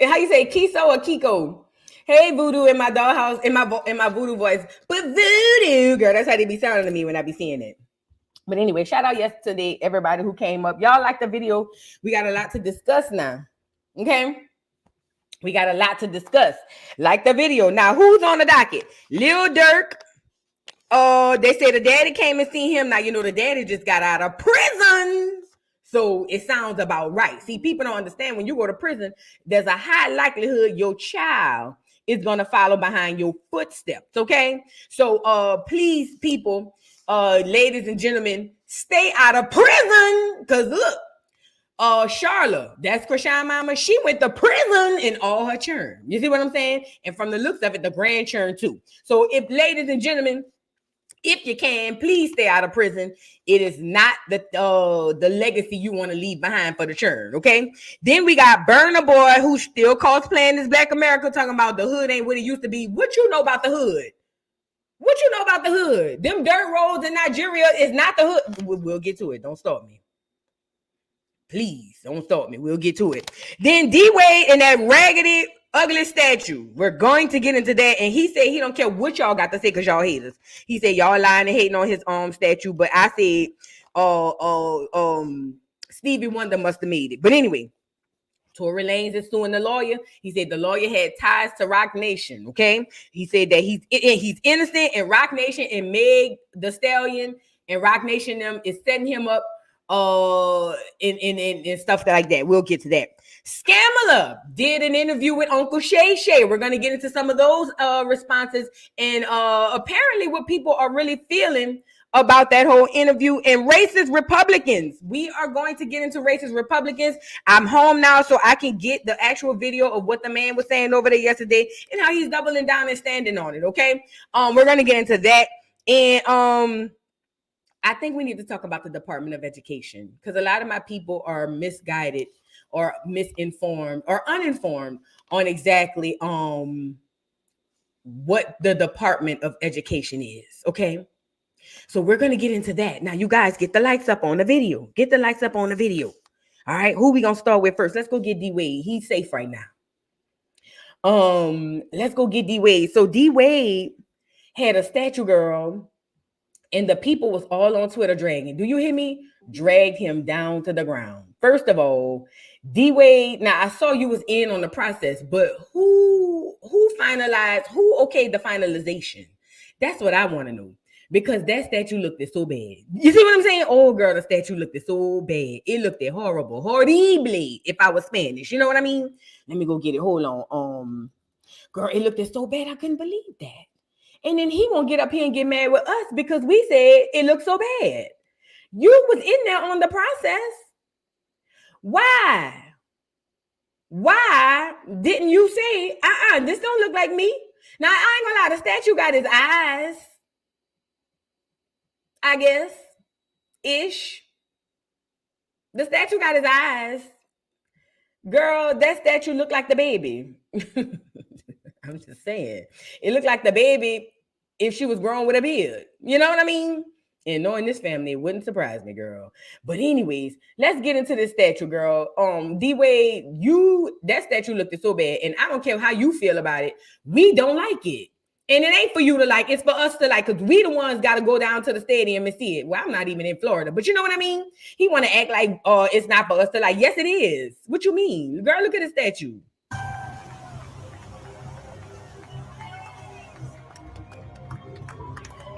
How you say Kiso or Kiko? Hey, voodoo in my dollhouse, in my voodoo voice. But voodoo, girl, that's how they be sounding to me when I be seeing it. But anyway, shout out yesterday, everybody who came up. Y'all like the video. We got a lot to discuss now. Okay? We got a lot to discuss. Like the video. Now, who's on the docket? Lil Durk. They say the daddy came and seen him. Now, you know, the daddy just got out of prison. So it sounds about right. See, people don't understand when you go to prison, there's a high likelihood your child is going to follow behind your footsteps. Okay? So please, people, ladies and gentlemen, stay out of prison. Because look, Charlotte, that's Krishan mama, she went to prison in all her churn. You see what I'm saying? And from the looks of it, the grand churn too. So if, ladies and gentlemen, if you can, please stay out of prison. It is not the legacy you want to leave behind for the churn, okay? Then we got Burna Boy, who's still cosplaying as Black America, talking about the hood ain't what it used to be. What you know about the hood? What you know about the hood? Them dirt roads in Nigeria is not the hood. We'll get to it. Don't stop me. Please, don't stop me. We'll get to it. Then D-Wade and that raggedy, ugly statue. We're going to get into that. And he said he don't care what y'all got to say because y'all haters. He said y'all lying and hating on his statue. But I said Stevie Wonder must have made it. But anyway, Tory Lanez is suing the lawyer. He said the lawyer had ties to Rock Nation. Okay. He said that he's innocent, and Rock Nation and Meg the Stallion and Rock Nation them is setting him up and stuff like that. We'll get to that. Scamala did an interview with Uncle Shay. We're going to get into some of those responses and apparently what people are really feeling about that whole interview. And racist Republicans. We are going to get into racist Republicans. I'm home now, so I can get the actual video of what the man was saying over there yesterday and how he's doubling down and standing on it. Okay. We're going to get into that. And I think we need to talk about the Department of Education because a lot of my people are misguided or misinformed or uninformed on exactly what the Department of Education is. Okay. So we're going to get into that. Now, you guys get the likes up on the video. Get the likes up on the video. All right. Who we going to start with first? Let's go get D-Wade. He's safe right now. Let's go get D-Wade. So D-Wade had a statue, girl. And the people was all on Twitter dragging. Do you hear me? Dragged him down to the ground. First of all, D-Wade, now I saw you was in on the process, but who finalized, who okayed the finalization? That's what I want to know. Because that statue looked so bad. You see what I'm saying? Oh, girl, the statue looked so bad. It looked horrible. Horribly, if I was Spanish. You know what I mean? Let me go get it. Hold on. Girl, it looked so bad. I couldn't believe that. And then he won't get up here and get mad with us because we said it looked so bad. You was in there on the process. Why? Why didn't you say, this don't look like me? Now, I ain't gonna lie, the statue got his eyes. I guess. Ish. The statue got his eyes. Girl, that statue looked like the baby. I'm just saying. It looked like the baby if she was grown with a beard. You know what I mean? And knowing this family, it wouldn't surprise me, girl. But anyways, let's get into this statue, girl. D-Wade, that statue looked so bad. And I don't care how you feel about it. We don't like it. And it ain't for you to like. It's for us to like, because we the ones got to go down to the stadium and see it. Well, I'm not even in Florida. But you know what I mean? He want to act like it's not for us to like. Yes, it is. What you mean? Girl, look at the statue.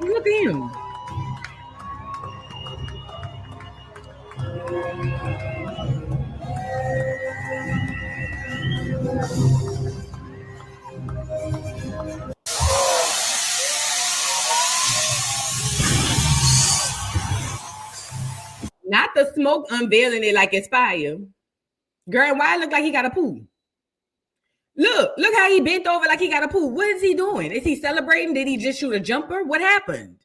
Look at him. Not the smoke unveiling it like it's fire. Girl, why it look like he got a poo? Look how he bent over like he got a poo. What is he doing? Is he celebrating? Did he just shoot a jumper? What happened?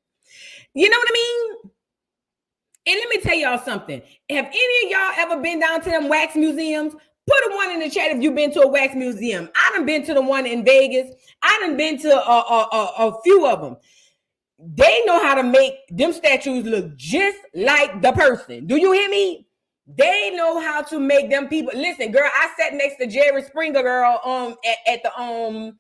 You know what I mean? And let me tell y'all something. Have any of y'all ever been down to them wax museums? Put a one in the chat if you've been to a wax museum. I done been to the one in Vegas. I done been to a few of them. They know how to make them statues look just like the person. Do you hear me? They know how to make them people. Listen, girl, I sat next to Jerry Springer, girl, at the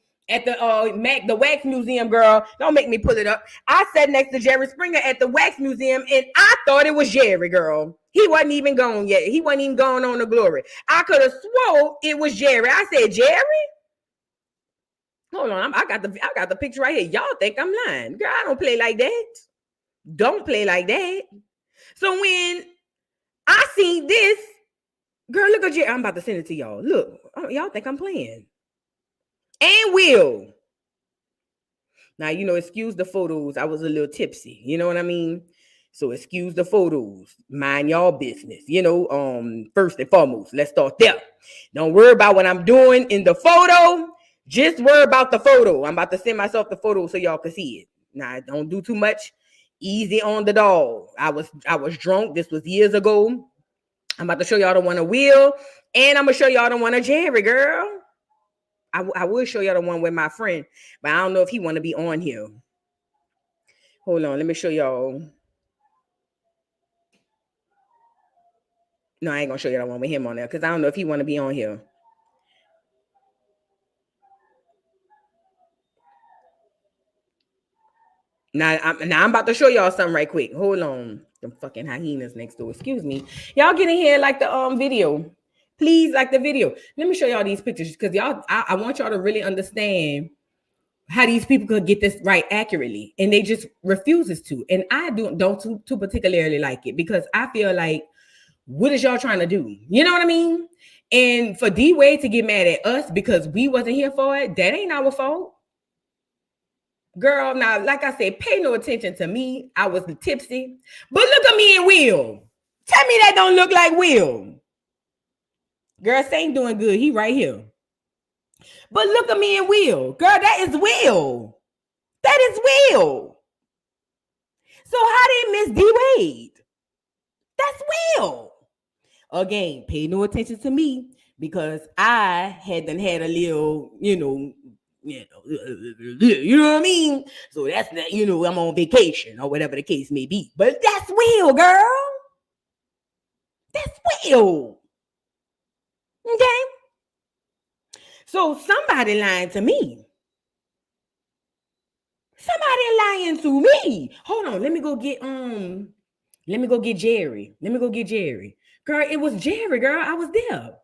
Wax Museum, girl. Don't make me pull it up. I sat next to Jerry Springer at the Wax Museum, and I thought it was Jerry, girl. He wasn't even gone yet. He wasn't even gone on the glory. I could have swore it was Jerry. I said, Jerry? Hold on, I got the picture right here. Y'all think I'm lying. Girl, I don't play like that. Don't play like that. So when I seen this, girl, look at Jerry. I'm about to send it to y'all. Look, y'all think I'm playing. And will. Now, excuse the photos. I was a little tipsy. You know what I mean? So excuse the photos. Mind y'all business. First and foremost, let's start there. Don't worry about what I'm doing in the photo. Just worry about the photo. I'm about to send myself the photo so y'all can see it. Now, don't do too much. Easy on the dog. I was drunk. This was years ago. I'm about to show y'all the one of Will. And I'm going to show y'all the one of Jerry, girl. I will show y'all the one with my friend. But I don't know if he want to be on here. Hold on. Let me show y'all. No, I ain't going to show y'all the one with him on there. Because I don't know if he want to be on here. Now I'm about to show y'all something right quick. Hold on. Them fucking hyenas next door. Excuse me. Y'all get in here like the video. Please like the video. Let me show y'all these pictures because y'all, I want y'all to really understand how these people could get this right accurately, and they just refuses to. And I don't too particularly like it because I feel like, what is y'all trying to do? You know what I mean? And for D-Wade to get mad at us because we wasn't here for it, that ain't our fault. Girl, now, like I said, pay no attention to me. I was tipsy. But look at me and Will. Tell me that don't look like Will. Girl, Saint doing good. He right here. But look at me and Will. Girl, that is Will. That is Will. So how did Miss D-Wade? That's Will. Again, pay no attention to me because I had a little, you know what I mean? So that's not, I'm on vacation or whatever the case may be. But that's Will, girl. That's Will. Okay? So somebody lying to me. Somebody lying to me. Hold on, let me go get Jerry. Girl, it was Jerry, girl. I was there.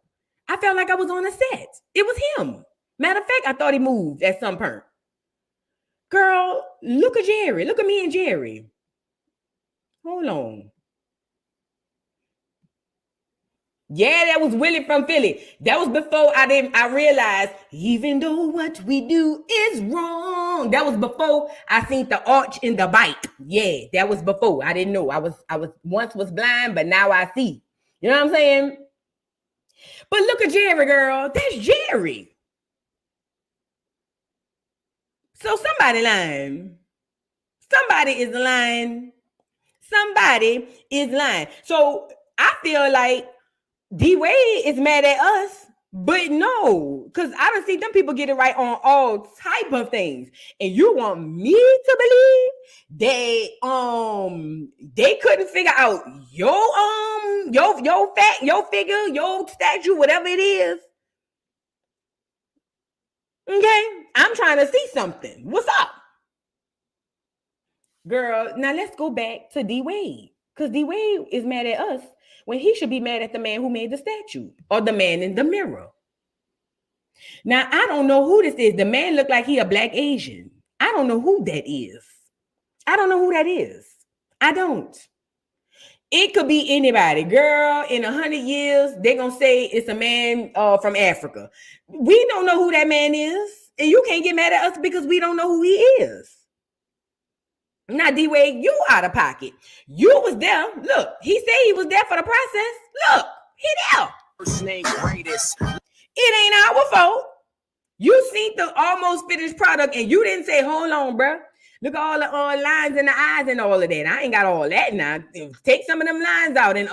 I felt like I was on a set. It was him. Matter of fact, I thought he moved at some point. Girl, look at Jerry. Look at me and Jerry. Hold on. Yeah, that was Willie from Philly. That was before I realized, even though what we do is wrong. That was before I seen the arch in the bite. Yeah, that was before. I didn't know. I was once was blind, but now I see. You know what I'm saying? But look at Jerry, girl. That's Jerry. So somebody lying. Somebody is lying. Somebody is lying. So I feel like D-Wade is mad at us, but no, because I don't see them people get it right on all type of things. And you want me to believe they couldn't figure out your figure, your statue, whatever it is. Okay, I'm trying to see something. What's up? Girl, now let's go back to D-Wade. Because D-Wade is mad at us when he should be mad at the man who made the statue or the man in the mirror. Now, I don't know who this is. The man looked like he a black Asian. I don't know who that is. I don't. It could be anybody. Girl, in 100 years, they're going to say it's a man from Africa. We don't know who that man is. And you can't get mad at us because we don't know who he is. Now, D-Wade, you out of pocket. You was there. Look, he said he was there for the process. Look, he there. First name greatest. It ain't our fault. You seen the almost finished product and you didn't say, hold on, bro. Look at all the lines in the eyes and all of that. I ain't got all that now. Take some of them lines out and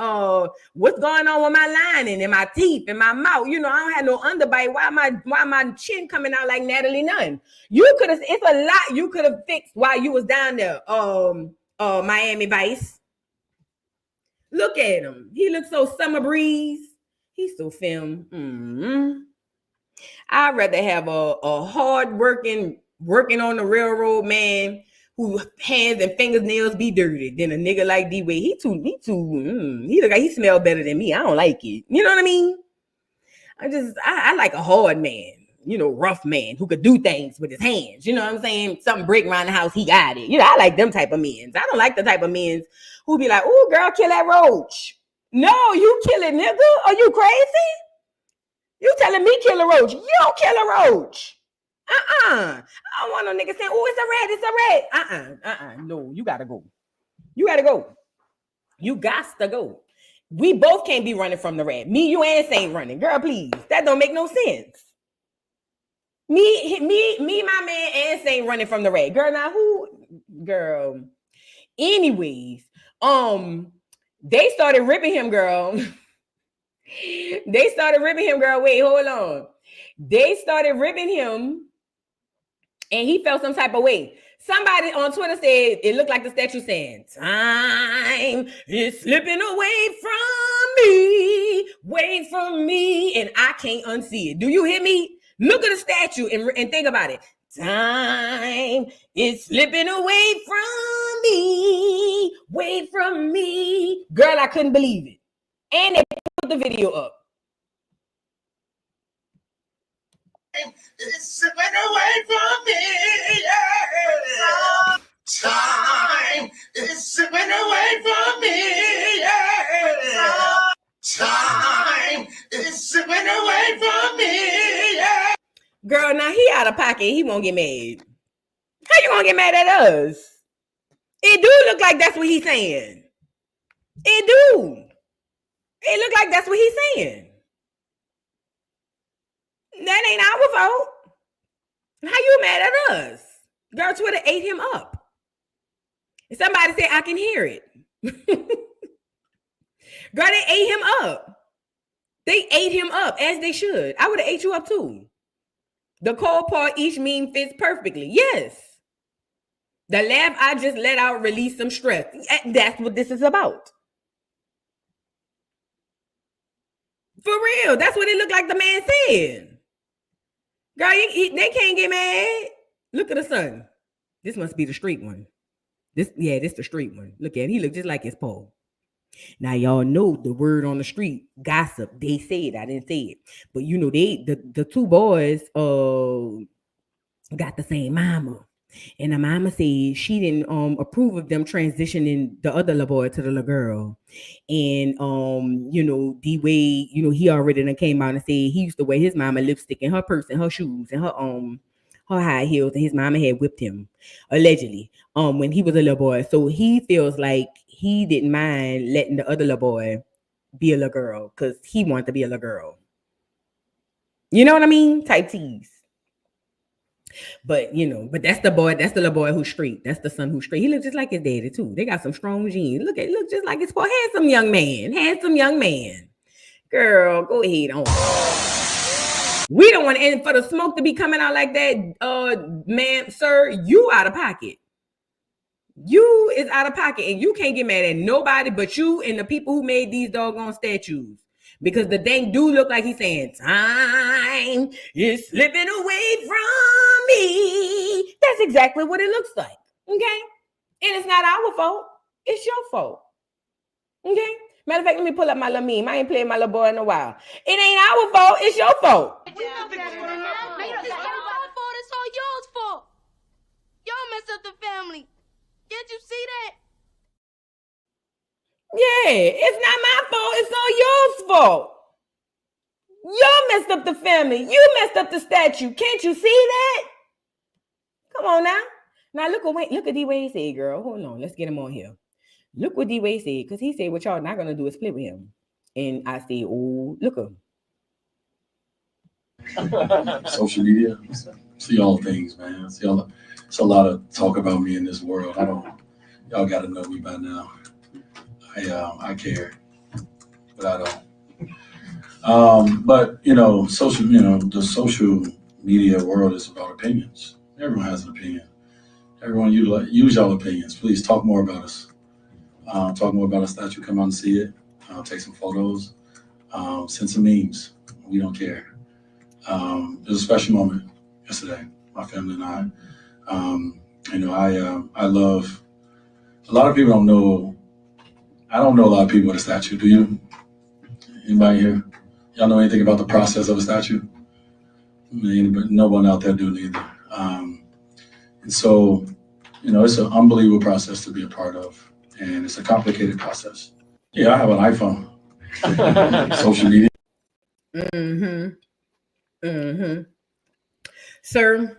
what's going on with my lining and my teeth and my mouth? I don't have no underbite. Why my chin coming out like Natalie Nunn? You could have. It's a lot you could have fixed while you was down there. Miami Vice. Look at him. He looks so summer breeze. He's so film. I'd rather have a hard working on the railroad man who hands and fingernails be dirty than a nigga like D-Wade. He look like he smell better than me. I don't like it. You know what I mean? I like a hard man, rough man who could do things with his hands. You know what I'm saying? Something break around the house, he got it. I like them type of men. I don't like the type of men who be like, "Ooh, girl, kill that roach." No, you kill it, nigga. Are you crazy? You telling me kill a roach? You don't kill a roach. I don't want no nigga saying, "Oh, it's a rat. No, you gotta go. You gotta go. You got to go. We both can't be running from the rat. Me, you, and ain't running. Girl, please. That don't make no sense. Me, my man, and ain't running from the rat. Girl, now who? Girl. Anyways, they started ripping him, girl. They started ripping him, girl. Wait, hold on. They started ripping him, and he felt some type of way. Somebody on Twitter said it looked like the statue saying, "Time is slipping away from me, wait for me," and I can't unsee it. Do you hear me? Look at the statue and think about it. Time is slipping away from me, wait for me. Girl, I couldn't believe it. And they put the video up. It's slipping away from me, yeah. Time is slipping away from me, yeah. Time is slipping away from me, yeah. Girl, now he out of pocket. He won't get mad. How you gonna get mad at us? It do look like that's what he's saying. It do. It look like that's what he's saying. That ain't our fault. How you mad at us? Girl, Twitter ate him up. And somebody said, I can hear it. Girl, they ate him up. They ate him up, as they should. I would have ate you up too. The cold part each meme fits perfectly. Yes. The laugh I just let out release some stress. That's what this is about. For real. That's what it looked like the man said. Girl, they can't get mad. Look at the sun. This must be the street one. This the street one. Look at it. He look just like his pole. Now, y'all know the word on the street, gossip. They said, I didn't say it. But the two boys got the same mama. And the mama said she didn't approve of them transitioning the other little boy to the little girl. And D-Wade, he already done came out and said he used to wear his mama lipstick in her purse and her shoes and her high heels, and his mama had whipped him, allegedly, when he was a little boy. So he feels like he didn't mind letting the other little boy be a little girl because he wanted to be a little girl. You know what I mean? Type tease. But that's the little boy who's straight. That's the son who's straight. He looks just like his daddy too. They got some strong genes. Look just like his poor handsome young man. Girl, go ahead on. We don't want to end for the smoke to be coming out like that. Man, sir, you out of pocket. You is out of pocket, and you can't get mad at nobody but you and the people who made these doggone statues. Because the dang dude look like he's saying, time is slipping away from me. That's exactly what it looks like. Okay? And it's not our fault. It's your fault. Okay? Matter of fact, let me pull up my little meme. I ain't played my little boy in a while. It ain't our fault. It's your fault. It's not our fault. It's all y'all's fault. Y'all messed up the family. Did you see that? Yeah, it's not my fault. It's all y'all's fault. Y'all messed up the family. You messed up the statue. Can't you see that? Come on now. Now look at D-Wade said, girl. Hold on. Let's get him on here. Look what D-Wade said, because he said what y'all not gonna do is split with him. And I said, oh, look at him. Social media, see all things, man. It's a lot of talk about me in this world. Y'all got to know me by now. I care, but I don't. But the social media world is about opinions. Everyone has an opinion. Everyone use y'all opinions. Please talk more about us. talk more about a statue, come out and see it, take some photos, send some memes. We don't care. It was a special moment yesterday, my family and I. I love, a lot of people don't know, I don't know a lot of people with a statue. Do you? Anybody here? Y'all know anything about the process of a statue? No one out there do neither. And so, it's an unbelievable process to be a part of, and it's a complicated process. Yeah, I have an iPhone. Social media. Sir,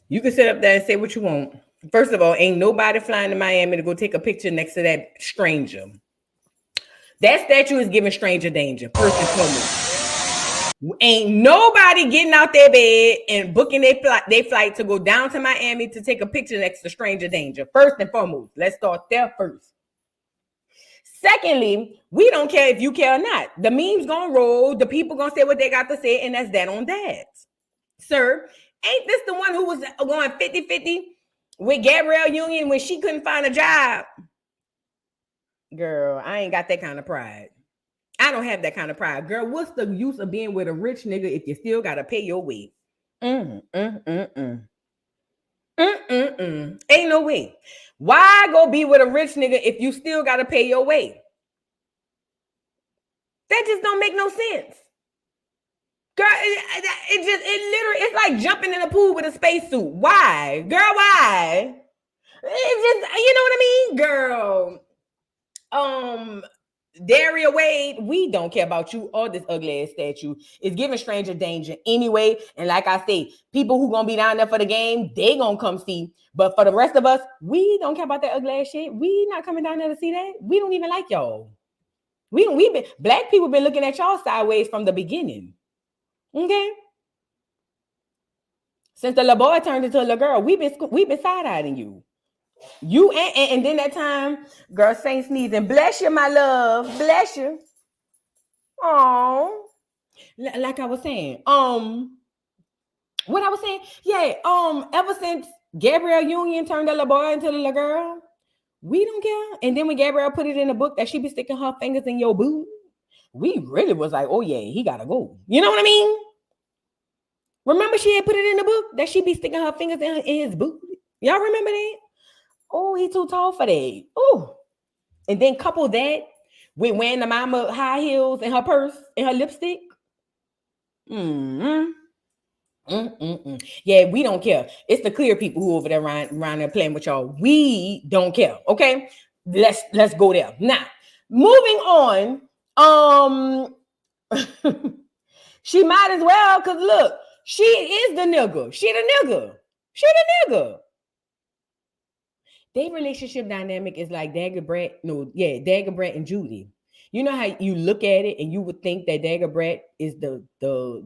you can sit up there and say what you want. First of all, ain't nobody flying to Miami to go take a picture next to that stranger. That statue is giving stranger danger, first and foremost. Ain't nobody getting out their bed and booking their flight to go down to Miami to take a picture next to stranger danger. First and foremost, let's start there first. Secondly, we don't care if you care or not. The meme's gonna roll. The people gonna say what they got to say, and that's that on that. Sir, ain't this the one who was going 50-50 with Gabrielle Union when she couldn't find a job? Girl, I ain't got that kind of pride. I don't have that kind of pride. Girl, what's the use of being with a rich nigga if you still got to pay your way? Ain't no way. Why go be with a rich nigga if you still got to pay your way? That just don't make no sense. Girl, it's like jumping in a pool with a spacesuit. Why? Girl, why? It's just, you know what I mean? Girl, Daria Wade, we don't care about you or this ugly ass statue. It's giving stranger danger anyway. And like I say, people who gonna be down there for the game, they gonna come see. But for the rest of us, we don't care about that ugly ass shit. We not coming down there to see that. We don't even like y'all. Black people been looking at y'all sideways from the beginning. Okay. Since the little boy turned into a little girl, we've been side-eyeing you. You and then that time, girl, Saint sneezing. Bless you, my love. Bless you. Oh, like I was saying. What I was saying? Yeah. Ever since Gabrielle Union turned the little boy into the little girl, we don't care. And then when Gabrielle put it in the book that she be sticking her fingers in your boob, we really was like, oh yeah, he gotta go. You know what I mean? Remember she had put it in the book that she be sticking her fingers in his boob. Y'all remember that? Oh, he too tall for that. Oh, and then couple that with wearing the mama high heels and her purse and her lipstick. Yeah, we don't care. It's the clear people who over there around there playing with y'all. We don't care. Okay, let's go there now. Moving on. She might as well, because look, she is the nigga. She the nigga. Their relationship dynamic is like Dagobert and Judy. You know how you look at it and you would think that Dagobert is the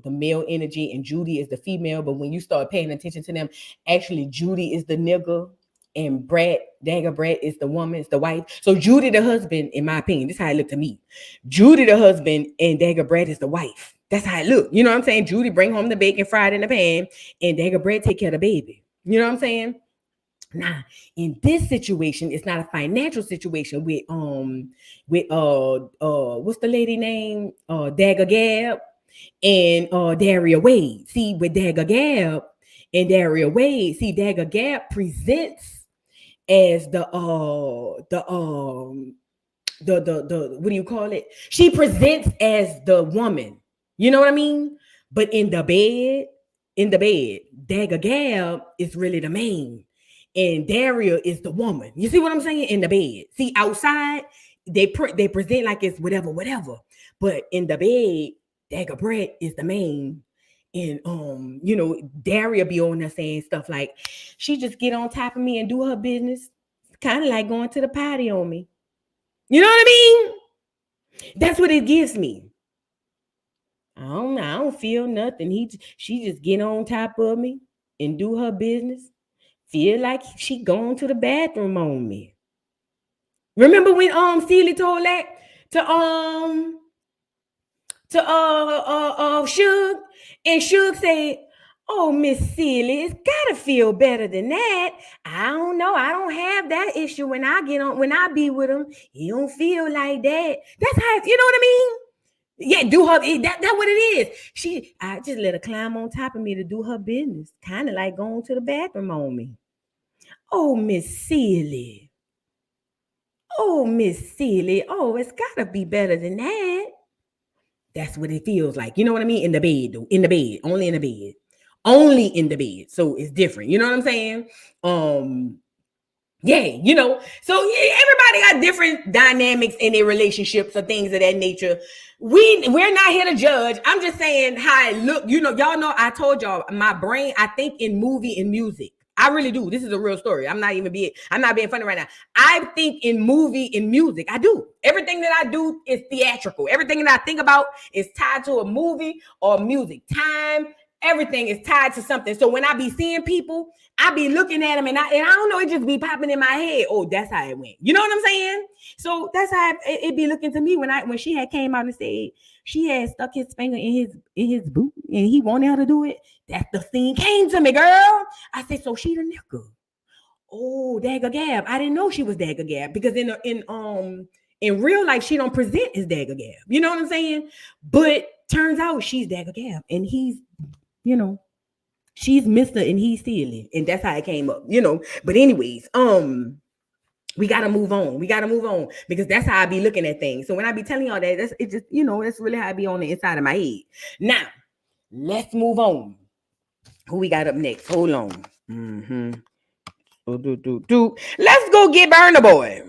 male energy and Judy is the female, but when you start paying attention to them, actually Judy is the nigga and Dagobert is the woman, is the wife. So Judy the husband, in my opinion, this is how it looked to me. Judy the husband and Dagobert is the wife. That's how it looked. You know what I'm saying? Judy bring home the bacon fried in the pan and Dagobert take care of the baby. You know what I'm saying? Now, in this situation, it's not a financial situation with what's the lady name? Dagger Gab and Daria Wade. See, with Dagger Gab and Daria Wade, see, Dagger Gab presents as the what do you call it? She presents as the woman. You know what I mean? But in the bed, Dagger Gab is really the man. And Daria is the woman. You see what I'm saying? In the bed. See, outside, they present like it's whatever. But in the bed, Dagobert is the main. And Daria be on there saying stuff like, she just get on top of me and do her business. It's kind of like going to the party on me. You know what I mean? That's what it gives me. I don't feel nothing. She just get on top of me and do her business. Feel like she going to the bathroom on me. Remember when Celie told that to Suge, and Suge said, Oh, Miss Silly, it's gotta feel better than that. I don't know. I don't have that issue when I be with him. He don't feel like that. That's how, you know what I mean? Yeah, do her. That's what it is. I just let her climb on top of me to do her business. Kind of like going to the bathroom on me. Oh, Miss Silly. Oh, Miss Silly. Oh, it's gotta be better than that. That's what it feels like. You know what I mean? In the bed, though. In the bed. Only in the bed. Only in the bed. So it's different. You know what I'm saying? Yeah, you know. So yeah, everybody got different dynamics in their relationships or things of that nature. We're not here to judge. I'm just saying how it look. You know, y'all know I told y'all my brain, I think in movie and music. I really do. This is a real story. I'm not being funny right now. I think in movie and music. I do. Everything that I do is theatrical. Everything that I think about is tied to a movie or music. Time, everything is tied to something. So when I be seeing people, I be looking at them and I don't know, it just be popping in my head. Oh, that's how it went. You know what I'm saying? So that's how it be looking to me when she had came out and said she had stuck his finger in his boot and he wanted her to do it. That's the thing came to me, girl. I said, so she the nigga. Oh, dagger gab. I didn't know she was dagger gab because in real life she don't present as dagger gab. You know what I'm saying? But turns out she's dagger gab and he's, you know, she's Mr. and he's Silly. And that's how it came up, you know. But anyways, we gotta move on. We gotta move on because that's how I be looking at things. So when I be telling y'all that, that's really how I be on the inside of my head. Now, let's move on. Who we got up next? Hold on. Let's go get Burna Boy.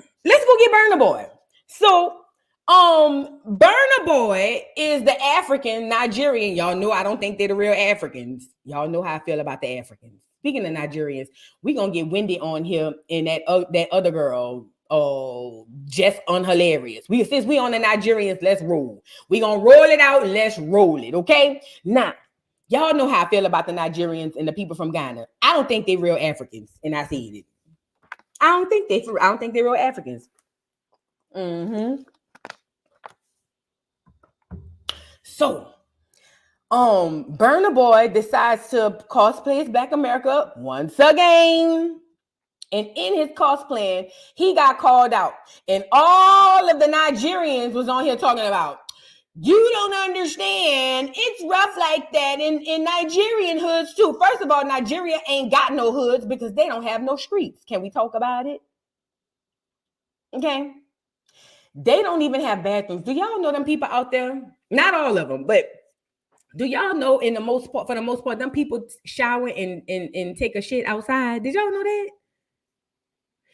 So, Burna Boy is the African Nigerian. Y'all know I don't think they're the real Africans. Y'all know how I feel about the Africans. Speaking of Nigerians, we gonna get Wendy on here and that other girl, Jess Hilarious. Since we on the Nigerians, let's roll. We gonna roll it out. Let's roll it, okay? Now, y'all know how I feel about the Nigerians and the people from Ghana. I don't think they're real Africans, and I said it. I don't think they're real Africans. So, Burna Boy decides to cosplay as Black America once again. And in his cosplay, he got called out. And all of the Nigerians was on here talking about, you don't understand. It's rough like that in Nigerian hoods too. First of all, Nigeria ain't got no hoods because they don't have no streets. Can we talk about it? Okay. They don't even have bathrooms. Do y'all know them people out there? Not all of them, but do y'all know for the most part, them people shower and take a shit outside? Did y'all know that?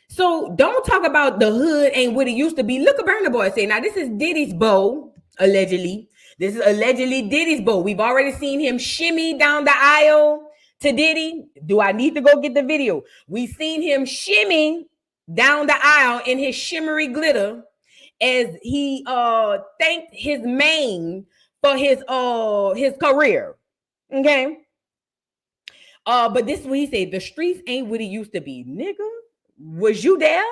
So don't talk about the hood ain't what it used to be. Look at Burna Boy say, now this is Diddy's beau, allegedly. This is allegedly Diddy's beau. We've already seen him shimmy down the aisle to Diddy. Do I need to go get the video? We've seen him shimmy down the aisle in his shimmery glitter as he thanked his main for his career. Okay. But this is what he said. The streets ain't what it used to be. Nigga, was you there?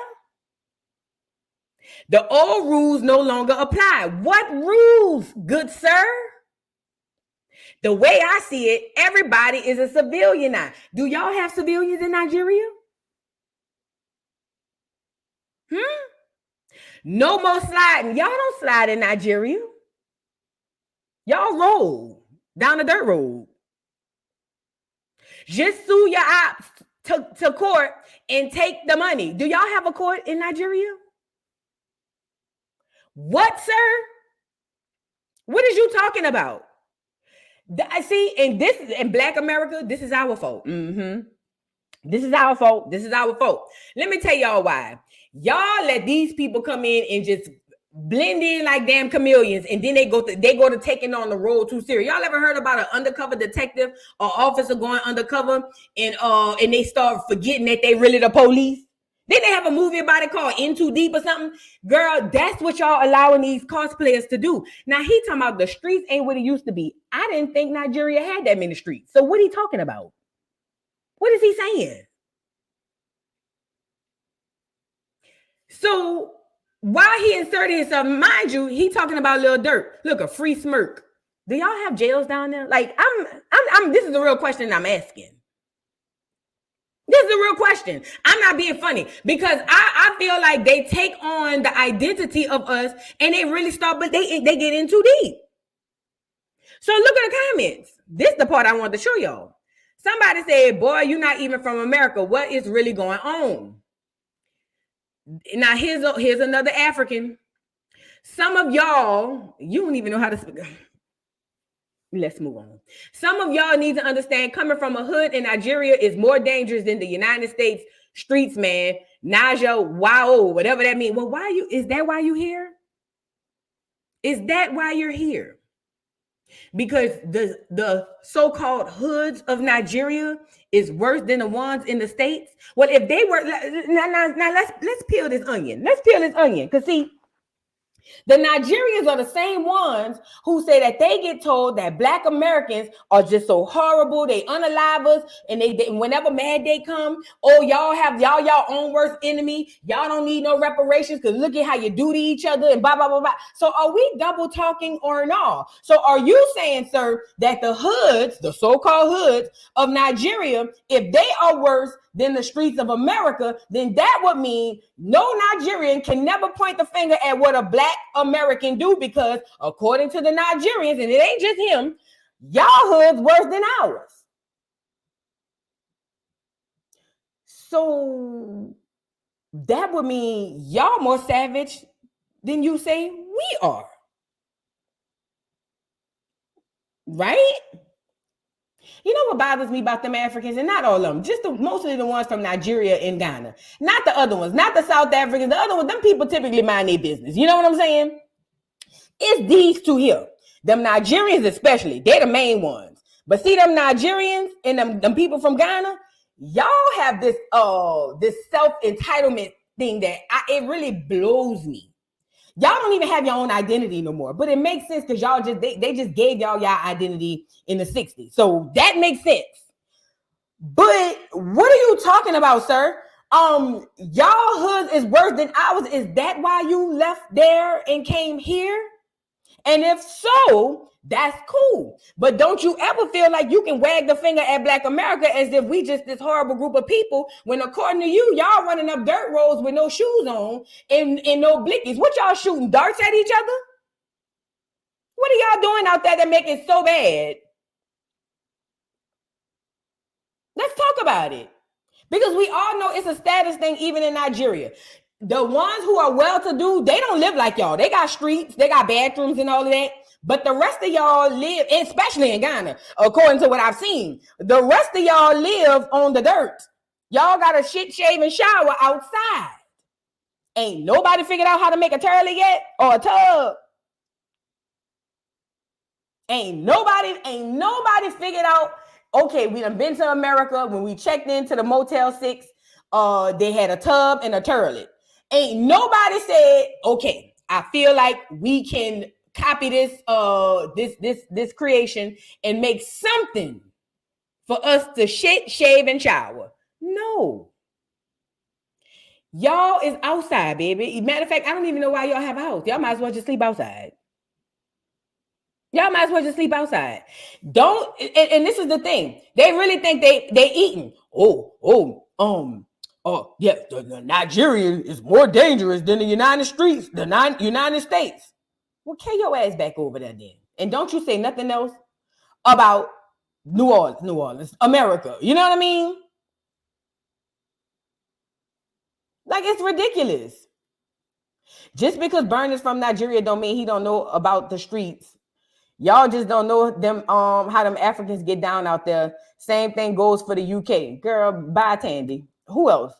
The old rules no longer apply. What rules, good sir? The way I see it, everybody is a civilian now. Do y'all have civilians in Nigeria? No more sliding. Y'all don't slide in Nigeria. Y'all roll down the dirt road. Just sue your ops to court and take the money. Do y'all have a court in Nigeria? What, sir? What is you talking about? I see, and this is in Black America, this is our fault. This is our fault. This is our fault. Let me tell y'all why. Y'all let these people come in and just blend in like damn chameleons, and then they go to taking on the role too serious. Y'all ever heard about an undercover detective or officer going undercover and they start forgetting that they really the police? Didn't they have a movie about it called In Too Deep or something? Girl, that's what y'all allowing these cosplayers to do. Now he talking about the streets ain't what it used to be. I didn't think Nigeria had that many streets. So what are he talking about? What is he saying? So while he inserted himself, mind you, he talking about Lil Durk. Look, a free smirk. Do y'all have jails down there? Like, I'm. This is the real question I'm asking. This is a real question. I'm not being funny because I feel like they take on the identity of us and they really start, but they get in too deep. So look at the comments. This is the part I want to show y'all. Somebody said, boy, you're not even from America. What is really going on? Now, here's another African. Some of y'all, you don't even know how to speak. Let's move on. Some of y'all need to understand coming from a hood in Nigeria is more dangerous than the United States streets, man. Naja, wow, whatever that means. Well, is that why you here? Is that why you're here? Because the so-called hoods of Nigeria is worse than the ones in the States. Well, if they were, now let's peel this onion. Let's peel this onion. Because see, the Nigerians are the same ones who say that they get told that Black Americans are just so horrible, they unalive us, and they whenever mad they come, oh, y'all own worst enemy, y'all don't need no reparations because look at how you do to each other and blah, blah, blah, blah. So are we double talking or not? So are you saying, sir, that the hoods, the so-called hoods of Nigeria, if they are worse than the streets of America, then that would mean no Nigerian can never point the finger at what a Black American do, because according to the Nigerians, and it ain't just him, y'all hood's worse than ours. So that would mean y'all more savage than you say we are. Right? You know what bothers me about them Africans, and not all of them, just mostly the ones from Nigeria and Ghana. Not the other ones, not the South Africans. The other ones, them people typically mind their business. You know what I'm saying? It's these two here. Them Nigerians especially, they're the main ones. But see them Nigerians and them people from Ghana, y'all have this self-entitlement thing that it really blows me. Y'all don't even have your own identity no more, but it makes sense because y'all they just gave y'all identity in the 60s. So that makes sense. But what are you talking about, sir? Y'all hood is worse than ours. Is that why you left there and came here? And if so, that's cool. But don't you ever feel like you can wag the finger at Black America as if we just this horrible group of people, when according to you, y'all running up dirt roads with no shoes on and no blickies. What y'all shooting darts at each other? What are y'all doing out there that make it so bad? Let's talk about it. Because we all know it's a status thing even in Nigeria. The ones who are well-to-do, they don't live like y'all. They got streets, they got bathrooms and all of that. But the rest of y'all live, especially in Ghana, according to what I've seen, the rest of y'all live on the dirt. Y'all got a shit-shaving shower outside. Ain't nobody figured out how to make a toilet yet or a tub. Ain't nobody figured out, okay, we done been to America. When we checked into the Motel 6, they had a tub and a toilet. Ain't nobody said, okay, I feel like we can copy this creation and make something for us to shit, shave, and shower. No. Y'all is outside, baby. Matter of fact, I don't even know why y'all have a house. Y'all might as well just sleep outside. Y'all might as well just sleep outside. Don't, and this is the thing. They really think they eating. Yeah, the Nigerian is more dangerous than the United States. Well, carry your ass back over there then. And don't you say nothing else about New Orleans, America. You know what I mean? Like, it's ridiculous. Just because Burna is from Nigeria don't mean he don't know about the streets. Y'all just don't know them how them Africans get down out there. Same thing goes for the UK. Girl, bye Tandy. Who else?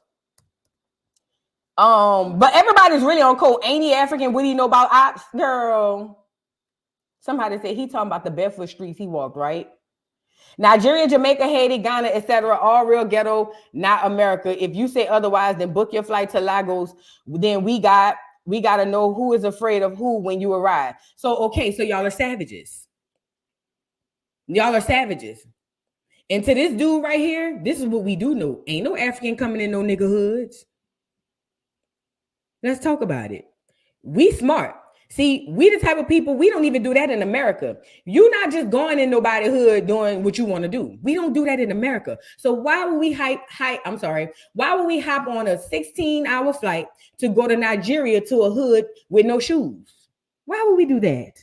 But everybody's really on code. Ain't he African? What do you know about ops? Girl. Somebody said he talking about the barefoot streets he walked, right? Nigeria, Jamaica, Haiti, Ghana, etc. All real ghetto, not America. If you say otherwise, then book your flight to Lagos. Then we got to know who is afraid of who when you arrive. So, okay, so y'all are savages. Y'all are savages. And to this dude right here, this is what we do know. Ain't no African coming in no nigga hoods. Let's talk about it. We smart. See, we the type of people, we don't even do that in America. You're not just going in nobody's hood doing what you want to do. We don't do that in America. So why would we why would we hop on a 16-hour flight to go to Nigeria to a hood with no shoes? Why would we do that?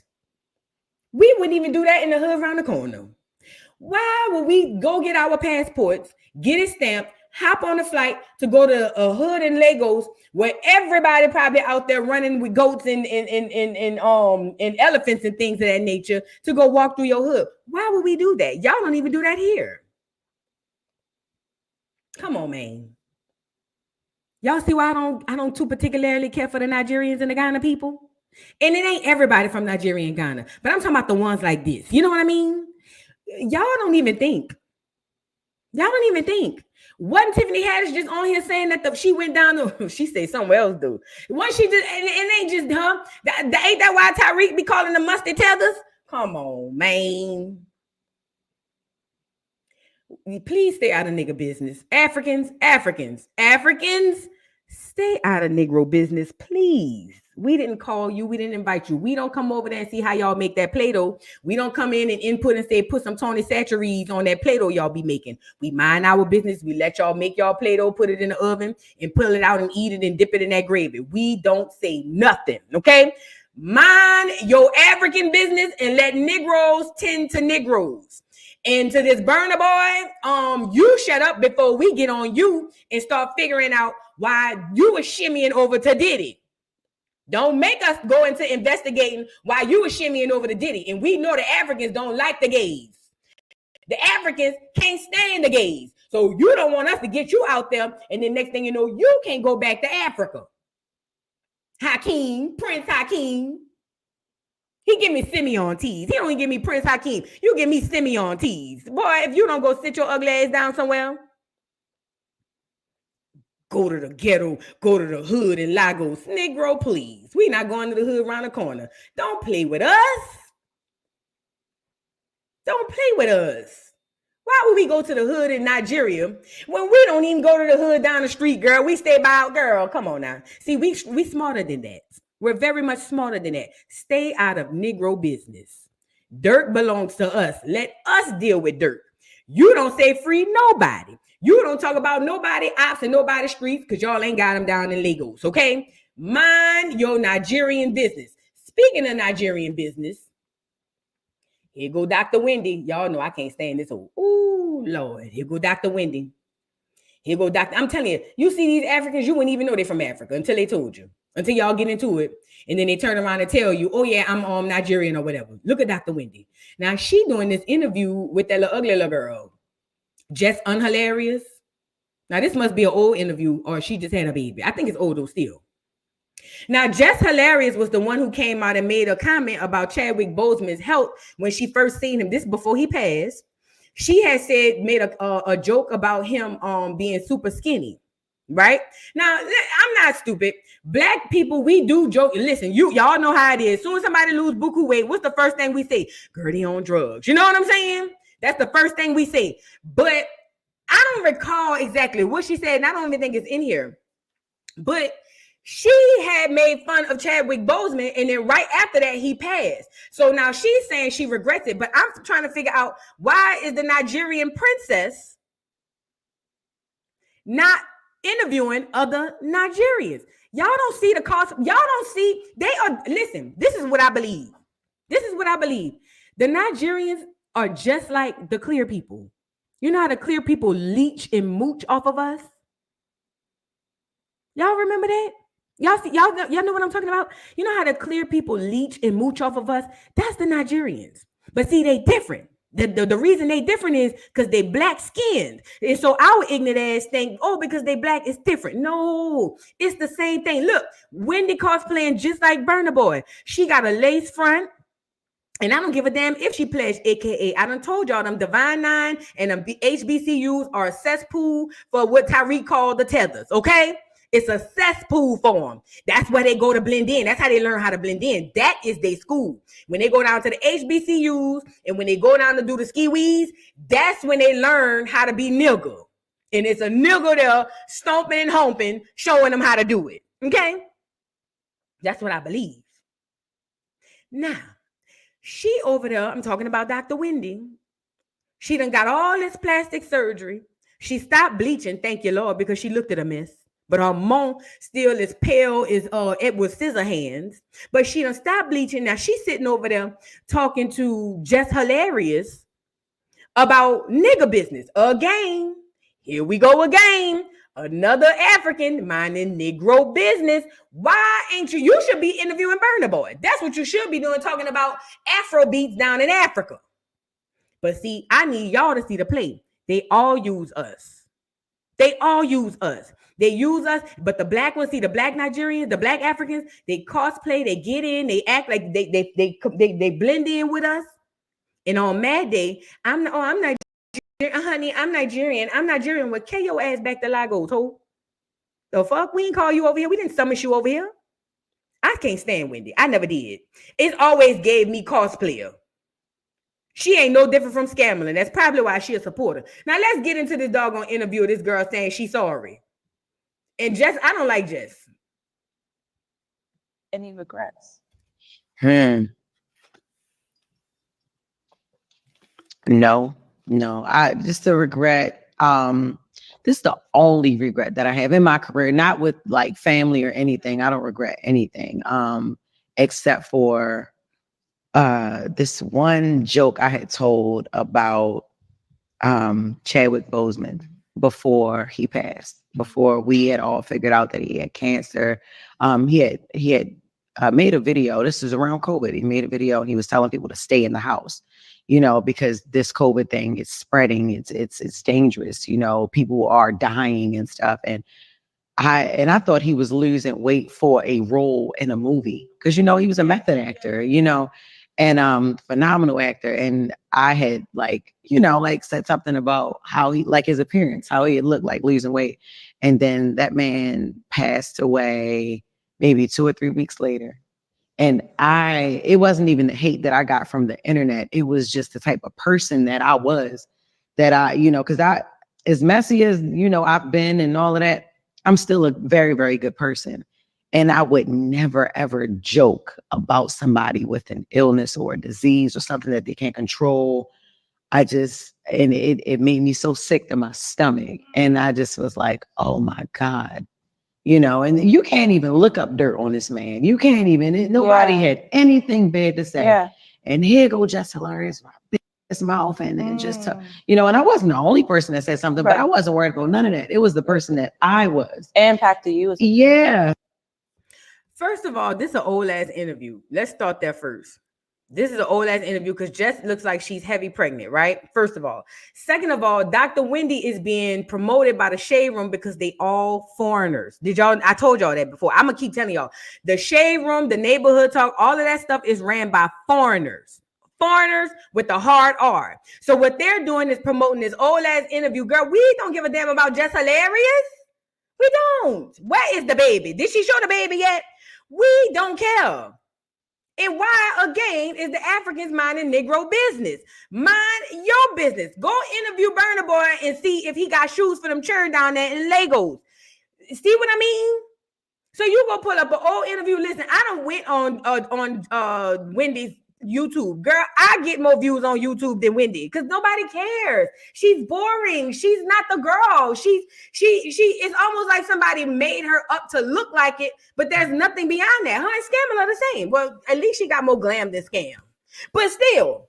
We wouldn't even do that in the hood around the corner. Why would we go get our passports, get it stamped, hop on a flight to go to a hood in Lagos where everybody probably out there running with goats and elephants and things of that nature to go walk through your hood? Why would we do that? Y'all don't even do that here. Come on, man. Y'all see why I don't too particularly care for the Nigerians and the Ghana people? And it ain't everybody from Nigeria and Ghana, but I'm talking about the ones like this. You know what I mean? Y'all don't even think. Wasn't Tiffany Haddish just on here saying that she went down to, she said somewhere else, dude. Once she just, and it ain't just her. Ain't that why Tyreek be calling them musty tethers? Come on, man. Please stay out of nigga business. Africans, stay out of Negro business, please. We didn't call you. We didn't invite you. We don't come over there and see how y'all make that Play-Doh. We don't come in and input and say, put some Tony Satcheries on that Play-Doh y'all be making. We mind our business. We let y'all make y'all Play-Doh, put it in the oven and pull it out and eat it and dip it in that gravy. We don't say nothing, okay? Mind your African business and let Negroes tend to Negroes. And to this Burna boy, you shut up before we get on you and start figuring out why you were shimmying over to Diddy. Don't make us go into investigating why you were shimmying over to Diddy. And we know the Africans don't like the gays. The Africans can't stand the gays. So you don't want us to get you out there. And then next thing you know, you can't go back to Africa. Prince Hakeem. He give me Simeon teas. He don't even give me Prince Hakeem. You give me Simeon teas. Boy, if you don't go sit your ugly ass down somewhere, go to the ghetto, go to the hood in Lagos. Negro, please. We not going to the hood around the corner. Don't play with us. Don't play with us. Why would we go to the hood in Nigeria when we don't even go to the hood down the street, girl? We stay by out, girl. Come on now. See, we smarter than that. We're very much smarter than that. Stay out of Negro business. Dirt belongs to us. Let us deal with dirt. You don't say free nobody. You don't talk about nobody ops and nobody streets because y'all ain't got them down in Lagos, okay? Mind your Nigerian business. Speaking of Nigerian business, here go Dr. Wendy. Y'all know I can't stand this old. Ooh, Lord. Here go Dr. Wendy. Here go Dr. I'm telling you, you see these Africans, you wouldn't even know they're from Africa until they told you. Until y'all get into it. And then they turn around and tell you, oh yeah, I'm Nigerian or whatever. Look at Dr. Wendy. Now she doing this interview with that little ugly little girl. Jess Hilarious. Now this must be an old interview or she just had a baby. I think it's old though still. Now Jess Hilarious was the one who came out and made a comment about Chadwick Boseman's health when she first seen him. This before he passed. She had made a joke about him being super skinny. Right now, I'm not stupid. Black people, we do joke. Listen, y'all know how it is. As soon as somebody lose buku weight, what's the first thing we say? Girl, they on drugs. You know what I'm saying? That's the first thing we say. But I don't recall exactly what she said, and I don't even think it's in here. But she had made fun of Chadwick Boseman, and then right after that, he passed. So now she's saying she regrets it. But I'm trying to figure out why is the Nigerian princess not interviewing other Nigerians? Y'all don't see the cost. Y'all don't see. Listen, this is what I believe. The Nigerians are just like the clear people. You know how the clear people leech and mooch off of us? Y'all remember that? Y'all know what I'm talking about? You know how the clear people leech and mooch off of us? That's the Nigerians. But see, they different. The reason they different is because they black skinned. And so our ignorant ass think, oh, because they black, it's different. No, it's the same thing. Look, Wendy cosplaying just like Burna Boy. She got a lace front. And I don't give a damn if she pledged, AKA. I done told y'all them Divine 9 and them HBCUs are a cesspool for what Tyreek called the tethers, okay? It's a cesspool for them. That's where they go to blend in. That's how they learn how to blend in. That is their school. When they go down to the HBCUs and when they go down to do the ski-wees, that's when they learn how to be nigger. And it's a nigger there stomping and humping, showing them how to do it. Okay? That's what I believe. Now, she over there, I'm talking about Dr. Wendy. She done got all this plastic surgery. She stopped bleaching, thank you, Lord, because she looked at a mess. But her mom still is pale as Edward Scissorhands. But she done stopped bleaching. Now she's sitting over there talking to Jess Hilarious about nigger business. Again, here we go again. Another African minding Negro business. Why ain't you? You should be interviewing Burna Boy. That's what you should be doing, talking about Afro beats down in Africa. But see, I need y'all to see the play. They all use us. They all use us. They use us, but the black ones, see the black Nigerians, the black Africans, they cosplay, they get in, they act like they blend in with us. And on Mad Day, I'm Nigerian, honey, I'm Nigerian. I'm Nigerian. Well, carry your ass back to Lagos, ho. The fuck? We didn't call you over here. We didn't summon you over here. I can't stand Wendy. I never did. It always gave me cosplayer. She ain't no different from Scammering. That's probably why she a supporter. Now let's get into this doggone interview of this girl saying she's sorry. And Jess, I don't like Jess. Any regrets? No. I just a regret. This is the only regret that I have in my career, not with like family or anything. I don't regret anything. Except for this one joke I had told about Chadwick Boseman before he passed, before we had all figured out that he had cancer. He had made a video. This is around COVID. He made a video and he was telling people to stay in the house, you know, because this COVID thing is spreading. It's dangerous. You know, people are dying and stuff. And I thought he was losing weight for a role in a movie because, you know, he was a method actor, you know, and phenomenal actor. And I had said something about how he, like his appearance, how he looked like losing weight. And then that man passed away maybe 2 or 3 weeks later. And it wasn't even the hate that I got from the internet. It was just the type of person that I was, that because as messy as, you know, I've been and all of that, I'm still a very, very good person. And I would never, ever joke about somebody with an illness or a disease or something that they can't control. It made me so sick to my stomach. And I just was like, oh my God, you know, and you can't even look up dirt on this man. You can't even, nobody had anything bad to say. Yeah. And here go Jess Hilarious, my big mouth, and then just, you know, and I wasn't the only person that said something, but I wasn't worried about none of that. It was the person that I was. Impacted you. Yeah. First of all, this is an old ass interview. Let's start there first. This is an old ass interview because Jess looks like she's heavy pregnant, right? First of all. Second of all, Dr. Wendy is being promoted by the Shade Room because they all foreigners. I told y'all that before. I'm gonna keep telling y'all. The Shade Room, the neighborhood talk, all of that stuff is ran by foreigners. Foreigners with the hard R. So what they're doing is promoting this old ass interview. Girl, we don't give a damn about Jess Hilarious. We don't. Where is the baby? Did she show the baby yet? We don't care. And why, again, is the Africans minding Negro business? Mind your business. Go interview Burna Boy and see if he got shoes for them children down there in Lagos. See what I mean? So you go pull up an old interview. Listen, I done went on Wendy's YouTube. Girl, I get more views on YouTube than Wendy because nobody cares. She's boring. She's not the girl. She it's almost like somebody made her up to look like it, but there's nothing beyond that. Her and Scam are the same. Well, at least she got more glam than Scam. But still,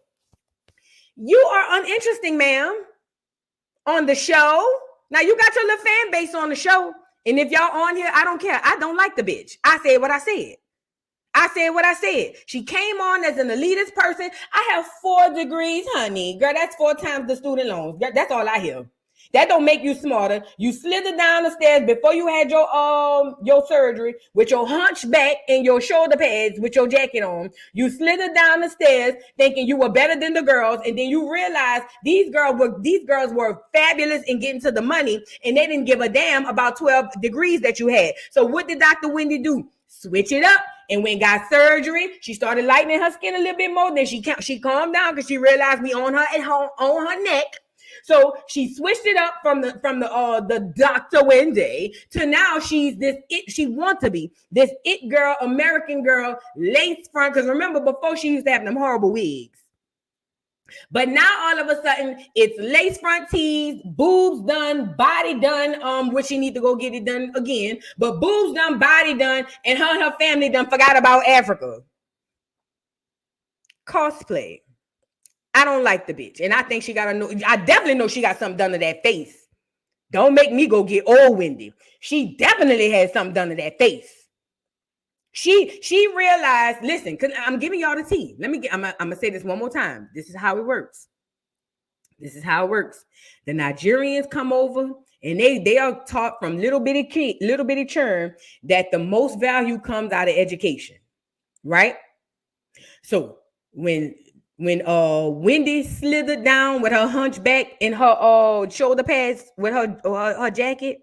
you are uninteresting, ma'am, on the show. Now you got your little fan base on the show. And if y'all on here, I don't care. I don't like the bitch. I said what I said. She came on as an elitist person. I have 4 degrees, honey. Girl, that's 4 times the student loans. That's all I hear. That don't make you smarter. You slithered down the stairs before you had your surgery with your hunchback and your shoulder pads with your jacket on. You slithered down the stairs thinking you were better than the girls, and then you realized these girls were fabulous in getting to the money, and they didn't give a damn about 12 degrees that you had. So what did Dr. Wendy do? Switch it up. And when got surgery, she started lightening her skin a little bit more. Then she calmed down because she realized we on her at home, on her neck. So she switched it up from the Dr. Wendy to now she's this it. She wants to be this it girl, American girl, lace front. Because remember, before she used to have them horrible wigs. But now all of a sudden it's lace front tees, boobs done, body done, which she need to go get it done again. But boobs done, body done, and her family done forgot about Africa. Cosplay. I don't like the bitch. And I think she got I definitely know she got something done to that face. Don't make me go get old Wendy. She definitely had something done to that face. She realized, listen, cause I'm giving y'all the tea. I'm gonna say this one more time. This is how it works. This is how it works. The Nigerians come over and they are taught from little bitty churn that the most value comes out of education, right? So when Wendy slithered down with her hunchback and her shoulder pads with her jacket,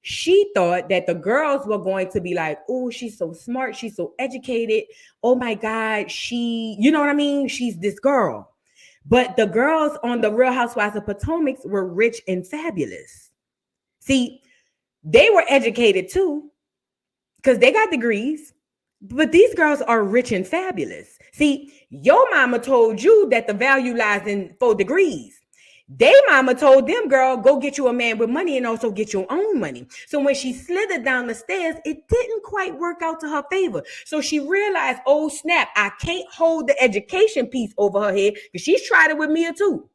she thought that the girls were going to be like, oh, she's so smart. She's so educated. Oh my God. You know what I mean? She's this girl. But the girls on the Real Housewives of Potomac were rich and fabulous. See, they were educated too because they got degrees. But these girls are rich and fabulous. See, your mama told you that the value lies in 4 degrees. They mama told them, girl, go get you a man with money and also get your own money. So when she slithered down the stairs, it didn't quite work out to her favor. So she realized, oh snap, I can't hold the education piece over her head because she's tried it with Mia too.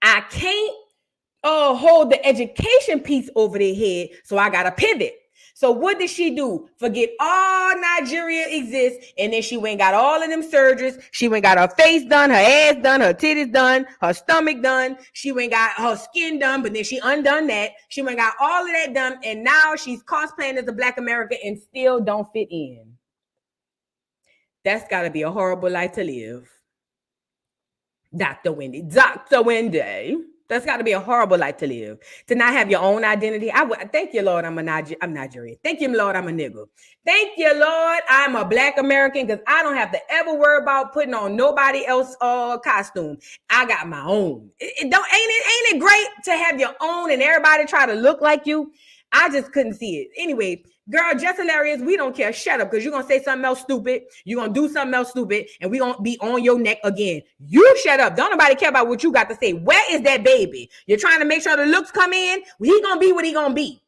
I can't hold the education piece over their head, so I got to pivot. So what did she do? Forget all Nigeria exists, and then she went and got all of them surgeries. She went and got her face done, her ass done, her titties done, her stomach done. She went and got her skin done, but then she undone that. She went and got all of that done, and now she's cosplaying as a Black American and still don't fit in. That's got to be a horrible life to live. Dr. Wendy. That's got to be a horrible life to live. To not have your own identity. Thank you, Lord, I'm Nigerian. Thank you, Lord, I'm a nigga. Thank you, Lord, I'm a Black American because I don't have to ever worry about putting on nobody else's costume. I got my own. Ain't it great to have your own and everybody try to look like you? I just couldn't see it. Anyway, girl, Jess Hilarious, we don't care. Shut up, because you're going to say something else stupid. You're going to do something else stupid, and we're going to be on your neck again. You shut up. Don't nobody care about what you got to say. Where is that baby? You're trying to make sure the looks come in. He going to be what he going to be.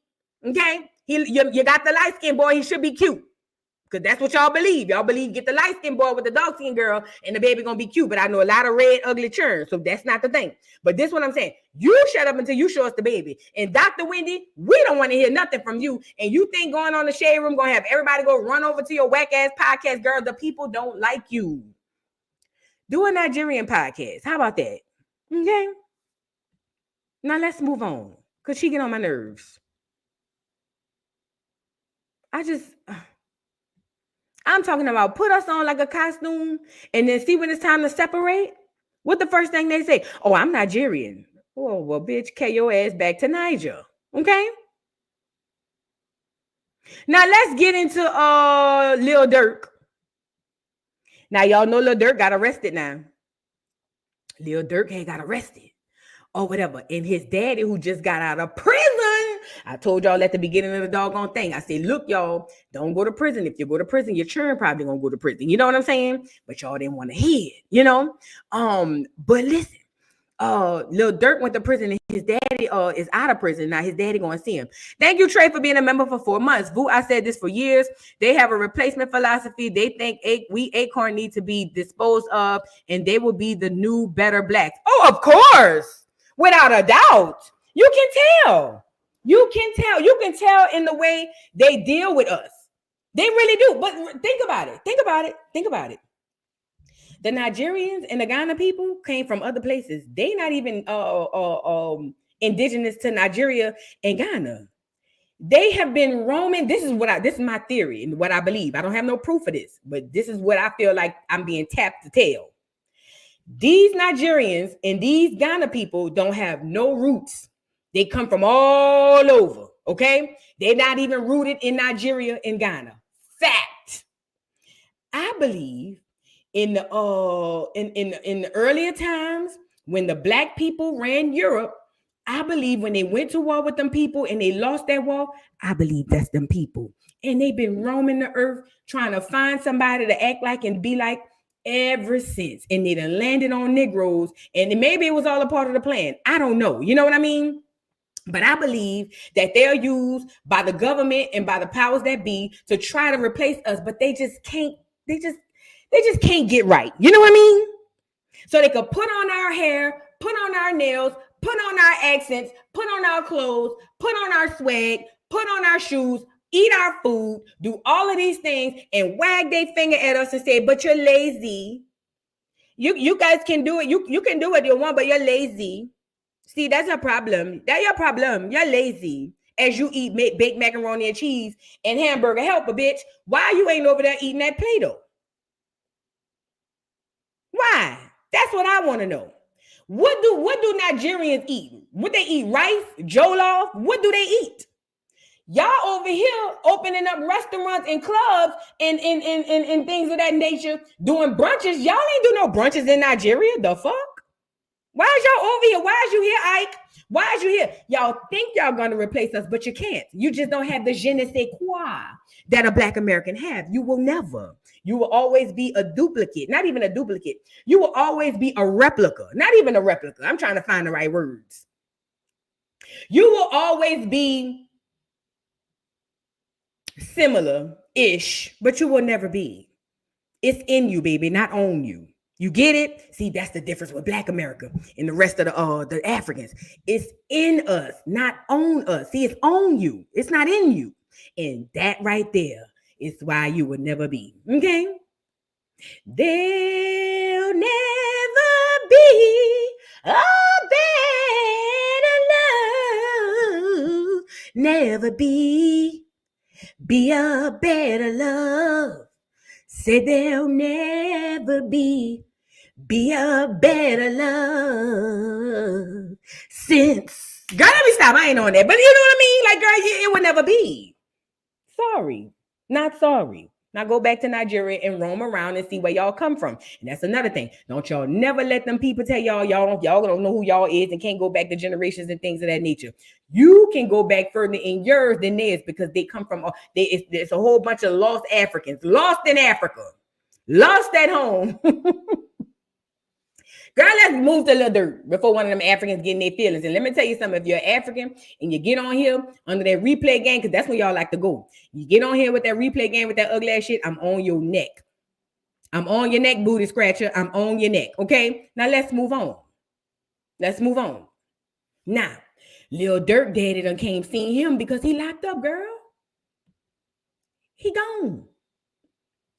Okay? You got the light-skinned boy. He should be cute. Because that's what y'all believe. Y'all believe get the light-skinned boy with the dark-skinned girl and the baby going to be cute. But I know a lot of red, ugly churn. So that's not the thing. But this is what I'm saying. You shut up until you show us the baby. And Dr. Wendy, we don't want to hear nothing from you. And you think going on the Shade Room going to have everybody go run over to your whack-ass podcast, girl. The people don't like you. Do a Nigerian podcast. How about that? Okay? Now let's move on. Because she get on my nerves. I'm talking about put us on like a costume and then see when it's time to separate. What the first thing they say? Oh, I'm Nigerian. Oh, well, bitch, carry your ass back to Niger. Okay? Now, let's get into Lil Durk. Now, y'all know Lil Durk got arrested now. Lil Durk had got arrested. Or whatever. And his daddy, who just got out of prison, I told y'all at the beginning of the doggone thing, I said, look, y'all, don't go to prison. If you go to prison, your children probably gonna go to prison. You know what I'm saying? But y'all didn't want to hear it, you know? But listen, Lil Durk went to prison and his daddy is out of prison. Now his daddy gonna see him. Thank you, Trey, for being a member for 4 months. Boo, I said this for years. They have a replacement philosophy. They think we Acorn need to be disposed of, and they will be the new better Blacks. Oh, of course. Without a doubt. You can tell. You can tell in the way they deal with us. They really do. But think about it. The Nigerians and the Ghana people came from other places. They not even indigenous to Nigeria and Ghana. They have been roaming. This is my theory and what I believe. I don't have no proof of this, but this is what I feel like I'm being tapped to tell. These Nigerians and these Ghana people don't have no roots. They come from all over, okay? They're not even rooted in Nigeria and Ghana. Fact. I believe in the earlier times When the black people ran Europe, I believe when they went to war with them people and they lost that war, I believe that's them people. And they've been roaming the earth trying to find somebody to act like and be like ever since. And they done landed on Negroes. And maybe it was all a part of the plan. I don't know. You know what I mean? But I believe that they're used by the government and by the powers that be to try to replace us. But they just can't, they just can't get right. You know what I mean? So they could put on our hair, put on our nails, put on our accents, put on our clothes, put on our swag, put on our shoes, eat our food, do all of these things and wag their finger at us and say, but you're lazy. You guys can do it. You can do what you want, but you're lazy. See, that's a problem. That's your problem. You're lazy. As you eat baked macaroni and cheese and hamburger helper, bitch. Why you ain't over there eating that Play-Doh? Why? That's what I want to know. What do Nigerians eat? Would they eat rice, jollof? What do they eat? Y'all over here opening up restaurants and clubs and things of that nature, doing brunches. Y'all ain't do no brunches in Nigeria. The fuck? Why is y'all over here? Why is you here, Ike? Why is you here? Y'all think y'all gonna replace us, but you can't. You just don't have the je ne sais quoi that a Black American have. You will never. You will always be a duplicate. Not even a duplicate. You will always be a replica. Not even a replica. I'm trying to find the right words. You will always be similar-ish, but you will never be. It's in you, baby, not on you. You get it? See, that's the difference with Black America and the rest of the Africans. It's in us, not on us. See, it's on you. It's not in you. And that right there is why you will never be. Okay? There'll never be a better love. Never be a better love. Say there'll never be a better love since. Girl, let me stop. I ain't on that. But you know what I mean? Like, girl, it would never be. Sorry. Not sorry. Now go back to Nigeria and roam around and see where y'all come from. And that's another thing. Don't y'all never let them people tell y'all don't know who y'all is and can't go back to generations and things of that nature. You can go back further in yours than theirs because they come from, it's a whole bunch of lost Africans, lost in Africa, lost at home. Girl, let's move to Lil Durk before one of them Africans getting their feelings. And let me tell you something. If you're African and you get on here under that replay game, because that's where y'all like to go. You get on here with that replay game with that ugly ass shit, I'm on your neck. I'm on your neck, booty scratcher. I'm on your neck. Okay? Now let's move on. Let's move on. Now, Lil Durk daddy done came seen him because he locked up, girl. He gone.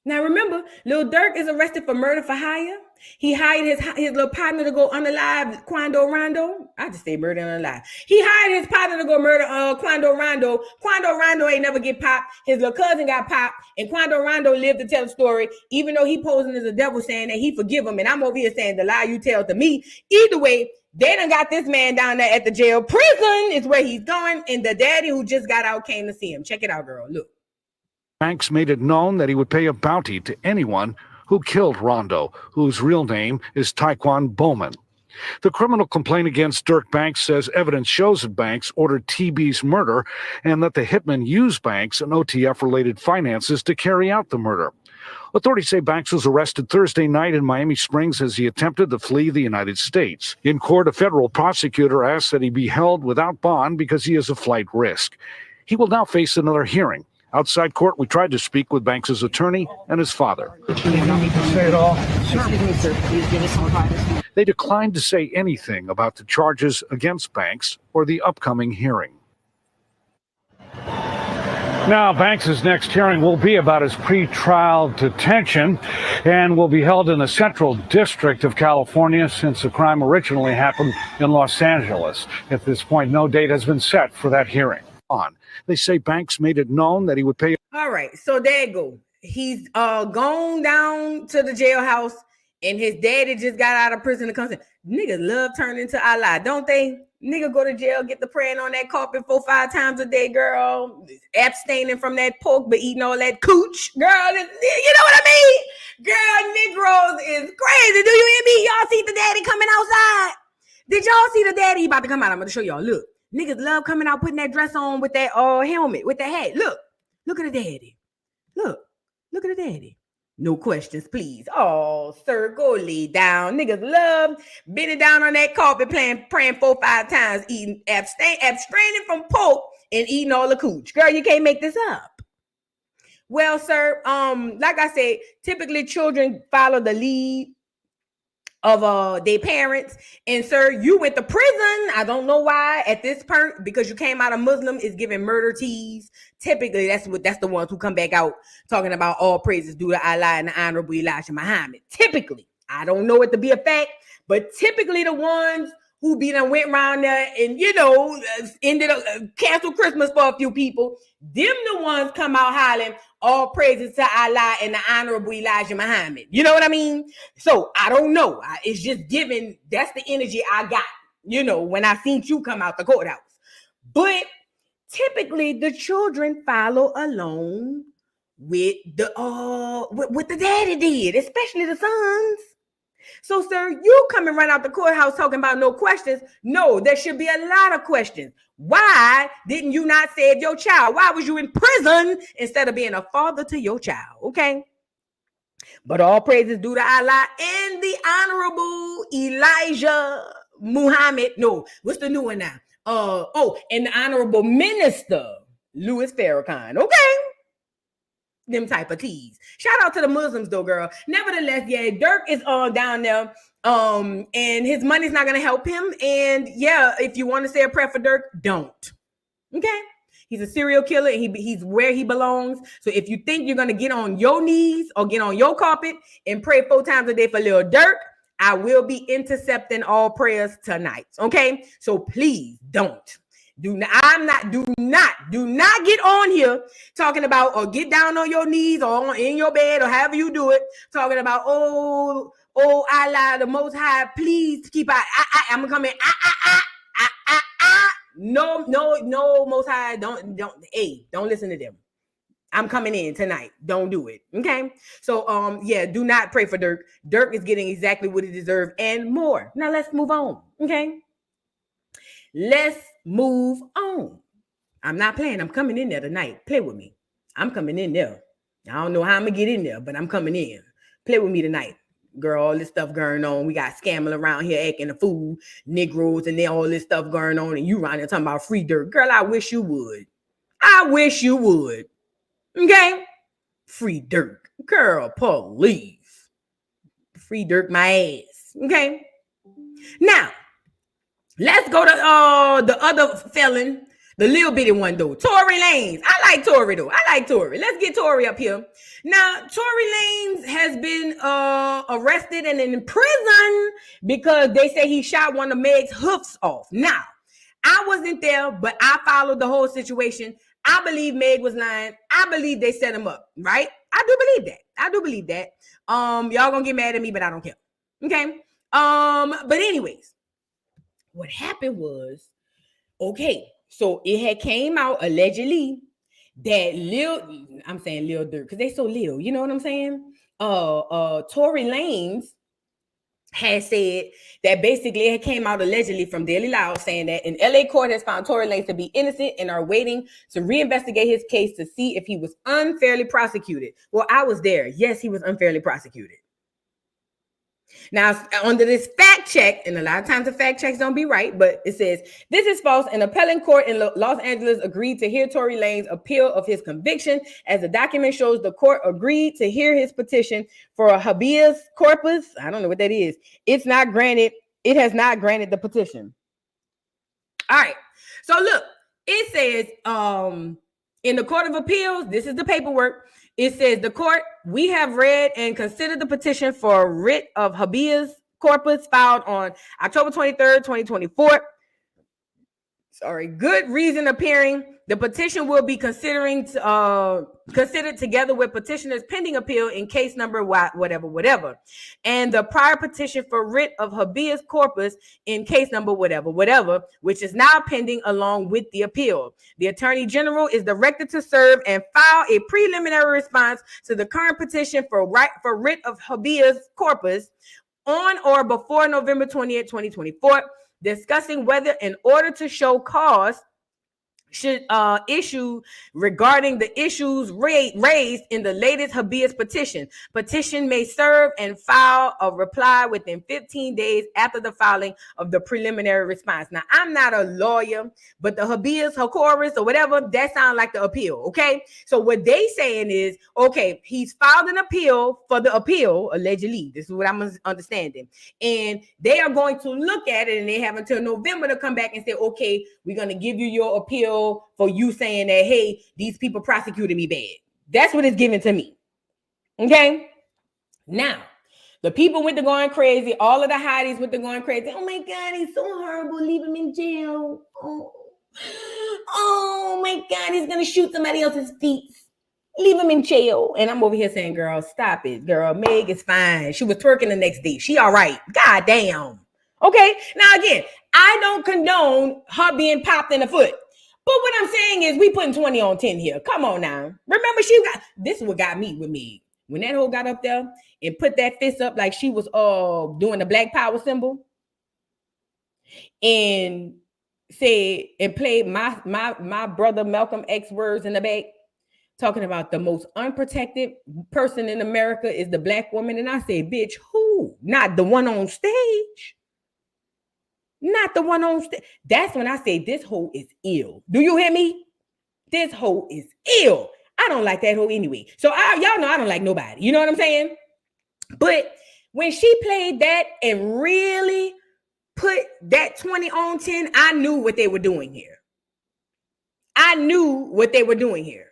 Now remember, Lil Durk is arrested for murder for hire. He hired his little partner to go unalive Quando Rondo. I just say murder unalive. He hired his partner to go murder Quando Rondo. Quando Rondo ain't never get popped. His little cousin got popped, and Quando Rondo lived to tell the story, even though he posing as a devil saying that he forgive him. And I'm over here saying the lie you tell to me. Either way, they done got this man down there at the jail. Prison is where he's going, and the daddy who just got out came to see him. Check it out, girl. Look. Banks made it known that he would pay a bounty to anyone who killed Rondo, whose real name is Taekwon Bowman. The criminal complaint against Durk Banks says evidence shows that Banks ordered TB's murder and that the hitman used Banks and OTF-related finances to carry out the murder. Authorities say Banks was arrested Thursday night in Miami Springs as he attempted to flee the United States. In court, a federal prosecutor asked that he be held without bond because he is a flight risk. He will now face another hearing. Outside court, we tried to speak with Banks' attorney and his father. They declined to say anything about the charges against Banks or the upcoming hearing. Now, Banks' next hearing will be about his pretrial detention and will be held in the Central District of California since the crime originally happened in Los Angeles. At this point, no date has been set for that hearing. They say Banks made it known that he would pay. All right, so there you go. He's gone down to the jailhouse, and his daddy just got out of prison to come. Niggas love turning into Allah, don't they? Nigga go to jail, get the praying on that carpet 4-5 times a day, girl. Abstaining from that pork, but eating all that cooch, girl. You know what I mean? Girl, Negroes is crazy. Do you hear me? Y'all see the daddy coming outside? y'all see the daddy? He about to come out. I'm going to show y'all. Look, niggas love coming out, putting that dress on with that helmet, with that hat. Look at the daddy. Look at the daddy. No questions, please. Oh, sir, go lay down. Niggas love bending down on that carpet, praying 4-5 times, eating, abstraining from pork and eating all the cooch. Girl, you can't make this up. Well, sir, like I said, typically children follow the lead of their parents, and sir, you went to prison. I don't know why at this point, because you came out a Muslim, is giving murder teas. Typically, that's the ones who come back out talking about all praises due to Allah and the Honorable Elijah Muhammad. Typically, I don't know it to be a fact, but typically the ones who went around there and ended up canceled Christmas for a few people. Them the ones come out hollering all praises to Allah and the Honorable Elijah Muhammad. You know what I mean? So I don't know. It's just given. That's the energy I got. When I seen you come out the courthouse. But typically the children follow along with the daddy did, especially the sons. So, sir, you come and run out the courthouse talking about no questions. No, there should be a lot of questions. Why didn't you not save your child? Why was you in prison instead of being a father to your child? Okay. But all praises due to Allah and the Honorable Elijah Muhammad. No, what's the new one now? And the Honorable Minister Louis Farrakhan. Okay. Them type of teas. Shout out to the Muslims though, girl. Nevertheless, yeah, Durk is down there. And his money's not gonna help him. And yeah, if you want to say a prayer for Durk, don't. Okay. He's a serial killer and he's where he belongs. So if you think you're gonna get on your knees or get on your carpet and pray 4 times a day for Lil Durk, I will be intercepting all prayers tonight. Okay. So please don't. Do not get on here talking about or get down on your knees or in your bed or however you do it, talking about oh Allah, the Most High, please keep I'm coming. No, Most High, don't listen to them. I'm coming in tonight. Don't do it. Okay. So do not pray for Durk. Durk is getting exactly what he deserves and more. Now let's move on. Okay. Let's move on. I'm not playing. I'm coming in there tonight. Play with me. I'm coming in there. I don't know how I'm going to get in there, but I'm coming in. Play with me tonight. Girl, all this stuff going on. We got scamming around here acting a fool, Negroes, and then all this stuff going on. And you around there talking about free Durk. Girl, I wish you would. Okay? Free Durk. Girl, please. Free Durk my ass. Okay? Now, let's go to the other felon, the little bitty one though, Tory Lanez. I like Tory though. Let's get Tory up here. Now, Tory Lanez has been arrested and in prison because they say he shot one of Meg's hoofs off. Now, I wasn't there, but I followed the whole situation. I believe Meg was lying. I believe they set him up, right? I do believe that. Y'all gonna get mad at me, but I don't care. Okay. But anyways. What happened was, okay, so it had came out allegedly that Lil Durk, because they so Lil, you know what I'm saying? Tory Lanez had said that basically it came out allegedly from Daily Loud saying that an LA court has found Tory Lanez to be innocent and are waiting to reinvestigate his case to see if he was unfairly prosecuted. Well, I was there. Yes, he was unfairly prosecuted. Now, under this fact check, and a lot of times the fact checks don't be right, but it says, this is false. An appellate court in Los Angeles agreed to hear Tory Lanez's appeal of his conviction. As the document shows, the court agreed to hear his petition for a habeas corpus. I don't know what that is. It has not granted the petition. All right. So look, it says in the Court of Appeals, this is the paperwork. It says the court, we have read and considered the petition for writ of habeas corpus filed on October 23rd, 2024. Good reason appearing. The petition will be considered together with petitioner's pending appeal in case number whatever. And the prior petition for writ of habeas corpus in case number whatever, which is now pending along with the appeal. The Attorney General is directed to serve and file a preliminary response to the current petition for writ of habeas corpus on or before November 20th, 2024. discussing whether in order to show cause should issue regarding the issues raised in the latest habeas petition. Petition may serve and file a reply within 15 days after the filing of the preliminary response. Now, I'm not a lawyer, but the habeas corpus or whatever, that sounds like the appeal, okay? So what they saying is, okay, he's filed an appeal for the appeal, allegedly. This is what I'm understanding. And they are going to look at it, and they have until November to come back and say, okay, we're going to give you your appeal for you saying that, hey, these people prosecuted me bad. That's what it's given to me. Okay? Now, the people went to going crazy. All of the hotties went to going crazy. Oh my God, he's so horrible. Leave him in jail. Oh my God, he's going to shoot somebody else's feet. Leave him in jail. And I'm over here saying, girl, stop it. Girl, Meg is fine. She was twerking the next day. She all right. God damn. Okay? Now, again, I don't condone her being popped in the foot. But what I'm saying is we putting 20 on 10 here. Come on now. Remember, this is what got me with me. When that hoe got up there and put that fist up like she was doing the Black Power symbol and said and played my brother Malcolm X words in the back, talking about the most unprotected person in America is the Black woman. And I said, bitch, who? Not the one on stage. Not the one on stage. That's when I say this hoe is ill. Do you hear me? This hoe is ill. I don't like that hoe anyway. So y'all know I don't like nobody. You know what I'm saying? But when she played that and really put that 20 on 10, I knew what they were doing here. I knew what they were doing here.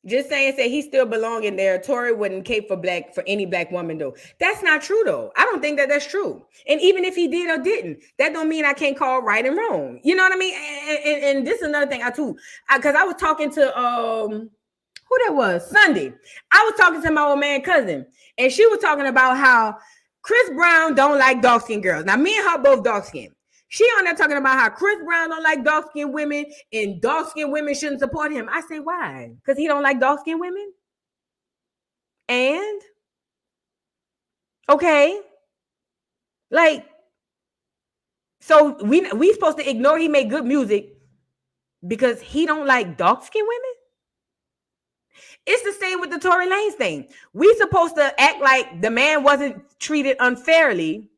Just saying, say he still belong in there. Tory wouldn't cape for any Black woman though. That's not true though. I don't think that that's true. And even if he did or didn't, that don't mean I can't call right and wrong. You know what I mean? And this is another thing because I was talking to who that was Sunday. I was talking to my old man cousin, and she was talking about how Chris Brown don't like dark skinned girls. Now me and her both dark skinned. She on there talking about how Chris Brown don't like dark-skinned women and dark-skinned women shouldn't support him. I say, why? Because he don't like dark-skinned women? And? Okay. Like, so we supposed to ignore he made good music because he don't like dark-skinned women? It's the same with the Tory Lanez thing. We supposed to act like the man wasn't treated unfairly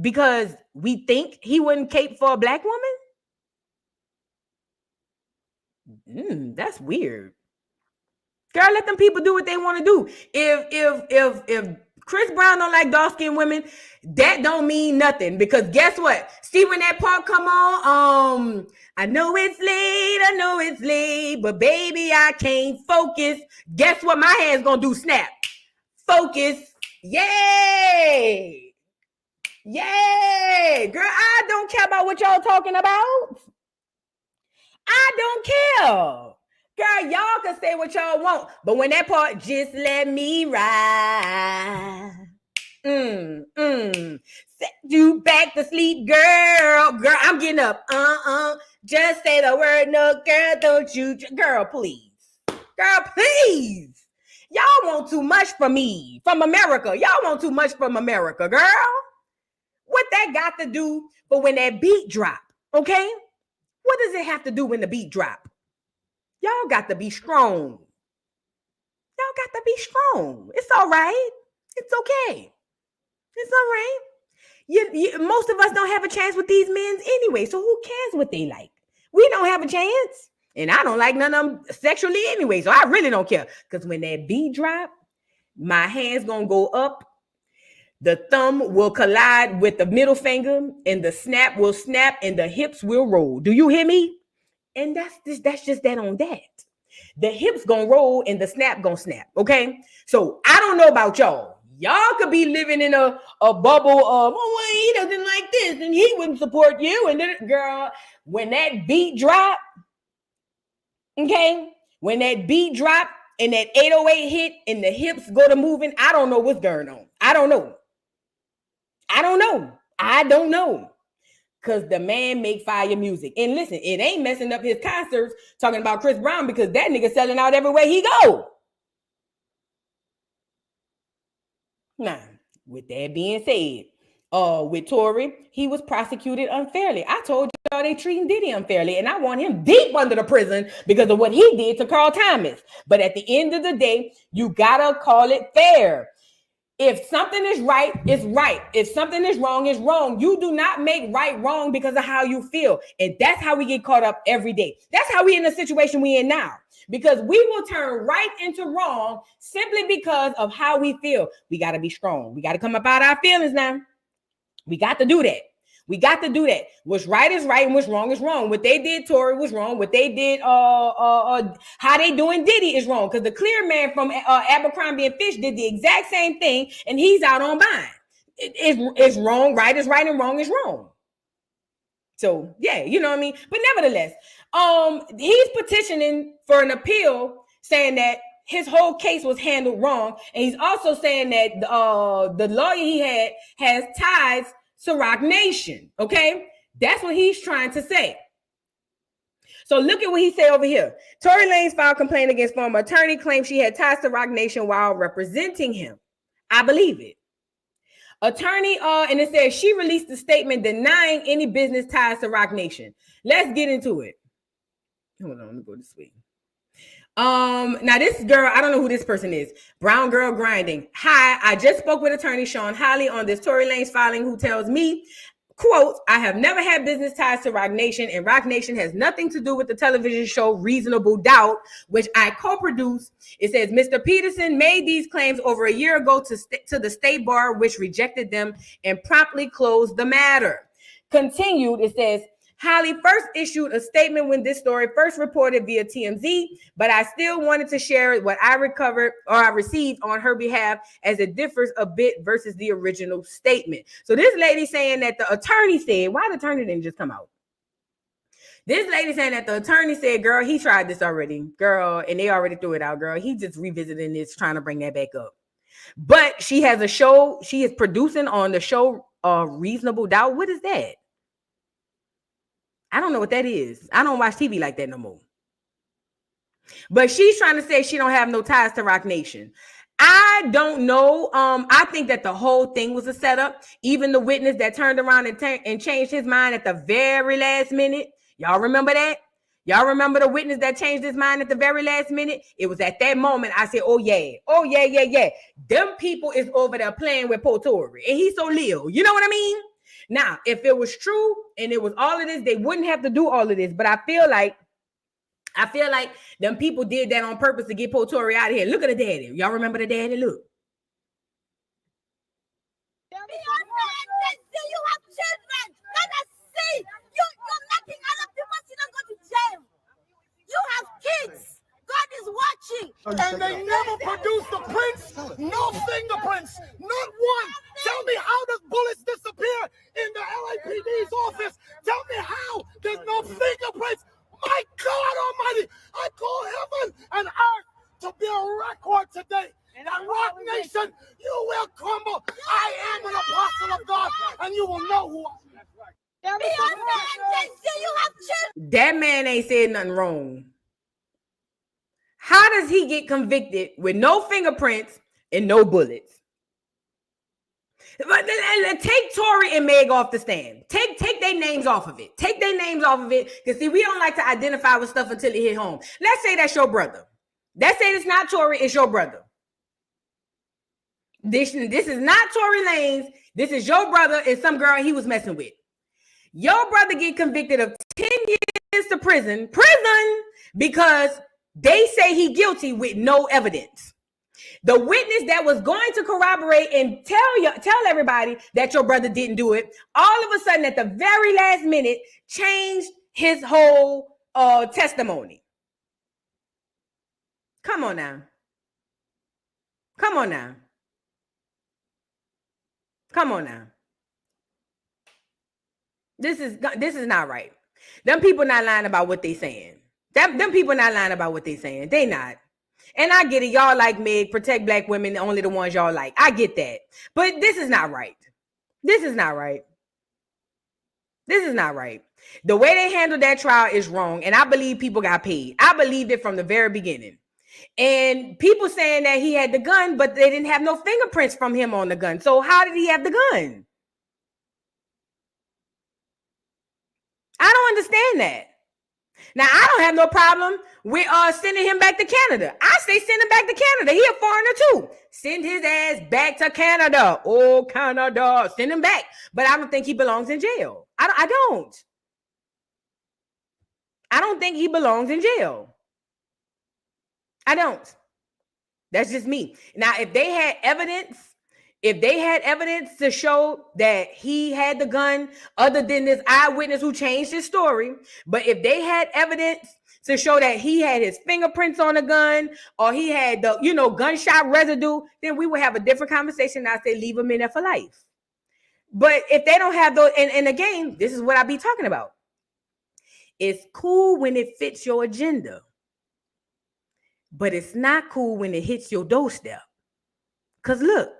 because we think he wouldn't cape for a Black woman? That's weird. Girl, let them people do what they want to do. If Chris Brown don't like dark-skinned women, that don't mean nothing. Because guess what? See when that part come on, I know it's late, but baby, I can't focus. Guess what my hand's gonna do? Snap. Focus. Yay! Yay! Girl, I don't care about what y'all talking about. I don't care. Girl, y'all can say what y'all want. But when that part, just let me ride. Set you back to sleep, girl. Girl, I'm getting up. Just say the word, no, girl, don't you. Girl, please. Girl, please. Y'all want too much from me. From America. Y'all want too much from America, girl. What that got to do but when that beat drop, okay? What does it have to do when the beat drop? Y'all got to be strong. Y'all got to be strong. It's all right. It's okay. It's all right. Most of us don't have a chance with these men anyway, so who cares what they like? We don't have a chance, and I don't like none of them sexually anyway, so I really don't care. Because when that beat drop, my hand's going to go up. The thumb will collide with the middle finger, and the snap will snap, and the hips will roll. Do you hear me? And that's just that on that. The hips gonna roll and the snap gonna snap. Okay. So I don't know about y'all. Y'all could be living in a bubble of, well, he doesn't like this and he wouldn't support you. And then, girl, when that beat drop, okay, when that beat drop and that 808 hit and the hips go to moving, I don't know what's going on. I don't know. Because the man make fire music. And listen, it ain't messing up his concerts talking about Chris Brown because that nigga selling out everywhere he go. Nah, With that being said, with Tory, he was prosecuted unfairly. I told y'all they treating Diddy unfairly, and I want him deep under the prison because of what he did to Carl Thomas. But at the end of the day, you gotta call it fair. If something is right, it's right. If something is wrong, it's wrong. You do not make right wrong because of how you feel. And that's how we get caught up every day. That's how we in the situation we in now. Because we will turn right into wrong simply because of how we feel. We got to be strong. We got to come up out our feelings now. We got to do that. We got to do that. What's right is right and what's wrong is wrong. What they did, Tory, was wrong. What they did, how they doing Diddy is wrong. Because the clear man from Abercrombie and Fish did the exact same thing, and he's out on bond. It's wrong. Right is right and wrong is wrong. So yeah, you know what I mean. But nevertheless, he's petitioning for an appeal, saying that his whole case was handled wrong, and he's also saying that the lawyer he had has ties to Roc Nation. Okay, that's what he's trying to say. So look at what he said over here. Tory Lanez filed complaint against former attorney, claims she had ties to Roc Nation while representing him. I believe it. Attorney, and it says she released a statement denying any business ties to Roc Nation. Let's get into it. Hold on, let me go this way. Now this girl, I don't know who this person is. Brown Girl Grinding. Hi, I just spoke with attorney Sean Holly on this Tory Lanez filing, who tells me, quote, I have never had business ties to Roc Nation, and Roc Nation has nothing to do with the television show Reasonable Doubt, which I co-produced. It says Mr. Peterson made these claims over a year ago to the state bar, which rejected them and promptly closed the matter. Continued, it says, Holly first issued a statement when this story first reported via TMZ, but I still wanted to share what I recovered or I received on her behalf, as it differs a bit versus the original statement. So this lady saying that the attorney said, why the attorney didn't just come out? This lady saying that the attorney said, girl, he tried this already, girl, and they already threw it out, girl. He just revisiting this, trying to bring that back up. But she has a show, she is producing on the show Reasonable Doubt. What is that? I don't know what that is. I don't watch TV like that no more. But she's trying to say she don't have no ties to Roc Nation. I don't know. I think that the whole thing was a setup. Even the witness that turned around and changed his mind at the very last minute. Y'all remember that? Y'all remember the witness that changed his mind at the very last minute? It was at that moment I said, oh yeah. Them people is over there playing with poor Tory. And he's so Lil. You know what I mean? Now, if it was true and it was all of this, they wouldn't have to do all of this. But I feel like them people did that on purpose to get poor Tory out of here. Look at the daddy. Y'all remember the daddy? Look. You have children. Let us see. You're making other people see them go to jail. You have kids. God is watching. And they never produced the prints, no fingerprints, not one. Tell me how does bullets disappear in the LAPD's office? Tell me how there's no fingerprints. My God Almighty, I call heaven and earth to be a record today. And Roc Nation, you will crumble. I am an apostle of God, and you will know who I am. That man ain't said nothing wrong. How does he get convicted with no fingerprints and no bullets? But take Tory and Meg off the stand. Take their names off of it. Take their names off of it. Because see, we don't like to identify with stuff until it hit home. Let's say that's your brother. Let's say it's not Tory, it's your brother. This is not Tory Lanez. This is your brother and some girl he was messing with. Your brother get convicted of 10 years to prison because they say he guilty with no evidence. The witness that was going to corroborate and tell everybody that your brother didn't do it, all of a sudden at the very last minute changed his whole testimony. Come on now. Come on now. Come on now. This is not right. Them people not lying about what they saying. Them people not lying about what they saying. They not. And I get it. Y'all like Meg, protect black women, only the ones y'all like. I get that. But this is not right. This is not right. This is not right. The way they handled that trial is wrong. And I believe people got paid. I believed it from the very beginning. And people saying that he had the gun, but they didn't have no fingerprints from him on the gun. So how did he have the gun? I don't understand that. Now, I don't have no problem with sending him back to Canada. I say send him back to Canada. He a foreigner too. Send his ass back to Canada. Oh, Canada. Send him back. But I don't think he belongs in jail. I don't. I don't think he belongs in jail. I don't. That's just me. Now, if they had evidence to show that he had the gun, other than this eyewitness who changed his story, but if they had evidence to show that he had his fingerprints on the gun or he had the, gunshot residue, then we would have a different conversation. I'd say leave him in there for life. But if they don't have those, and again, this is what I be talking about. It's cool when it fits your agenda, but it's not cool when it hits your doorstep. Because look,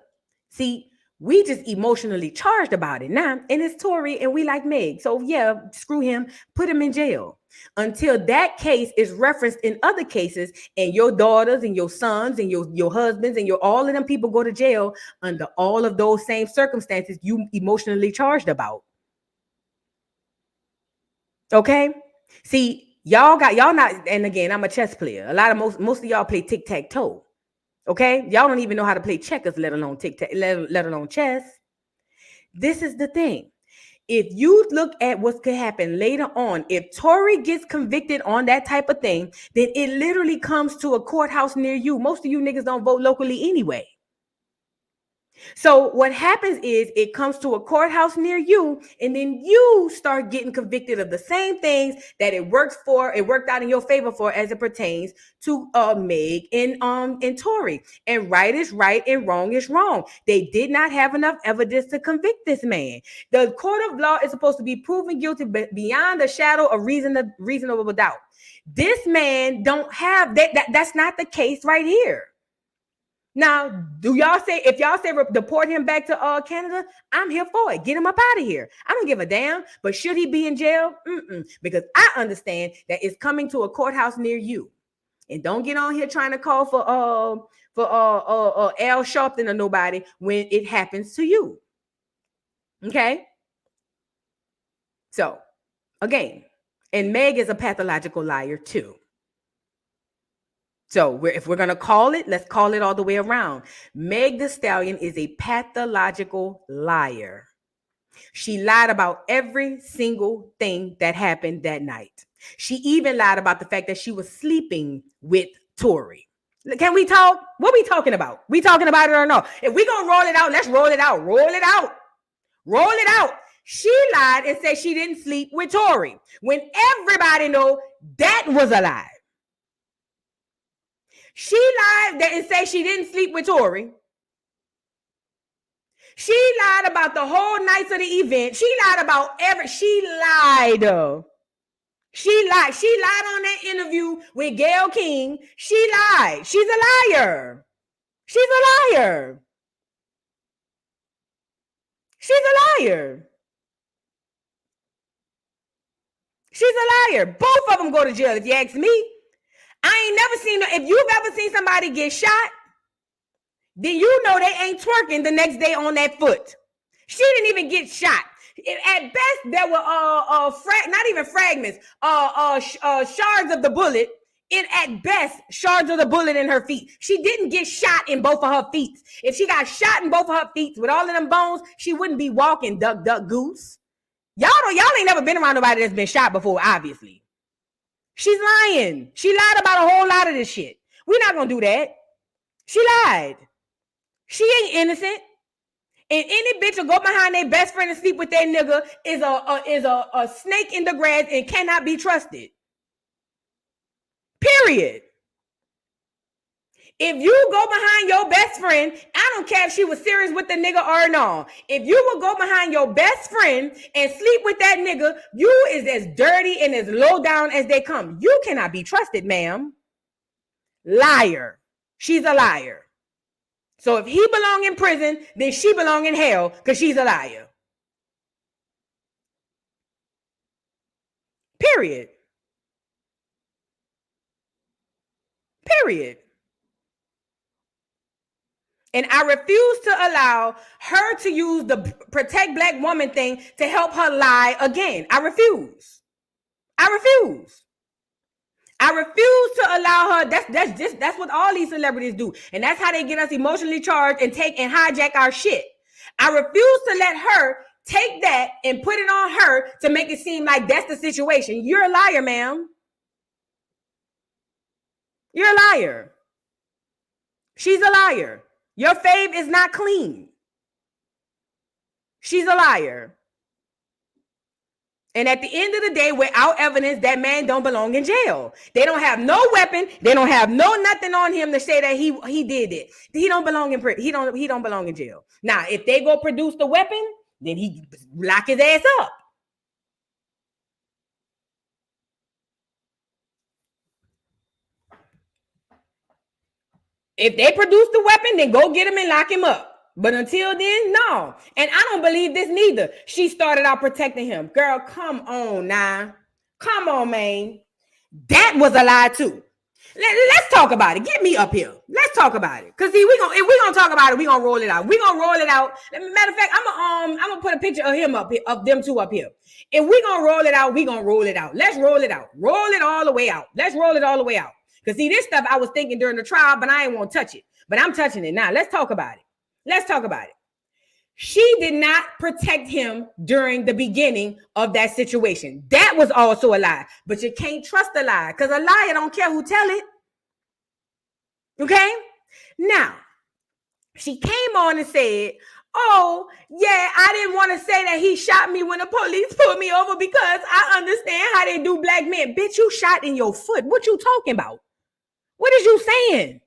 see, we just emotionally charged about it now, and it's Tory, and we like Meg. So yeah, screw him, put him in jail until that case is referenced in other cases, and your daughters and your sons and your husbands and all of them people go to jail under all of those same circumstances you emotionally charged about. Okay, see, y'all not, and again, I'm a chess player. A lot of most of y'all play tic-tac-toe. Okay, y'all don't even know how to play checkers, let alone tic-tac, let alone chess. This is the thing. If you look at what could happen later on, if Tory gets convicted on that type of thing, then it literally comes to a courthouse near you. Most of you niggas don't vote locally anyway. So what happens is it comes to a courthouse near you, and then you start getting convicted of the same things that it worked out in your favor for as it pertains to Meg and Tory. And right is right and wrong is wrong. They did not have enough evidence to convict this man. The court of law is supposed to be proven guilty beyond the shadow of reasonable doubt. This man don't have that. That's not the case right here. Now, if y'all say deport him back to Canada, I'm here for it. Get him up out of here. I don't give a damn. But should he be in jail? Because I understand that it's coming to a courthouse near you. And don't get on here trying to call for Al Sharpton or nobody when it happens to you. Okay? So, again, and Meg is a pathological liar too. So if we're going to call it, let's call it all the way around. Meg Thee Stallion is a pathological liar. She lied about every single thing that happened that night. She even lied about the fact that she was sleeping with Tory. Can we talk? What are we talking about? We talking about it or no? If we're going to roll it out, let's roll it out. Roll it out. Roll it out. She lied and said she didn't sleep with Tory when everybody know that was a lie. She lied and said she didn't sleep with Tory. She lied about the whole nights of the event. She lied about She lied. She lied. She lied on that interview with Gayle King. She lied. She's a liar. She's a liar. She's a liar. She's a liar. Both of them go to jail if you ask me. I ain't never seen, if you've ever seen somebody get shot, then you know they ain't twerking the next day on that foot. She didn't even get shot. At best, there were not even fragments, shards of the bullet. At best, shards of the bullet in her feet. She didn't get shot in both of her feet. If she got shot in both of her feet with all of them bones, she wouldn't be walking duck, duck, goose. Y'all ain't never been around nobody that's been shot before, obviously. She's lying. She lied about a whole lot of this shit. We're not going to do that. She lied. She ain't innocent. And any bitch will go behind their best friend and sleep with their nigga is a snake in the grass and cannot be trusted. Period. If you go behind your best friend, I don't care if she was serious with the nigga or no. If you will go behind your best friend and sleep with that nigga, you is as dirty and as low down as they come. You cannot be trusted, ma'am. Liar. She's a liar. So if he belong in prison, then she belong in hell because she's a liar. Period. Period. And I refuse to allow her to use the protect black woman thing to help her lie again. I refuse. I refuse. I refuse to allow her. That's what all these celebrities do. And that's how they get us emotionally charged and take and hijack our shit. I refuse to let her take that and put it on her to make it seem like that's the situation. You're a liar, ma'am. You're a liar. She's a liar. Your fave is not clean. She's a liar. And at the end of the day, without evidence, that man don't belong in jail. They don't have no weapon. They don't have no nothing on him to say that he did it. He don't belong in prison. He don't belong in jail. Now, if they go produce the weapon, then he lock his ass up. If they produce the weapon, then go get him and lock him up. But until then, no. And I don't believe this neither. She started out protecting him. Girl, come on now. Come on, man. That was a lie too. Let's talk about it. Get me up here. Let's talk about it. Cause see, if we're gonna talk about it, we're gonna roll it out. We're gonna roll it out. Matter of fact, I'm gonna put a picture of him up here, of them two up here. If we're gonna roll it out, we're gonna roll it out. Let's roll it out. Roll it all the way out. Let's roll it all the way out. Because see, this stuff I was thinking during the trial, but I ain't want to touch it. But I'm touching it now. Let's talk about it. Let's talk about it. She did not protect him during the beginning of that situation. That was also a lie. But you can't trust a lie because a liar don't care who tell it. Okay? Now, she came on and said, oh, yeah, I didn't want to say that he shot me when the police pulled me over because I understand how they do black men. Bitch, you shot in your foot. What you talking about? What is you saying?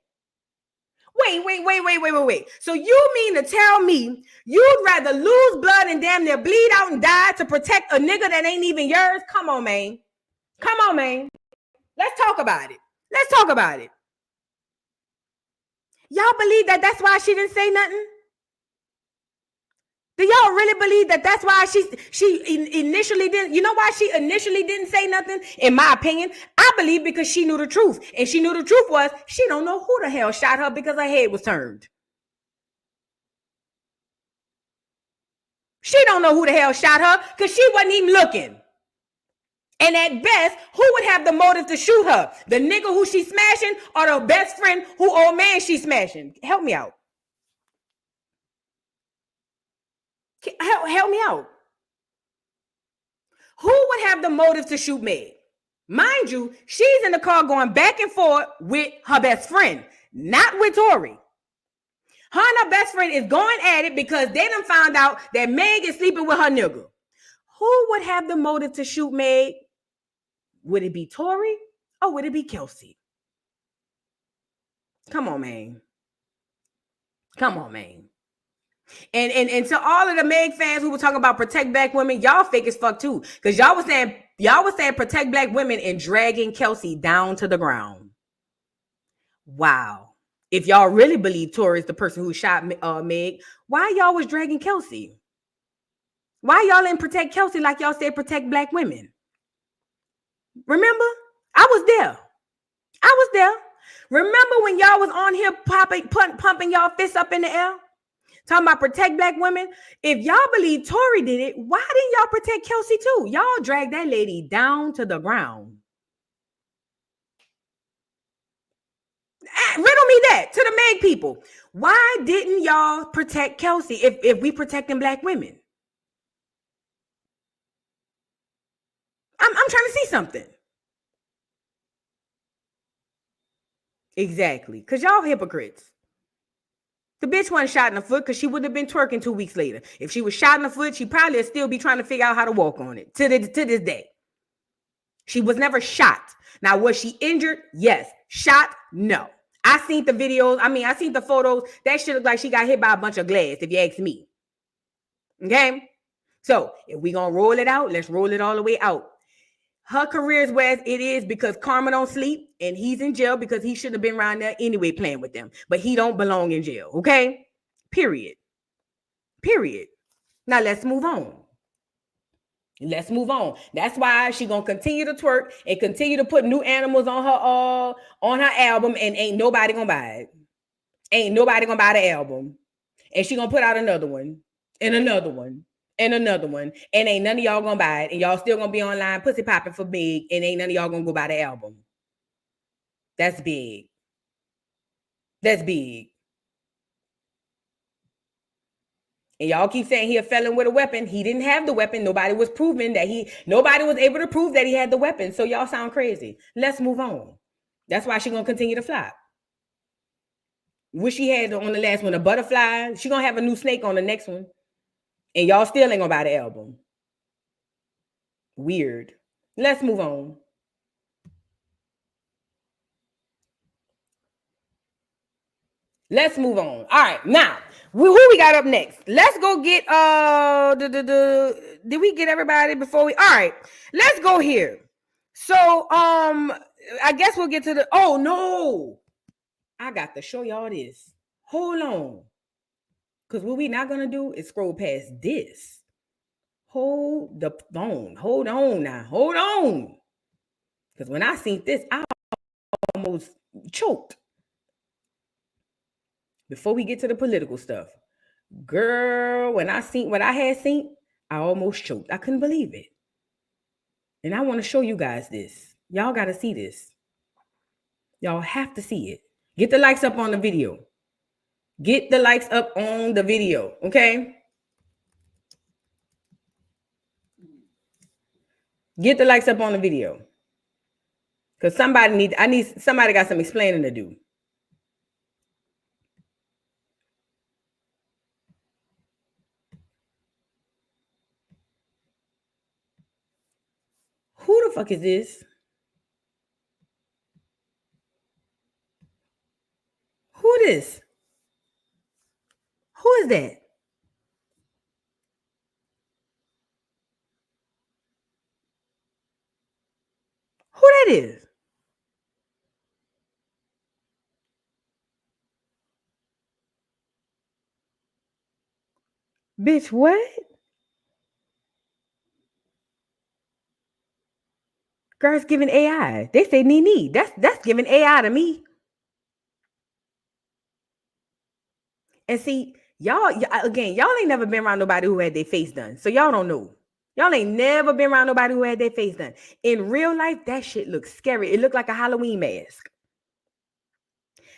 Wait. So you mean to tell me you'd rather lose blood and damn near bleed out and die to protect a nigga that ain't even yours? Come on, man. Come on, man. Let's talk about it. Let's talk about it. Y'all believe that that's why she didn't say nothing? Do y'all really believe that that's why she initially didn't? You know why she initially didn't say nothing? In my opinion, I believe because she knew the truth. And she knew the truth was she don't know who the hell shot her because her head was turned. She don't know who the hell shot her because she wasn't even looking. And at best, who would have the motive to shoot her? The nigga who she smashing or the best friend who old man she smashing? Help me out. Help me out. Who would have the motive to shoot Meg? Mind you, she's in the car going back and forth with her best friend, not with Tory. Her and her best friend is going at it because they done found out that Meg is sleeping with her nigga. Who would have the motive to shoot Meg? Would it be Tory or would it be Kelsey? Come on, man. Come on, man. And to all of the Meg fans who were talking about protect black women, y'all fake as fuck too. Because y'all was saying protect black women and dragging Kelsey down to the ground. Wow. If y'all really believe Tory is the person who shot Meg, why y'all was dragging Kelsey? Why y'all didn't protect Kelsey like y'all said protect black women? Remember? I was there. Remember when y'all was on here pumping y'all fists up in the air? Talking about protect black women. If y'all believe Tory did it, why didn't y'all protect Kelsey too? Y'all dragged that lady down to the ground. Riddle me that to the Meg people. Why didn't y'all protect Kelsey if we protecting black women? I'm trying to see something. Exactly. Because y'all hypocrites. The bitch wasn't shot in the foot because she wouldn't have been twerking 2 weeks later. If she was shot in the foot, she probably would still be trying to figure out how to walk on it to this day. She was never shot. Now, was she injured? Yes. Shot? No. I seen the videos. I seen the photos. That shit looked like she got hit by a bunch of glass, if you ask me. Okay? So, if we gonna roll it out, let's roll it all the way out. Her career is where it is because Karma don't sleep and he's in jail because he shouldn't have been around there anyway playing with them. But he don't belong in jail, okay? Period. Now let's move on. That's why she gonna continue to twerk and continue to put new animals on her album and ain't nobody gonna buy it. ain't nobody gonna buy the album. And she gonna put out another one, and another one, and another one, and ain't none of y'all gonna buy it, and y'all still gonna be online pussy popping for big, and ain't none of y'all gonna go buy the album. That's big. That's big. And y'all keep saying he a felon with a weapon. He didn't have the weapon. Nobody was proving that nobody was able to prove that he had the weapon. So y'all sound crazy. Let's move on. That's why she gonna continue to flop. Wish she had on the last one a butterfly. She gonna have a new snake on the next one. And y'all still ain't gonna buy the album. Weird. Let's move on. Let's move on. All right, now who we got up next? Let's go get did we get everybody before we? All right, let's go here. So I guess we'll get to the. Oh no, I got to show y'all this. Hold on, because what we not gonna do is scroll past this. Hold the phone. Hold on now. Hold on, because when I seen this, I almost choked. Before we get to the political stuff, girl, when I seen what I had seen, I almost choked. I couldn't believe it. And I want to show you guys this. Y'all got to see this. Y'all have to see it. Get the likes up on the video. Get the likes up on the video, okay? Get the likes up on the video. Because somebody got some explaining to do. Who the fuck is this? Who this? Who is that? Who that is? Bitch, what? Girls giving AI. They say Nene. That's giving AI to me. And see, y'all ain't never been around nobody who had their face done. So y'all don't know. Y'all ain't never been around nobody who had their face done. In real life, that shit looks scary. It looked like a Halloween mask.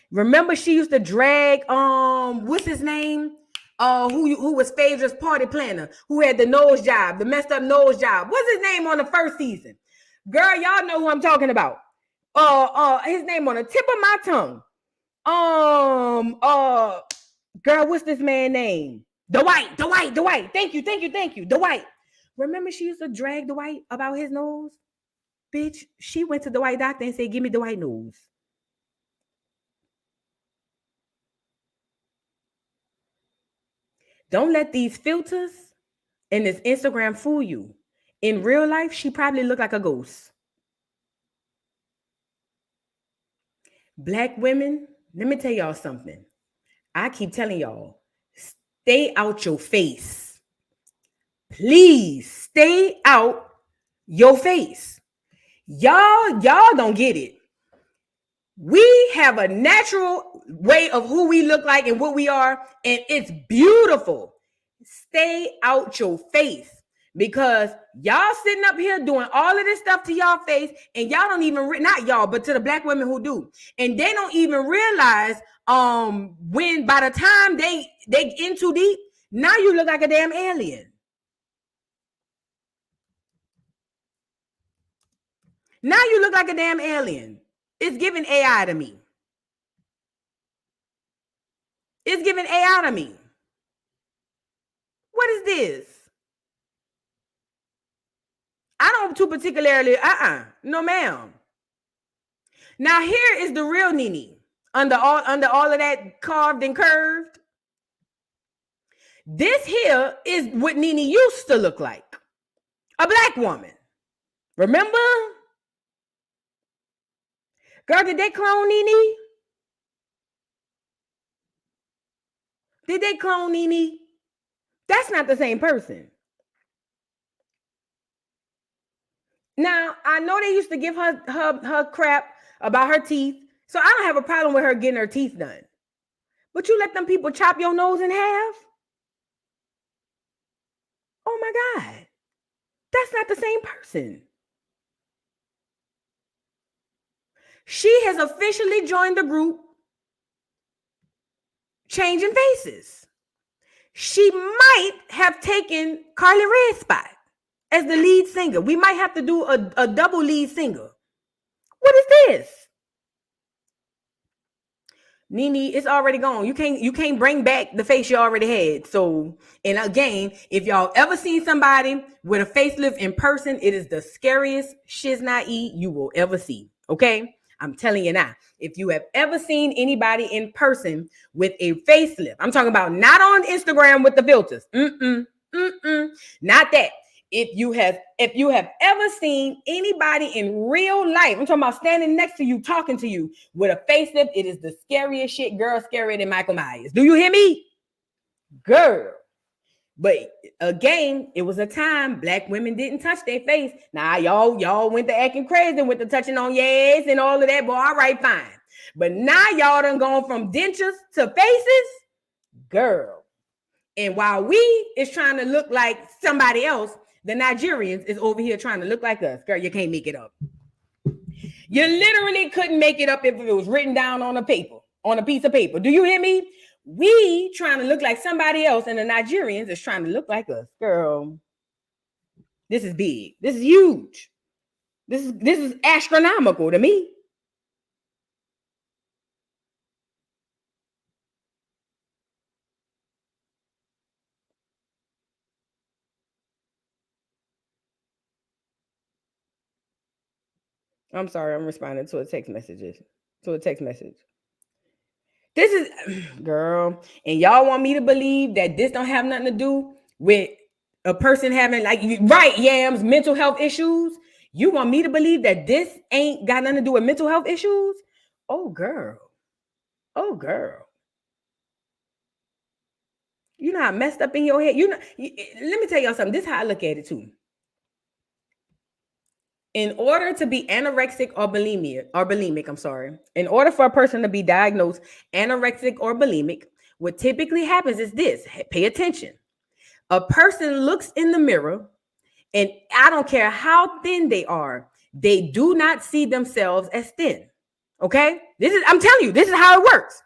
Remember she used to drag, what's his name? Who was Phaedra's party planner, who had the nose job, the messed up nose job. What's his name on the first season? Girl, y'all know who I'm talking about. His name on the tip of my tongue. Girl, what's this man's name? Dwight. Thank you. Dwight. Remember she used to drag Dwight about his nose? Bitch, she went to the white doctor and said, give me the white nose. Don't let these filters and this Instagram fool you. In real life, she probably looked like a ghost. Black women, let me tell y'all something. I keep telling y'all, stay out your face. Please stay out your face. Y'all don't get it. We have a natural way of who we look like and what we are, and it's beautiful. Stay out your face, because y'all sitting up here doing all of this stuff to y'all face, and y'all don't even, not y'all, but to the black women who do, and they don't even realize when by the time they in too deep, now you look like a damn alien. Now you look like a damn alien. It's giving AI to me. It's giving AI to me. What is this? I don't too particularly, no ma'am. Now here is the real Nene. Under all of that carved and curved. This here is what Nene used to look like. A black woman. Remember? Girl, did they clone Nene? Did they clone Nene? That's not the same person. Now, I know they used to give her crap about her teeth, so I don't have a problem with her getting her teeth done. But you let them people chop your nose in half? Oh my God. That's not the same person. She has officially joined the group Changing Faces. She might have taken Carly Red's spot as the lead singer. We might have to do a double lead singer. What is this? Nene, it's already gone. You can't bring back the face you already had. So, and again, if y'all ever seen somebody with a facelift in person, it is the scariest shiznai you will ever see. Okay? I'm telling you now. If you have ever seen anybody in person with a facelift, I'm talking about not on Instagram with the filters. Not that. If you have ever seen anybody in real life, I'm talking about standing next to you, talking to you with a facelift, it is the scariest shit, girl, scarier than Michael Myers. Do you hear me? Girl. But again, it was a time Black women didn't touch their face. Now y'all went to acting crazy, went to touching on your ass and all of that. But all right, fine. But now y'all done gone from dentures to faces, girl. And while we is trying to look like somebody else, the Nigerians is over here trying to look like us. Girl, you can't make it up. You literally couldn't make it up if it was written down on a piece of paper. Do you hear me? We trying to look like somebody else, and the Nigerians is trying to look like us. Girl, this is big. This is huge. This is astronomical to me. I'm sorry, I'm responding to a text message. This is, girl, and y'all want me to believe that this don't have nothing to do with a person having, like, right, yams, mental health issues? You want me to believe that this ain't got nothing to do with mental health issues? Oh, girl. You know how messed up in your head? Let me tell y'all something. This is how I look at it, too. In order to be anorexic or bulimic, in order for a person to be diagnosed anorexic or bulimic, what typically happens is this. Pay attention. A person looks in the mirror, and I don't care how thin they are, they do not see themselves as thin. Okay? I'm telling you, this is how it works.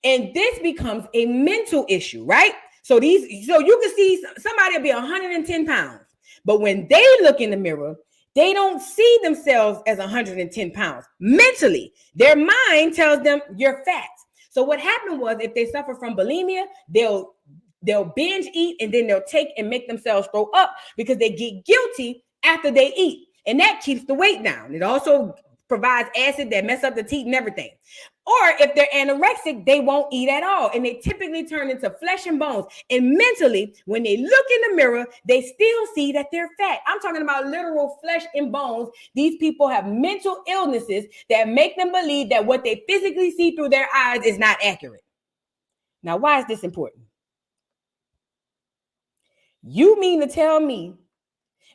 And this becomes a mental issue, right? So you can see somebody will be 110 pounds, but when they look in the mirror, they don't see themselves as 110 pounds. Mentally, their mind tells them you're fat. So what happened was, if they suffer from bulimia, they'll binge eat, and then they'll take and make themselves throw up because they get guilty after they eat. And that keeps the weight down. It also provides acid that mess up the teeth and everything. Or if they're anorexic, they won't eat at all. And they typically turn into flesh and bones. And mentally, when they look in the mirror, they still see that they're fat. I'm talking about literal flesh and bones. These people have mental illnesses that make them believe that what they physically see through their eyes is not accurate. Now, why is this important? You mean to tell me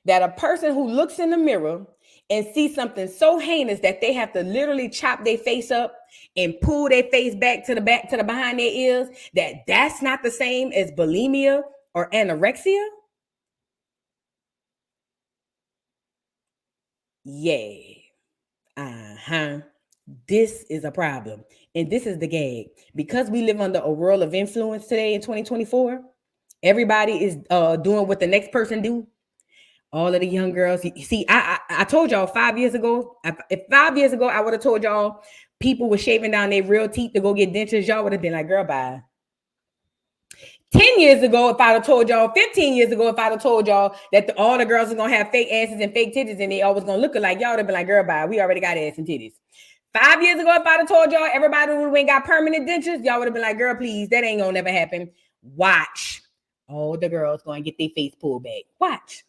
that a person who looks in the mirror and sees something so heinous that they have to literally chop their face up and pull their face back to the behind their ears, that's not the same as bulimia or anorexia? Yeah. This is a problem. And this is the gag. Because we live under a world of influence today in 2024, everybody is doing what the next person do. All of the young girls. You see, I told y'all 5 years ago, if 5 years ago I would have told y'all people were shaving down their real teeth to go get dentures, y'all would have been like, girl, bye. 10 years ago, if I'd have told y'all, 15 years ago, if I'd have told y'all that all the girls are going to have fake asses and fake titties and they always going to look alike, y'all would have been like, girl, bye. We already got ass and titties. 5 years ago, if I'd have told y'all everybody who went got permanent dentures, y'all would have been like, girl, please, that ain't going to never happen. Watch. All the girls going to get their face pulled back. Watch.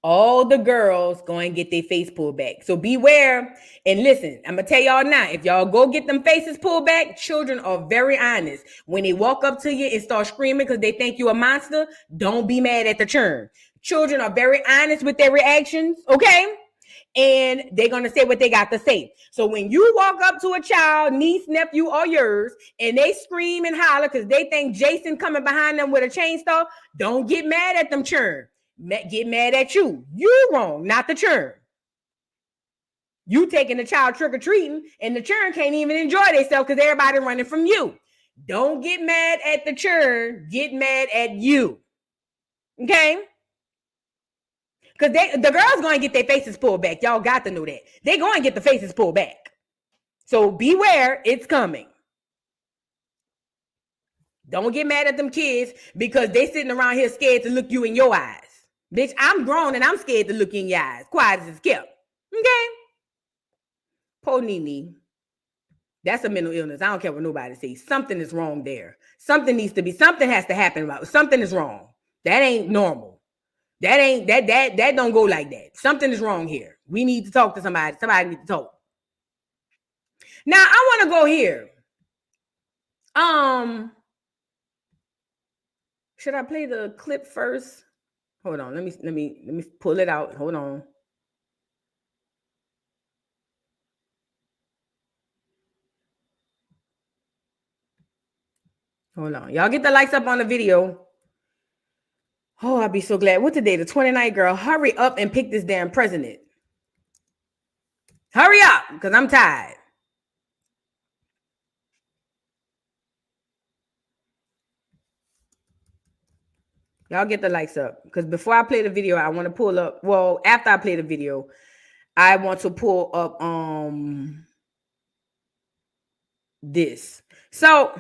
All the girls going to get their face pulled back. So beware. And listen, I'm going to tell y'all now, if y'all go get them faces pulled back, children are very honest. When they walk up to you and start screaming because they think you're a monster, don't be mad at the churn. Children are very honest with their reactions, okay? and they're going to say what they got to say. So when you walk up to a child, niece, nephew, or yours, and they scream and holler because they think Jason coming behind them with a chainsaw, don't get mad at them churn. Get mad at you. You wrong, not the churn. You taking the child trick-or-treating, and the churn can't even enjoy themselves because everybody running from you. Don't get mad at the churn. Get mad at you. Okay? Because the girls going to get their faces pulled back. Y'all got to know that. They're going to get the faces pulled back. So beware, it's coming. Don't get mad at them kids because they sitting around here scared to look you in your eyes. Bitch, I'm grown and I'm scared to look in your eyes. Quiet as it's kept. Okay? Poor Nene. That's a mental illness. I don't care what nobody says. Something is wrong there. Something has to happen about it. Something is wrong. That ain't normal. That don't go like that. Something is wrong here. We need to talk to somebody. Somebody needs to talk. Now I want to go here. Should I play the clip first? Hold on. Let me pull it out. Hold on. Hold on. Y'all get the likes up on the video. Oh, I'll be so glad. What today? The 29th, girl. Hurry up and pick this damn president. Hurry up, because I'm tired. Y'all get the likes up. Because before I play the video, I want to pull up. Well, after I play the video, I want to pull up this. So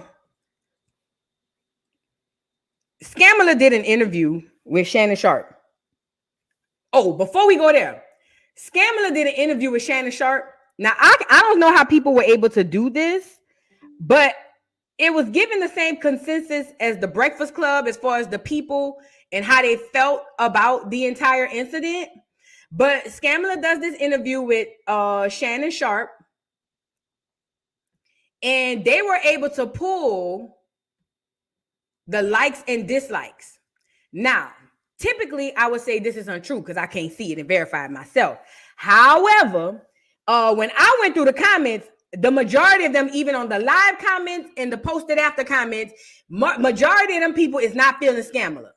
Kamala did an interview with Shannon Sharpe. Oh, before we go there, Kamala did an interview with Shannon Sharpe. Now, I don't know how people were able to do this, but it was given the same consensus as the Breakfast Club as far as the people and how they felt about the entire incident. But Kamala does this interview with Shannon Sharpe, and they were able to pull the likes and dislikes. Now, typically, I would say this is untrue because I can't see it and verify it myself. However, when I went through the comments, the majority of them, even on the live comments and the posted after comments, majority of them people is not feeling Kamala.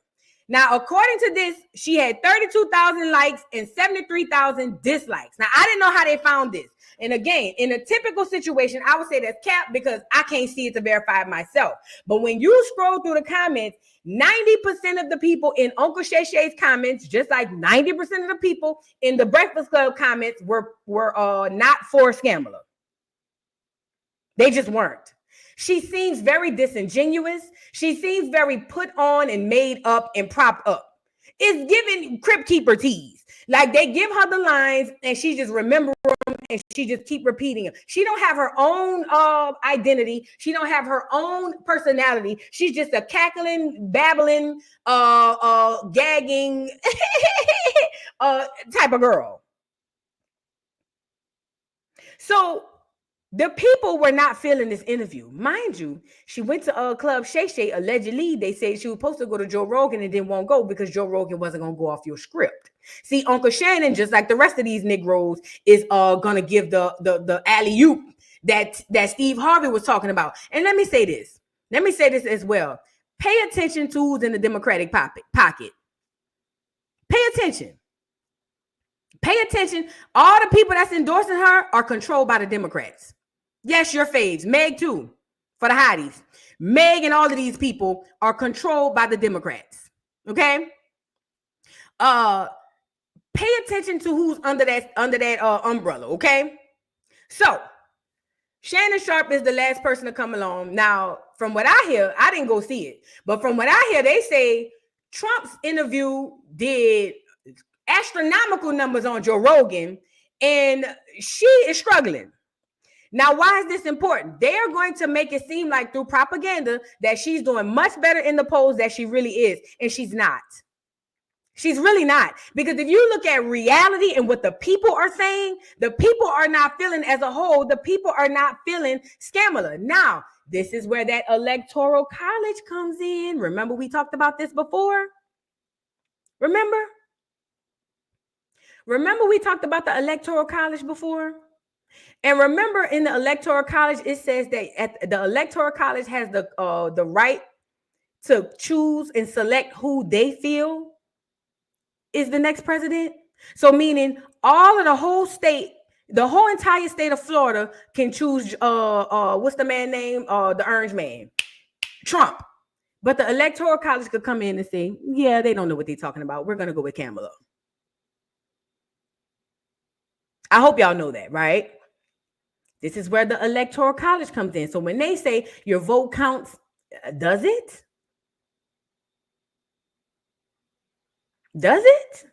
Now, according to this, she had 32,000 likes and 73,000 dislikes. Now, I didn't know how they found this. And again, in a typical situation, I would say that's capped because I can't see it to verify it myself. But when you scroll through the comments, 90% of the people in Uncle Shay Shay's comments, just like 90% of the people in the Breakfast Club comments were not for Kamala. They just weren't. She seems very disingenuous. She seems very put on and made up and propped up. It's giving Crypt Keeper tease. Like they give her the lines and she just remembers them and she just keep repeating them. She don't have her own identity. She don't have her own personality. She's just a cackling, babbling, gagging type of girl. So the people were not feeling this interview. Mind you, she went to Club Shay Shay. Allegedly, they said she was supposed to go to Joe Rogan and didn't want to go because Joe Rogan wasn't going to go off your script. See, Uncle Shannon, just like the rest of these Negroes, is going to give the alley-oop that Steve Harvey was talking about. And let me say this. Let me say this as well. Pay attention to who's in the Democratic pocket. Pay attention. Pay attention. All the people that's endorsing her are controlled by the Democrats. Yes, your faves. Meg too, for the hotties. Meg and all of these people are controlled by the Democrats. Okay? Pay attention to who's under that umbrella, okay? So, Shannon Sharpe is the last person to come along. Now, from what I hear, I didn't go see it, but from what I hear, they say Trump's interview did astronomical numbers on Joe Rogan, and she is struggling. Now, why is this important? They are going to make it seem like through propaganda that she's doing much better in the polls than she really is, and she's not. She's really not. Because if you look at reality and what the people are saying, the people are not feeling as a whole, the people are not feeling Kamala. Now, this is where that electoral college comes in. Remember, we talked about this before? Remember Remember we talked about the Electoral College before? And remember in the Electoral College, it says that the Electoral College has the right to choose and select who they feel is the next president. So meaning all of the whole state, the whole entire state of Florida can choose what's the man name? The orange man, Trump. But the Electoral College could come in and say, yeah, they don't know what they're talking about. We're gonna go with Kamala. I hope y'all know that, right? This is where the Electoral College comes in. So when they say your vote counts, does it? Does it?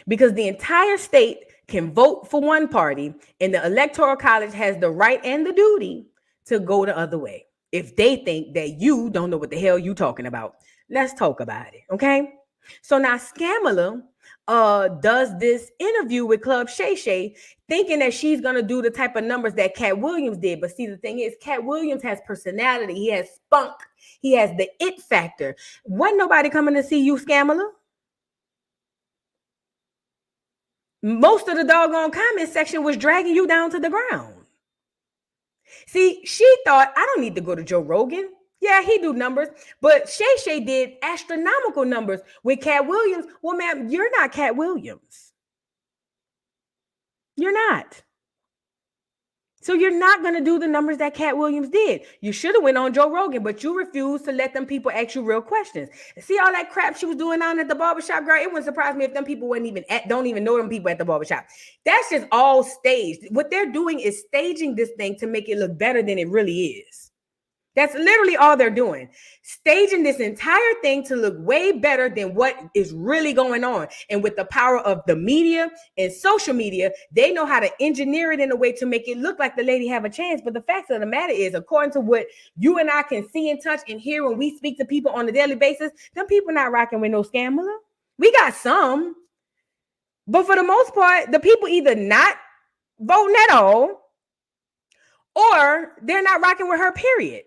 Because the entire state can vote for one party, and the Electoral College has the right and the duty to go the other way if they think that you don't know what the hell you talking about. Let's talk about it, okay? So now Skamala does this interview with Club Shay, thinking that she's gonna do the type of numbers that Cat Williams did. But see, the thing is, Cat Williams has personality, he has spunk, he has the it factor. Wasn't nobody coming to see you, Skamala? Most of the doggone comment section was dragging you down to the ground. See, she thought, I don't need to go to Joe Rogan. Yeah, he do numbers, but Shay did astronomical numbers with Cat Williams. Well, ma'am, you're not Cat Williams. You're not. So you're not going to do the numbers that Cat Williams did. You should have went on Joe Rogan, but you refused to let them people ask you real questions. See all that crap she was doing down at the barbershop, girl? It wouldn't surprise me if them people don't even know them people at the barbershop. That's just all staged. What they're doing is staging this thing to make it look better than it really is. That's literally all they're doing. Staging this entire thing to look way better than what is really going on. And with the power of the media and social media, they know how to engineer it in a way to make it look like the lady have a chance. But the fact of the matter is, according to what you and I can see and touch and hear when we speak to people on a daily basis, them people not rocking with no Skamala. We got some. But for the most part, the people either not voting at all or they're not rocking with her, period.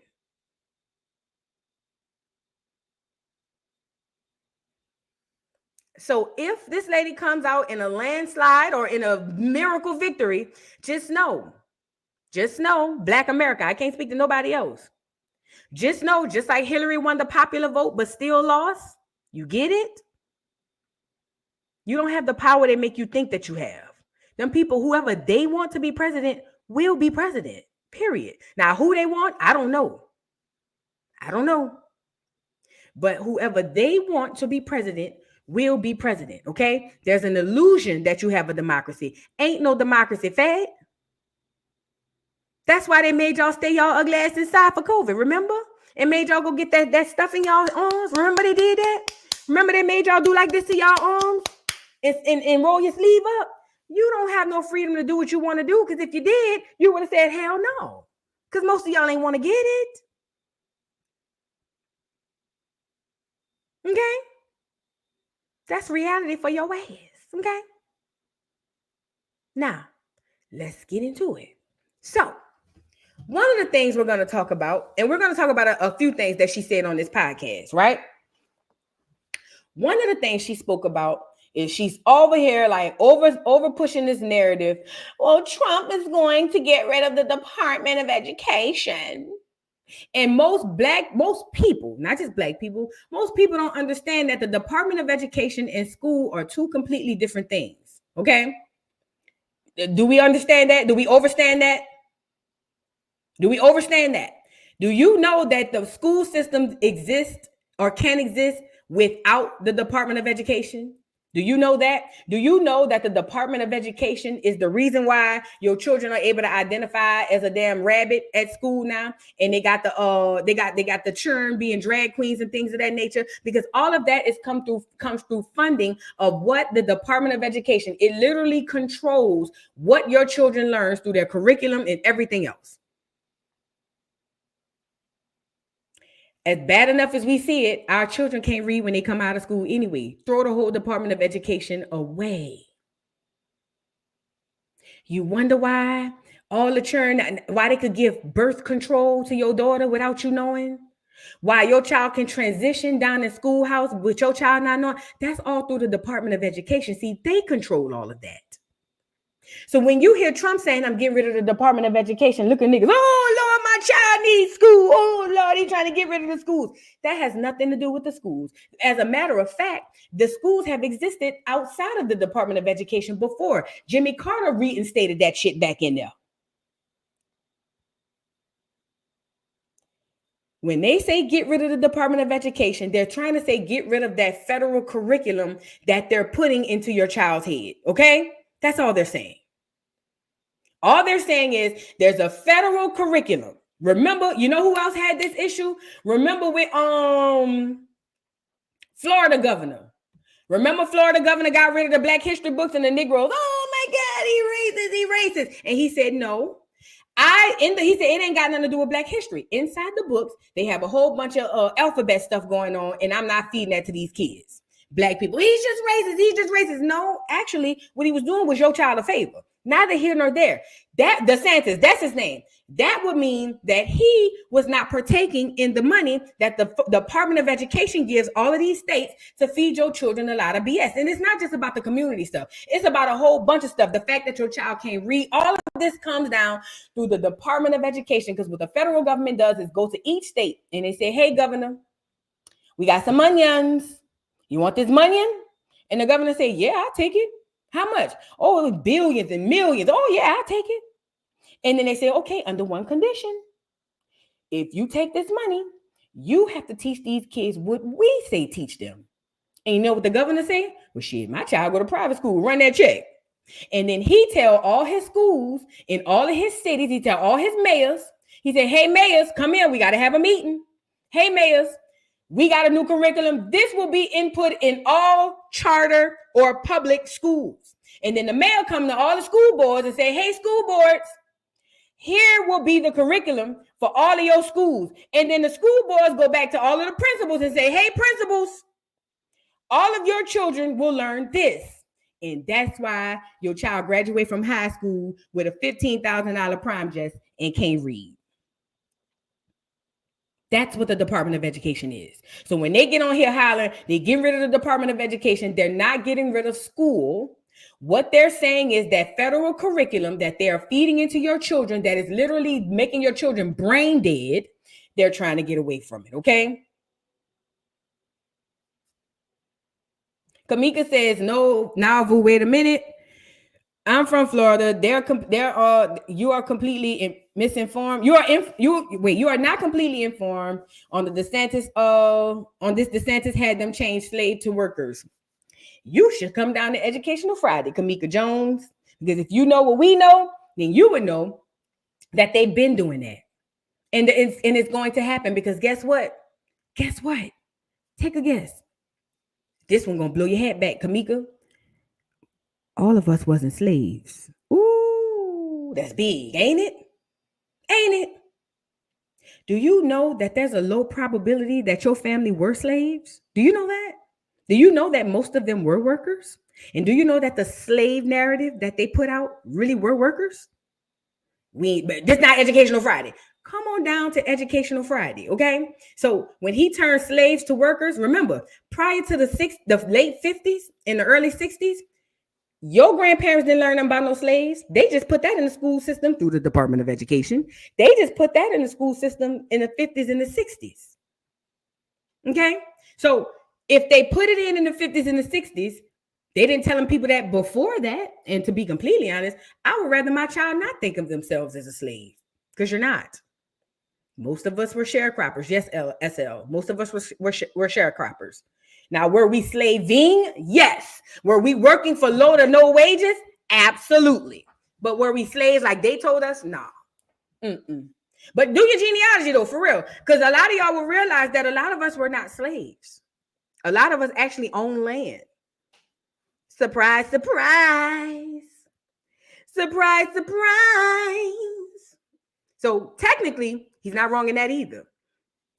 So if this lady comes out in a landslide or in a miracle victory, just know, Black America, I can't speak to nobody else. Just know, just like Hillary won the popular vote but still lost, you get it? You don't have the power they make you think that you have. Them people, whoever they want to be president, will be president, period. Now, who they want, I don't know. But whoever they want to be president will be president, okay? There's an illusion that you have a democracy. Ain't no democracy, fed. That's why they made y'all stay y'all ugly ass inside for COVID, remember? And made y'all go get that stuff in y'all arms. Remember they did that? Remember they made y'all do like this to y'all arms and roll your sleeve up? You don't have no freedom to do what you want to do, because if you did, you would have said hell no. Because most of y'all ain't want to get it. Okay? That's reality for your ass, okay? Now, let's get into it. So, one of the things we're going to talk about, and we're going to talk about a few things that she said on this podcast, right? One of the things she spoke about is she's over here like over pushing this narrative. Well, Trump is going to get rid of the Department of Education. And most people, not just Black people, most people don't understand that the Department of Education and school are two completely different things. Okay? Do we understand that? Do we understand that? Do we understand that? Do you know that the school systems exist or can exist without the Department of Education? Do you know that? Do you know that the Department of Education is the reason why your children are able to identify as a damn rabbit at school now? And they got the churn being drag queens and things of that nature, because all of that comes through funding of what the Department of Education. It literally controls what your children learn through their curriculum and everything else. As bad enough as we see it, our children can't read when they come out of school anyway. Throw the whole Department of Education away. You wonder why all the churn, why they could give birth control to your daughter without you knowing? Why your child can transition down in schoolhouse with your child not knowing, that's all through the Department of Education. See, they control all of that. So when you hear Trump saying, I'm getting rid of the Department of Education, look at niggas, oh, Lord, my child needs school. Oh, Lord, he's trying to get rid of the schools. That has nothing to do with the schools. As a matter of fact, the schools have existed outside of the Department of Education before. Jimmy Carter reinstated that shit back in there. When they say get rid of the Department of Education, they're trying to say get rid of that federal curriculum that they're putting into your child's head, okay? That's all they're saying. All they're saying is there's a federal curriculum. Remember, you know who else had this issue? Remember with Florida governor. Remember Florida governor got rid of the Black History books and the Negroes. Oh my God, he racist. And he said, no. He said it ain't got nothing to do with Black history. Inside the books, they have a whole bunch of alphabet stuff going on, and I'm not feeding that to these kids. Black people, he's just racist. No, actually, what he was doing was your child a favor. Neither here nor there. That DeSantis, that's his name. That would mean that he was not partaking in the money that the Department of Education gives all of these states to feed your children a lot of BS. And it's not just about the community stuff. It's about a whole bunch of stuff. The fact that your child can't read, all of this comes down through the Department of Education, because what the federal government does is go to each state and they say, hey, governor, we got some onions. You want this money? And the governor say, yeah, I'll take it. How much? Oh, billions and millions. Oh, yeah, I'll take it. And then they say, okay, under one condition. If you take this money, you have to teach these kids what we say teach them. And you know what the governor say? Well, shit, my child go to private school, run that check. And then he tell all his schools in all of his cities, he tell all his mayors, he said, hey, mayors, come in. We got to have a meeting. Hey, mayors, we got a new curriculum. This will be input in all charter or public schools. And then the mayor come to all the school boards and say, hey, school boards, here will be the curriculum for all of your schools. And then the school boards go back to all of the principals and say, hey, principals, all of your children will learn this. And that's why your child graduates from high school with a $15,000 prime Jess and can't read. That's what the Department of Education is. So when they get on here hollering, they get rid of the Department of Education. They're not getting rid of school. What they're saying is that federal curriculum that they're feeding into your children, that is literally making your children brain dead, they're trying to get away from it, okay? Kamika says, no, Navu, wait a minute. I'm from Florida. You are completely misinformed. You are not completely informed on the DeSantis. On this, DeSantis had them change slave to workers. You should come down to Educational Friday, Kamika Jones, because if you know what we know, then you would know that they've been doing that, and it's going to happen. Because guess what? Guess what? Take a guess. This one gonna blow your head back, Kamika. All of us wasn't slaves. Ooh, that's big, ain't it? Ain't it? Do you know that there's a low probability that your family were slaves? Do you know that? Do you know that most of them were workers? And do you know that the slave narrative that they put out really were workers? But this is not Educational Friday. Come on down to Educational Friday, okay? So when he turned slaves to workers, remember, prior to the late 50s and the early 60s, your grandparents didn't learn about no slaves. They just put that in the school system through the Department of Education. They just put that in the school system in the 50s and the 60s. Okay? So if they put it in the 50s and the 60s, they didn't tell people that before that. And to be completely honest, I would rather my child not think of themselves as a slave, because you're not. Most of us were sharecroppers. Yes, SL. Most of us were sharecroppers. Now, were we slaving? Yes. Were we working for low to no wages? Absolutely. But were we slaves like they told us? Nah. But do your genealogy, though, for real. Because a lot of y'all will realize that a lot of us were not slaves. A lot of us actually own land. Surprise, surprise. Surprise, surprise. So technically, he's not wrong in that either.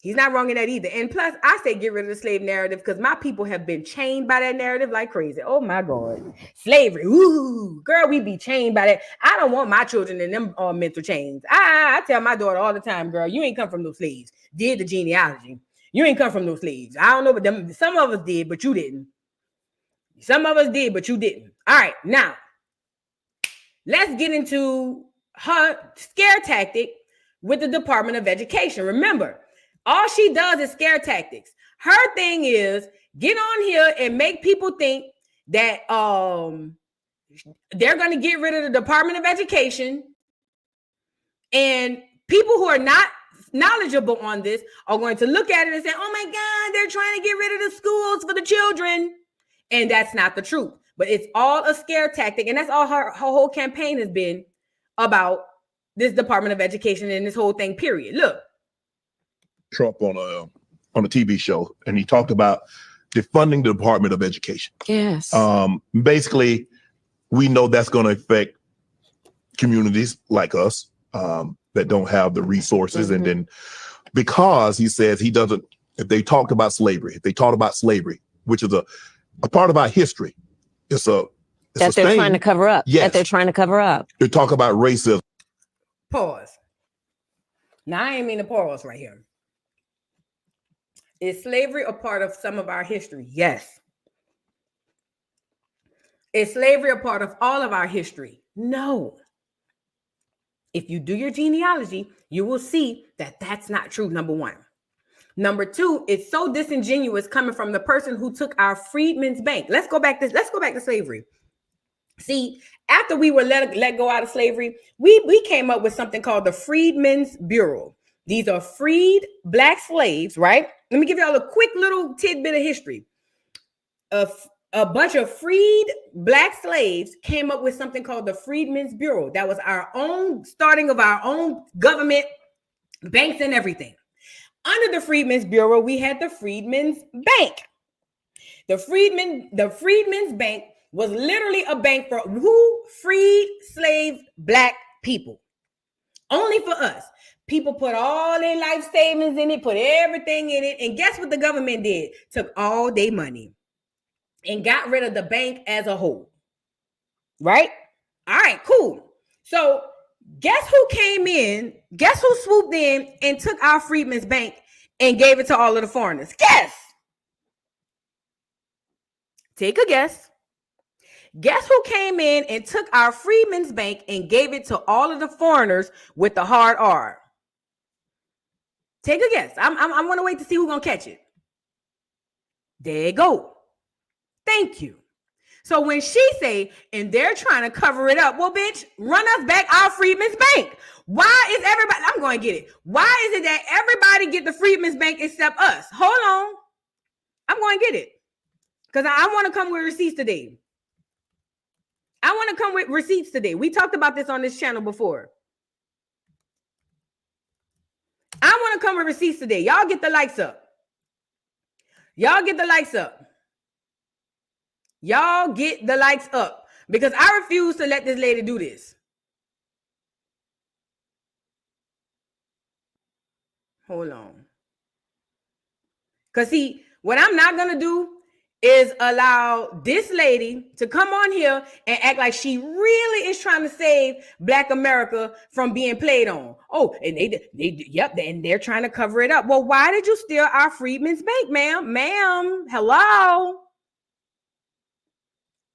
He's not wrong in that either. And plus, I say get rid of the slave narrative because my people have been chained by that narrative like crazy. Oh my God. Slavery. Ooh, girl, we be chained by that. I don't want my children in them mental chains. I tell my daughter all the time, girl, you ain't come from no slaves. Did the genealogy. You ain't come from no slaves. I don't know, but some of us did, but you didn't. Some of us did, but you didn't. All right, now, let's get into her scare tactic with the Department of Education. Remember, all she does is scare tactics. Her thing is get on here and make people think that they're going to get rid of the Department of Education, and people who are not knowledgeable on this are going to look at it and say, oh my God, they're trying to get rid of the schools for the children. And that's not the truth. But it's all a scare tactic. And that's all her whole campaign has been about, this Department of Education and this whole thing, period. Look. Trump on a TV show, and he talked about defunding the Department of Education. Yes. Basically, we know that's going to affect communities like us that don't have the resources. And then because he says he doesn't, if they talked about slavery, which is a part of our history, it's that they're trying to cover up. Yes. That they're trying to cover up. They talk about racism. Pause. Now, I ain't mean to pause right here. Is slavery a part of some of our history? Yes. Is slavery a part of all of our history? No. If you do your genealogy, you will see that that's not true, number one. Number two, it's so disingenuous coming from the person who took our freedmen's bank. Let's go back to slavery. See, after we were let go out of slavery, we came up with something called the Freedmen's Bureau. These are freed Black slaves, right? Let me give y'all a quick little tidbit of history. A bunch of freed Black slaves came up with something called the Freedmen's Bureau. That was our own starting of our own government, banks and everything. Under the Freedmen's Bureau, we had the Freedmen's Bank. The Freedmen's Bank was literally a bank for who? Freed slave Black people. Only for us. People put all their life savings in it, put everything in it. And guess what the government did? Took all their money and got rid of the bank as a whole. Right? All right, cool. So guess who came in? Guess who swooped in and took our Freedmen's Bank and gave it to all of the foreigners? Guess. Take a guess. Guess who came in and took our Freedmen's Bank and gave it to all of the foreigners with the hard R? Take a guess. I want to wait to see who's going to catch it. There you go. Thank you. So when she say, and they're trying to cover it up, well, bitch, run us back our Freedmen's Bank. Why is everybody, I'm going to get it. Why is it that everybody get the Freedmen's Bank except us? Hold on. I'm going to get it. Because I want to come with receipts today. We talked about this on this channel before. I want to come with receipts today. Y'all get the likes up. Y'all get the likes up. Because I refuse to let this lady do this. Hold on. Because see, what I'm not going to do is allow this lady to come on here and act like she really is trying to save Black America from being played on. Oh, and and they're trying to cover it up. Well, why did you steal our Freedmen's Bank, ma'am? Ma'am, hello?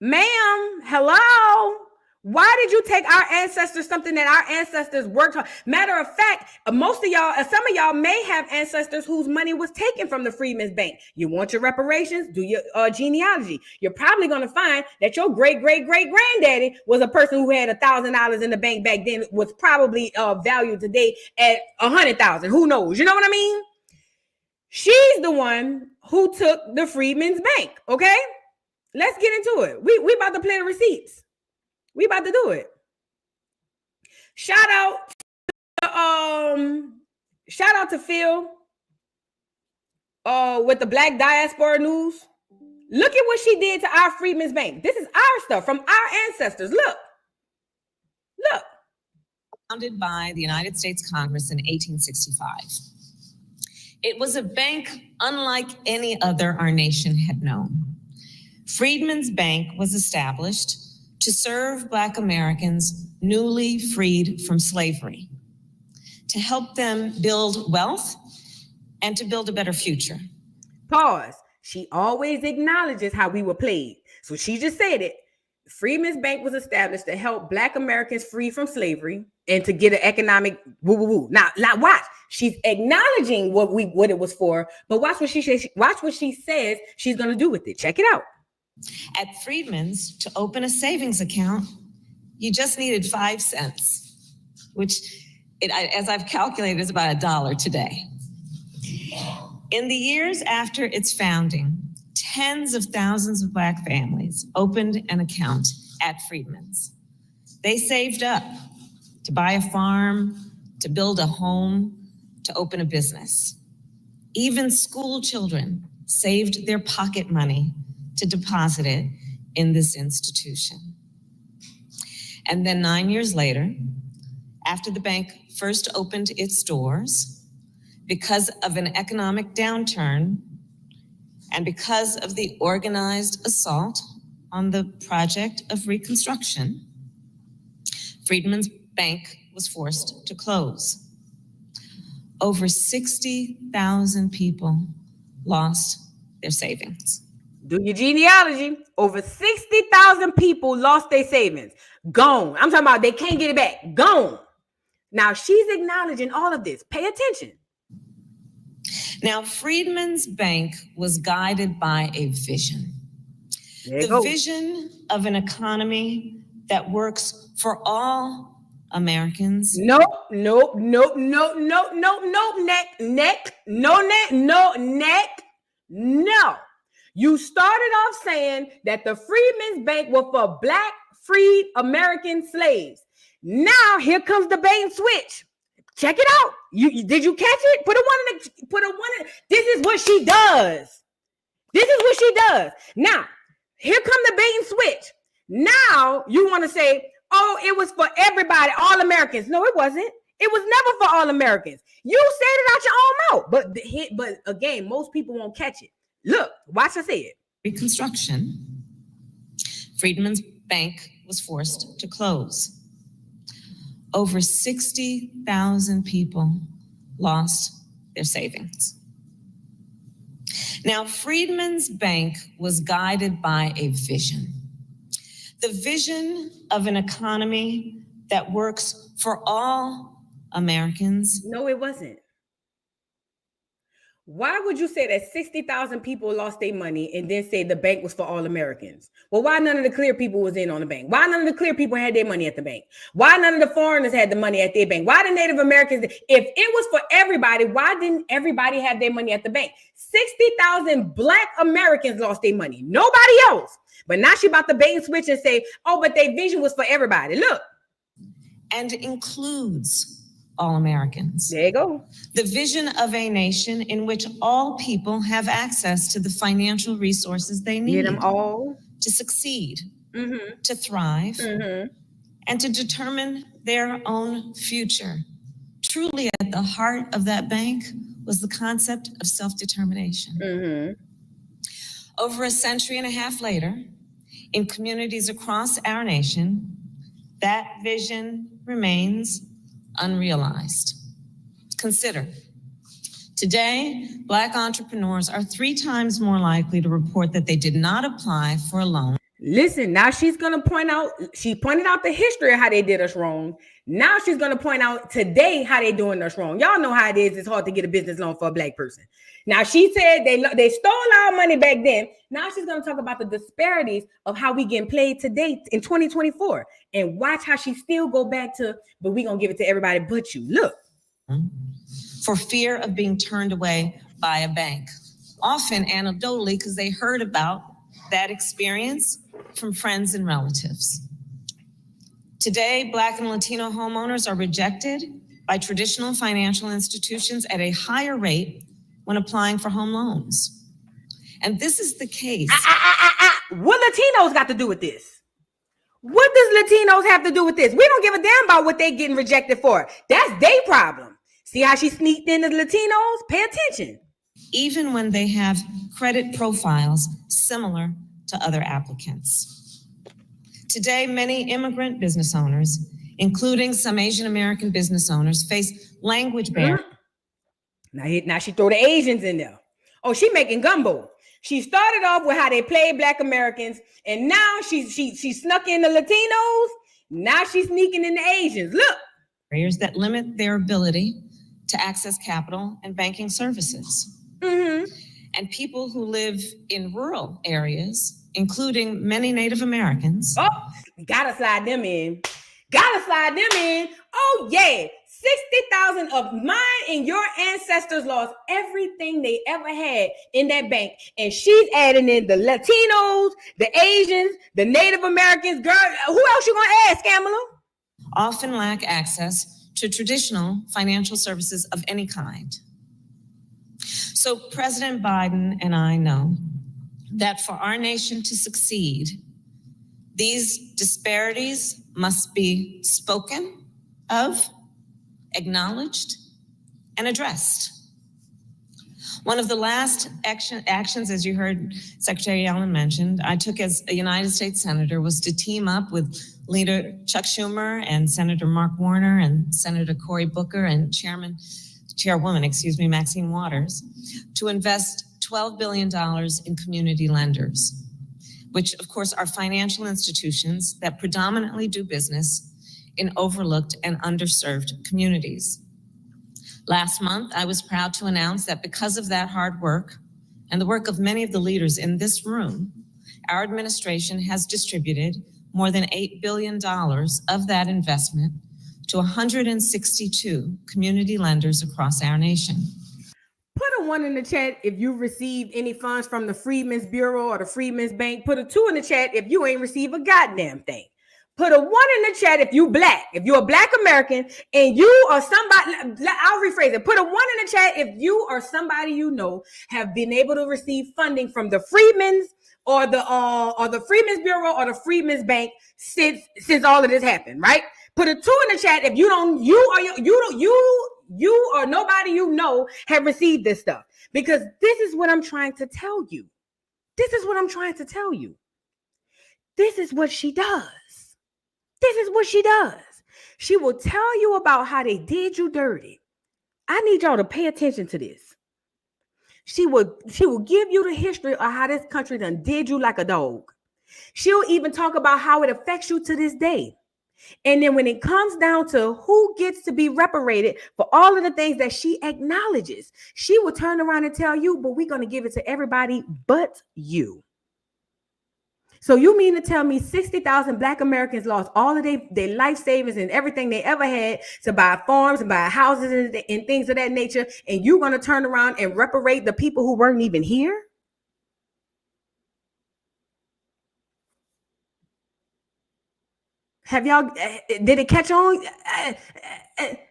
Ma'am, hello? Why did you take our ancestors, something that our ancestors worked on? Matter of fact, most of y'all, some of y'all may have ancestors whose money was taken from the Freedmen's Bank. You want your reparations? Do your genealogy. You're probably going to find that your great-great-great-granddaddy was a person who had $1,000 in the bank back then, was probably valued today at $100,000. Who knows? You know what I mean? She's the one who took the Freedmen's Bank, okay? Let's get into it. We about to play the receipts. We about to do it. Shout out to Phil with the Black Diaspora News. Look at what she did to our Freedmen's Bank. This is our stuff from our ancestors. Look. Founded by the United States Congress in 1865. It was a bank unlike any other our nation had known. Freedmen's Bank was established to serve Black Americans newly freed from slavery, to help them build wealth and to build a better future. Pause. She always acknowledges how we were played. So she just said it. Freedmen's Bank was established to help Black Americans free from slavery and to get an economic woo-woo-woo. Now watch. She's acknowledging what it was for, but watch what she says. Watch what she says she's going to do with it. Check it out. At Freedmen's, to open a savings account, you just needed 5 cents, which, as I've calculated, is about $1 today. In the years after its founding, tens of thousands of Black families opened an account at Freedmen's. They saved up to buy a farm, to build a home, to open a business. Even school children saved their pocket money to deposit it in this institution. And then 9 years later, after the bank first opened its doors, because of an economic downturn and because of the organized assault on the project of Reconstruction, Freedmen's Bank was forced to close. Over 60,000 people lost their savings. Do your genealogy. Over 60,000 people lost their savings. Gone. I'm talking about they can't get it back. Gone. Now she's acknowledging all of this. Pay attention. Now, Freedmen's Bank was guided by a vision. The vision of an economy that works for all Americans. Neck. No, neck. No. You started off saying that the Freedmen's Bank was for Black freed American slaves. Now here comes the bait and switch. Check it out. Did you catch it? Put a one in. This is what she does. Now, here come the bait and switch. Now you want to say, oh, it was for everybody, all Americans. No, it wasn't. It was never for all Americans. You said it out your own mouth. But again, most people won't catch it. Look, watch I say it. Reconstruction, Freedmen's Bank was forced to close. Over 60,000 people lost their savings. Now, Freedmen's Bank was guided by a vision. The vision of an economy that works for all Americans. No, it wasn't. Why would you say that 60,000 people lost their money and then say the bank was for all Americans? Well, why none of the clear people was in on the bank? Why none of the clear people had their money at the bank? Why none of the foreigners had the money at their bank? Why the Native Americans? If it was for everybody, why didn't everybody have their money at the bank? 60,000 Black Americans lost their money. Nobody else. But now she about to bait and switch and say, oh, but their vision was for everybody. Look. And includes all Americans. There you go. The vision of a nation in which all people have access to the financial resources they need. Get them all. To succeed, to thrive, and to determine their own future. Truly at the heart of that bank was the concept of self-determination. Over a century and a half later, in communities across our nation, that vision remains unrealized. Consider, today, Black entrepreneurs are 3 times more likely to report that they did not apply for a loan. Listen, now she's going to point out, she pointed out the history of how they did us wrong. Now she's going to point out today how they doing us wrong. Y'all know how it is. It's hard to get a business loan for a Black person. Now she said they stole our money back then. Now she's going to talk about the disparities of how we getting played today in 2024. And watch how she still go back to, but we going to give it to everybody but you. Look. For fear of being turned away by a bank. Often anecdotally, because they heard about that experience from friends and relatives. Today, Black and Latino homeowners are rejected by traditional financial institutions at a higher rate when applying for home loans. And this is the case. What Latinos got to do with this? What does Latinos have to do with this? We don't give a damn about what they getting rejected for. That's their problem. See how she sneaked in the Latinos? Pay attention. Even when they have credit profiles similar to other applicants. Today, many immigrant business owners, including some Asian-American business owners, face language barriers. Now she throw the Asians in there. Oh, she making gumbo. She started off with how they play Black Americans, and now she snuck in the Latinos. Now she's sneaking in the Asians. Look. Barriers that limit their ability to access capital and banking services. Mm-hmm. And people who live in rural areas, including many Native Americans. Oh, gotta slide them in. Gotta slide them in. Oh, yeah. 60,000 of mine and your ancestors lost everything they ever had in that bank. And she's adding in the Latinos, the Asians, the Native Americans. Girl, who else you gonna add, Kamala? Often lack access to traditional financial services of any kind. So President Biden and I know that for our nation to succeed, these disparities must be spoken of, acknowledged, and addressed. One of the last actions, as you heard Secretary Yellen mentioned, I took as a United States Senator was to team up with Leader Chuck Schumer and Senator Mark Warner and Senator Cory Booker and Chairwoman, Maxine Waters, to invest $12 billion in community lenders, which of course are financial institutions that predominantly do business in overlooked and underserved communities. Last month, I was proud to announce that because of that hard work and the work of many of the leaders in this room, our administration has distributed more than $8 billion of that investment to 162 community lenders across our nation. Put a 1 in the chat if you received any funds from the Freedmen's Bureau or the Freedmen's Bank. Put a 2 in the chat if you ain't received a goddamn thing. Put a 1 in the chat if you Black, if you're a Black American and you are somebody, I'll rephrase it. Put a 1 in the chat if you or somebody you know have been able to receive funding from the Freedmen's or the Freedmen's Bureau or the Freedmen's Bank since all of this happened, right? Put a 2 in the chat if you or nobody you know have received this stuff, because this is what I'm trying to tell you. This is what I'm trying to tell you. This is what she does. This is what she does. She will tell you about how they did you dirty. I need y'all to pay attention to this. She will give you the history of how this country done did you like a dog. She'll even talk about how it affects you to this day. And then when it comes down to who gets to be reparated for all of the things that she acknowledges, she will turn around and tell you, but we're going to give it to everybody but you. So you mean to tell me 60,000 Black Americans lost all of their life savings and everything they ever had to buy farms and buy houses and things of that nature, and you're going to turn around and reparate the people who weren't even here? Have y'all, did it catch on?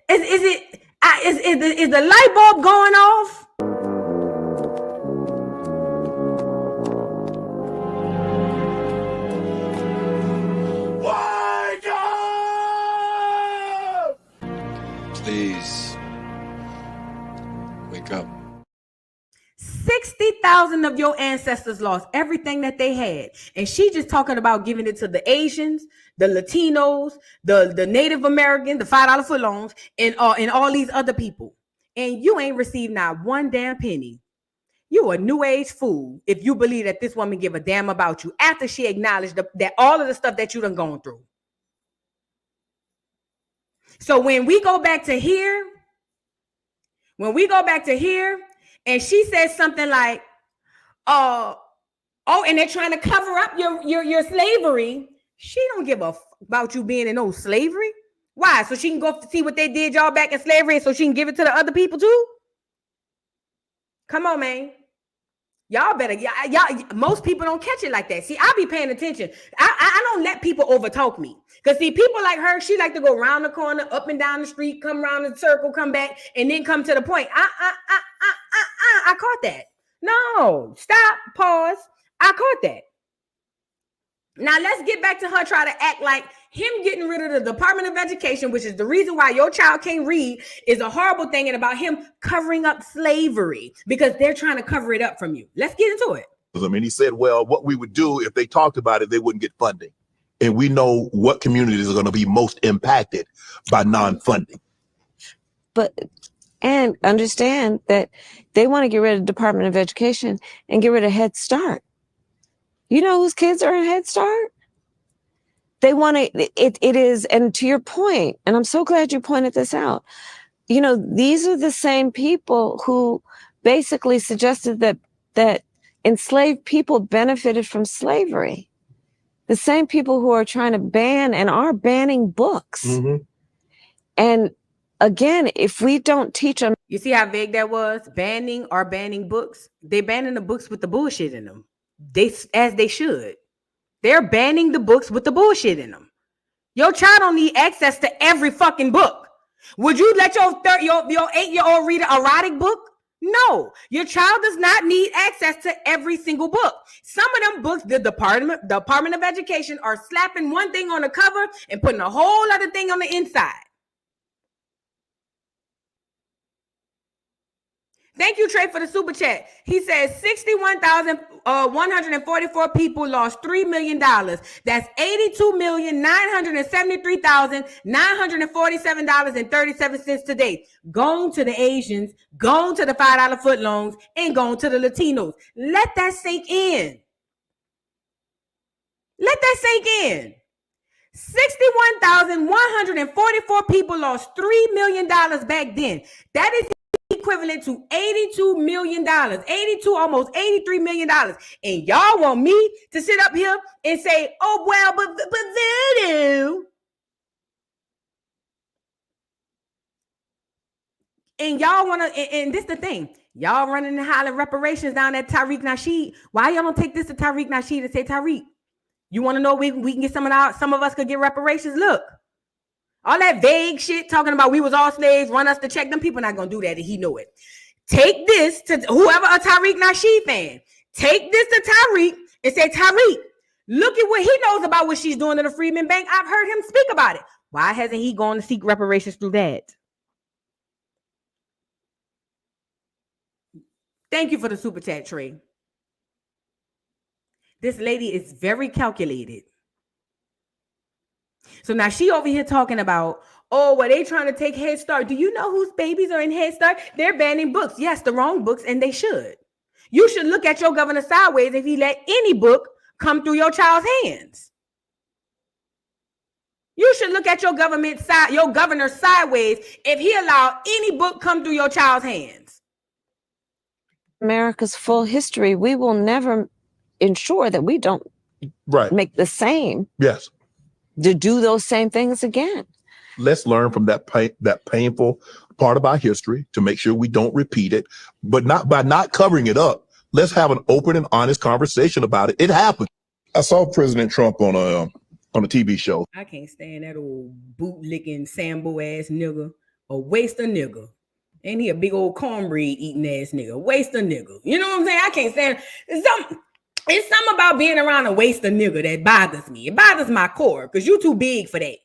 Is the light bulb going off? Please wake up. 60,000 of your ancestors lost everything that they had. And she just talking about giving it to the Asians, the Latinos, the Native American, the $5 footlongs, and all these other people. And you ain't received not one damn penny. You a new age fool if you believe that this woman give a damn about you after she acknowledged that all of the stuff that you done gone through. So when we go back to here, and she says something like, and they're trying to cover up your slavery. She don't give a about you being in no slavery. Why? So she can go see what they did y'all back in slavery, so she can give it to the other people too? Come on, man. Y'all better, y'all, most people don't catch it like that. See, I be paying attention. I don't let people overtalk me. Because see, people like her, she like to go around the corner, up and down the street, come around the circle, come back, and then come to the point. I caught that. No, stop, pause. I caught that. Now let's get back to her trying to act like him getting rid of the Department of Education, which is the reason why your child can't read, is a horrible thing, and about him covering up slavery because they're trying to cover it up from you. Let's get into it. I mean, he said, well, what we would do if they talked about it, they wouldn't get funding. And we know what communities are going to be most impacted by non-funding. And understand that they want to get rid of the Department of Education and get rid of Head Start. You know whose kids are in Head Start? They want to, it is, and to your point, and I'm so glad you pointed this out, you know, these are the same people who basically suggested that enslaved people benefited from slavery. The same people who are trying to ban and are banning books. Mm-hmm. And again, if we don't teach them. You see how vague that was? Banning or banning books? They banning the books with the bullshit in them. As they should. They're banning the books with the bullshit in them. Your child don't need access to every fucking book. Would you let your 8-year-old read an erotic book? No, your child does not need access to every single book. Some of them books, the Department of Education are slapping one thing on the cover and putting a whole other thing on the inside. Thank you, Trey, for the super chat. He says 61,144 people lost $3 million. That's $82,973,947.37 today. Gone to the Asians, gone to the $5 foot loans, and gone to the Latinos. Let that sink in. Let that sink in. 61,144 people lost $3 million back then. That is equivalent to $82 million, almost $83 million. And y'all want me to sit up here and say, oh, well, but voodoo. And y'all want to, and this the thing, y'all running and hollering reparations down at Tariq Nasheed. Why y'all don't take this to Tariq Nasheed and say, Tariq, you want to know we can get some of us could get reparations? Look. All that vague shit talking about we was all slaves, run us to check. Them people not going to do that, and he know it. Take this to whoever a Tariq Nasheed fan. Take this to Tariq and say, Tariq, look at what he knows about what she's doing to the Freedmen Bank. I've heard him speak about it. Why hasn't he gone to seek reparations through that? Thank you for the super chat, Trey. This lady is very calculated. So now she over here talking about, oh, well, they trying to take Head Start. Do you know whose babies are in Head Start? They're banning books. Yes, the wrong books, and they should. You should look at your governor sideways if he let any book come through your child's hands. You should look at your governor sideways if he allowed any book come through your child's hands. America's full history, we will never ensure that we don't make the same. Yes. To do those same things again. Let's learn from that painful part of our history to make sure we don't repeat it, but not by not covering it up. Let's have an open and honest conversation about it. It happened. I saw President Trump on a TV show. I can't stand that old bootlicking Sambo ass nigga, a waste of nigga. And he a big old cornbread eating ass nigga, waste of nigga. You know what I'm saying? I can't stand it. It's something about being around a waste of nigga that bothers me. It bothers my core because you too big for that.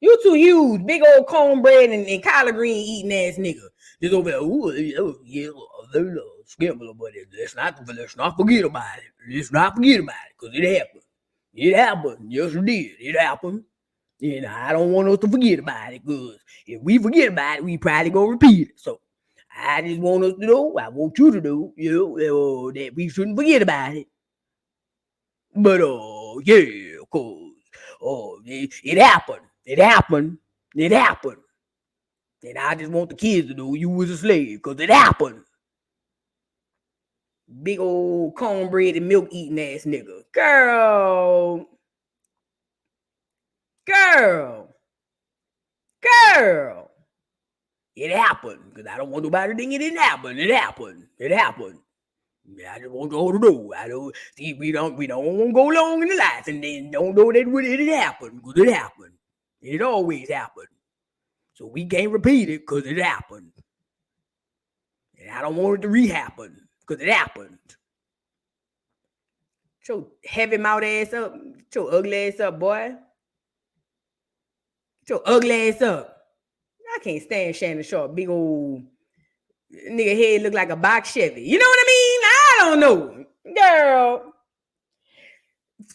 You too huge, big old cornbread and collard green eating ass nigga. Just over there, but let's not forget about it. Let's not forget about it because it happened. It happened. Yes, it did. It happened. And I don't want us to forget about it because if we forget about it, we probably gonna repeat it. So I just want us to know, I want you to know, that we shouldn't forget about it. But yeah, cause it happened. It happened. It happened. And I just want the kids to know you was a slave because it happened. Big old cornbread and milk eating ass nigga. Girl. It happened. Because I don't want nobody to think it didn't happen. It happened. It happened. I just want y'all to know. I don't see we don't want to go long in the life and then don't know that it happened because it happened. It always happened. So we can't repeat it because it happened. And I don't want it to re-happen because it happened. Get your heavy mouth ass up. Get your ugly ass up, boy. Get your ugly ass up. I can't stand Shannon Sharpe. Big old nigga head look like a box Chevy. You know what I mean? I don't know. Girl.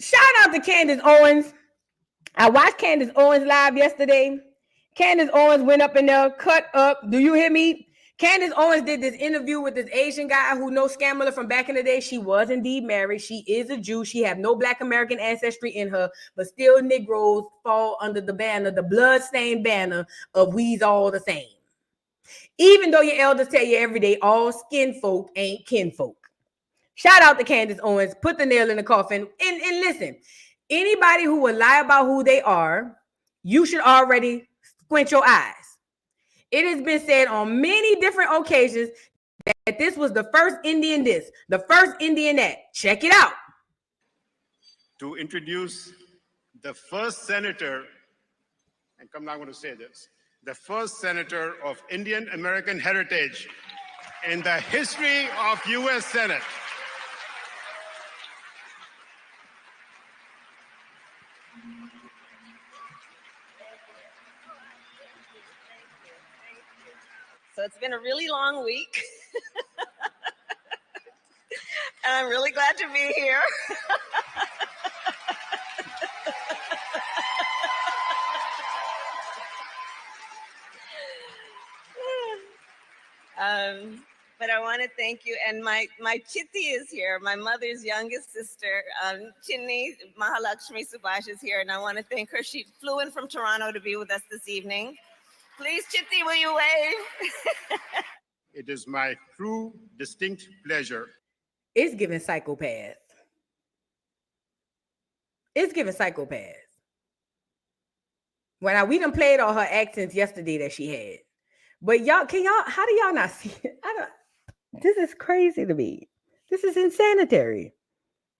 Shout out to Candace Owens. I watched Candace Owens live yesterday. Candace Owens went up in there, cut up. Do you hear me? Candace Owens did this interview with this Asian guy who knows Scammer from back in the day. She was indeed married. She is a Jew. She have no Black American ancestry in her, but still Negroes fall under the banner, the blood-stained banner of we's all the same. Even though your elders tell you every day, all skin folk ain't kinfolk. Shout out to Candace Owens. Put the nail in the coffin. And listen, anybody who will lie about who they are, you should already squint your eyes. It has been said on many different occasions that this was the first Indian this, the first Indian that. Check it out. To introduce the first senator, and I'm not going to say this, the first senator of Indian-American heritage in the history of U.S. Senate. So it's been a really long week. And I'm really glad to be here. But I want to thank you. And my Chitti is here, my mother's youngest sister, Chinni Mahalakshmi Subhash is here. And I want to thank her. She flew in from Toronto to be with us this evening. Please, Chitti, will you wave? It is my true, distinct pleasure. It's giving psychopath. It's giving psychopath. Well, now we done played all her accents yesterday that she had. But y'all, how do y'all not see it? This is crazy to me. This is insanitary.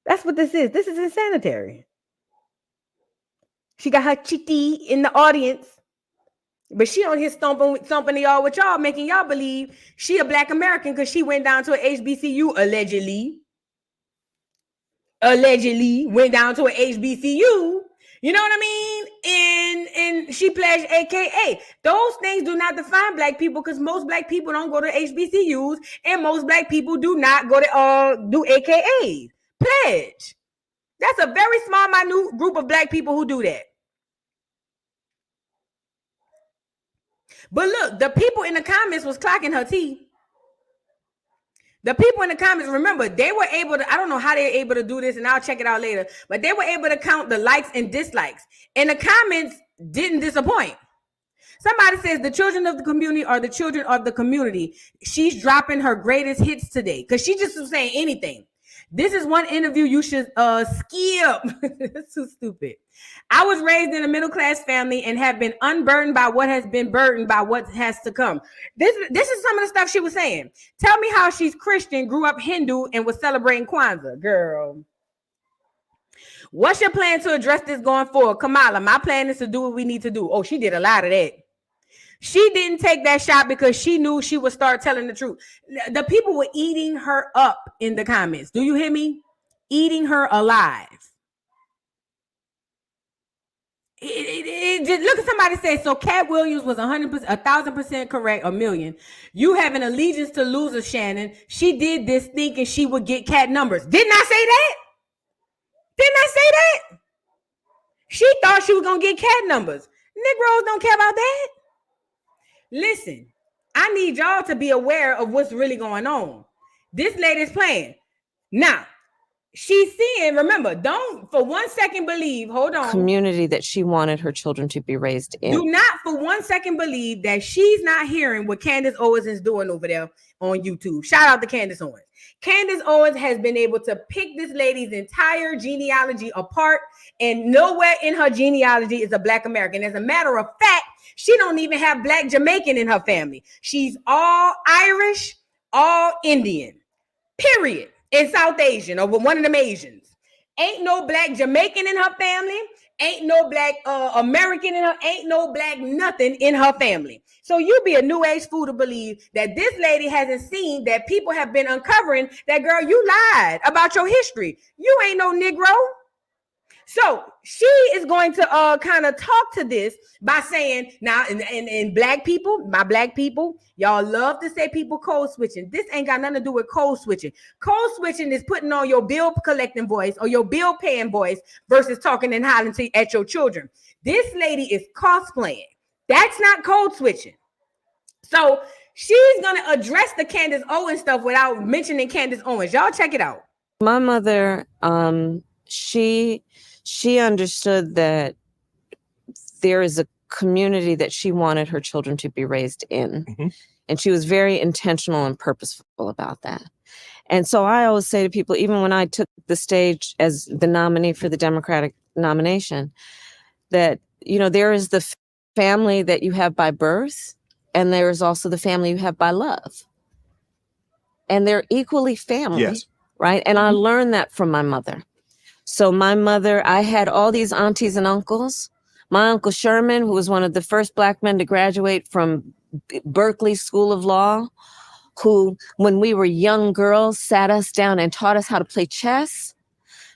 That's what this is. This is insanitary. She got her Chitti in the audience. But she on here stomping y'all with y'all, making y'all believe she a Black American because she went down to an HBCU, allegedly. Allegedly went down to an HBCU. You know what I mean? And she pledged AKA. Those things do not define Black people because most Black people don't go to HBCUs and most Black people do not go to do AKAs. Pledge. That's a very small, minute group of Black people who do that. But look, the people in the comments was clocking her tea. The people in the comments, remember, they were able to, I don't know how they're able to do this, and I'll check it out later, but they were able to count the likes and dislikes. And the comments didn't disappoint. Somebody says the children of the community are the children of the community. She's dropping her greatest hits today because she just was saying anything. This is one interview you should skip. That's too stupid. I was raised in a middle-class family and have been unburdened by what has been burdened by what has to come. This is some of the stuff she was saying. Tell me how she's Christian, grew up Hindu, and was celebrating Kwanzaa. Girl. What's your plan to address this going forward? Kamala, my plan is to do what we need to do. Oh, she did a lot of that. She didn't take that shot because she knew she would start telling the truth. The people were eating her up in the comments. Do you hear me? Eating her alive. Look at somebody say, so Cat Williams was 100%, 1,000% correct, a million. You have an allegiance to losers, Shannon. She did this thinking she would get cat numbers. Didn't I say that? Didn't I say that? She thought she was going to get cat numbers. Negroes don't care about that. Listen, I need y'all to be aware of what's really going on. This lady's playing. Now, she's seeing, remember, don't for 1 second believe, hold on. Community that she wanted her children to be raised in. Do not for 1 second believe that she's not hearing what Candace Owens is doing over there on YouTube. Shout out to Candace Owens. Candace Owens has been able to pick this lady's entire genealogy apart, and nowhere in her genealogy is a Black American. As a matter of fact, she don't even have Black Jamaican in her family. She's all Irish, all Indian, period. In South Asian, or one of them Asians. Ain't no Black Jamaican in her family. ain't no black American in her, ain't no black nothing in her family. So you be a new age fool to believe that this lady hasn't seen that people have been uncovering that, girl, you lied about your history. You ain't no Negro. So she is going to kind of talk to this by saying, now, and black people, my black people, y'all love to say people code switching. This ain't got nothing to do with code switching. Code switching is putting on your bill collecting voice or your bill paying voice versus talking and hollering at your children. This lady is cosplaying. That's not code switching. So she's going to address the Candace Owens stuff without mentioning Candace Owens. Y'all check it out. My mother, she understood that there is a community that she wanted her children to be raised in. Mm-hmm. And she was very intentional and purposeful about that. And so I always say to people, even when I took the stage as the nominee for the Democratic nomination, that, you know, there is the family that you have by birth, and there is also the family you have by love. And they're equally family, yes. Right? And I learned that from my mother. So my mother, I had all these aunties and uncles. My Uncle Sherman, who was one of the first black men to graduate from Berkeley School of Law, who, when we were young girls, sat us down and taught us how to play chess,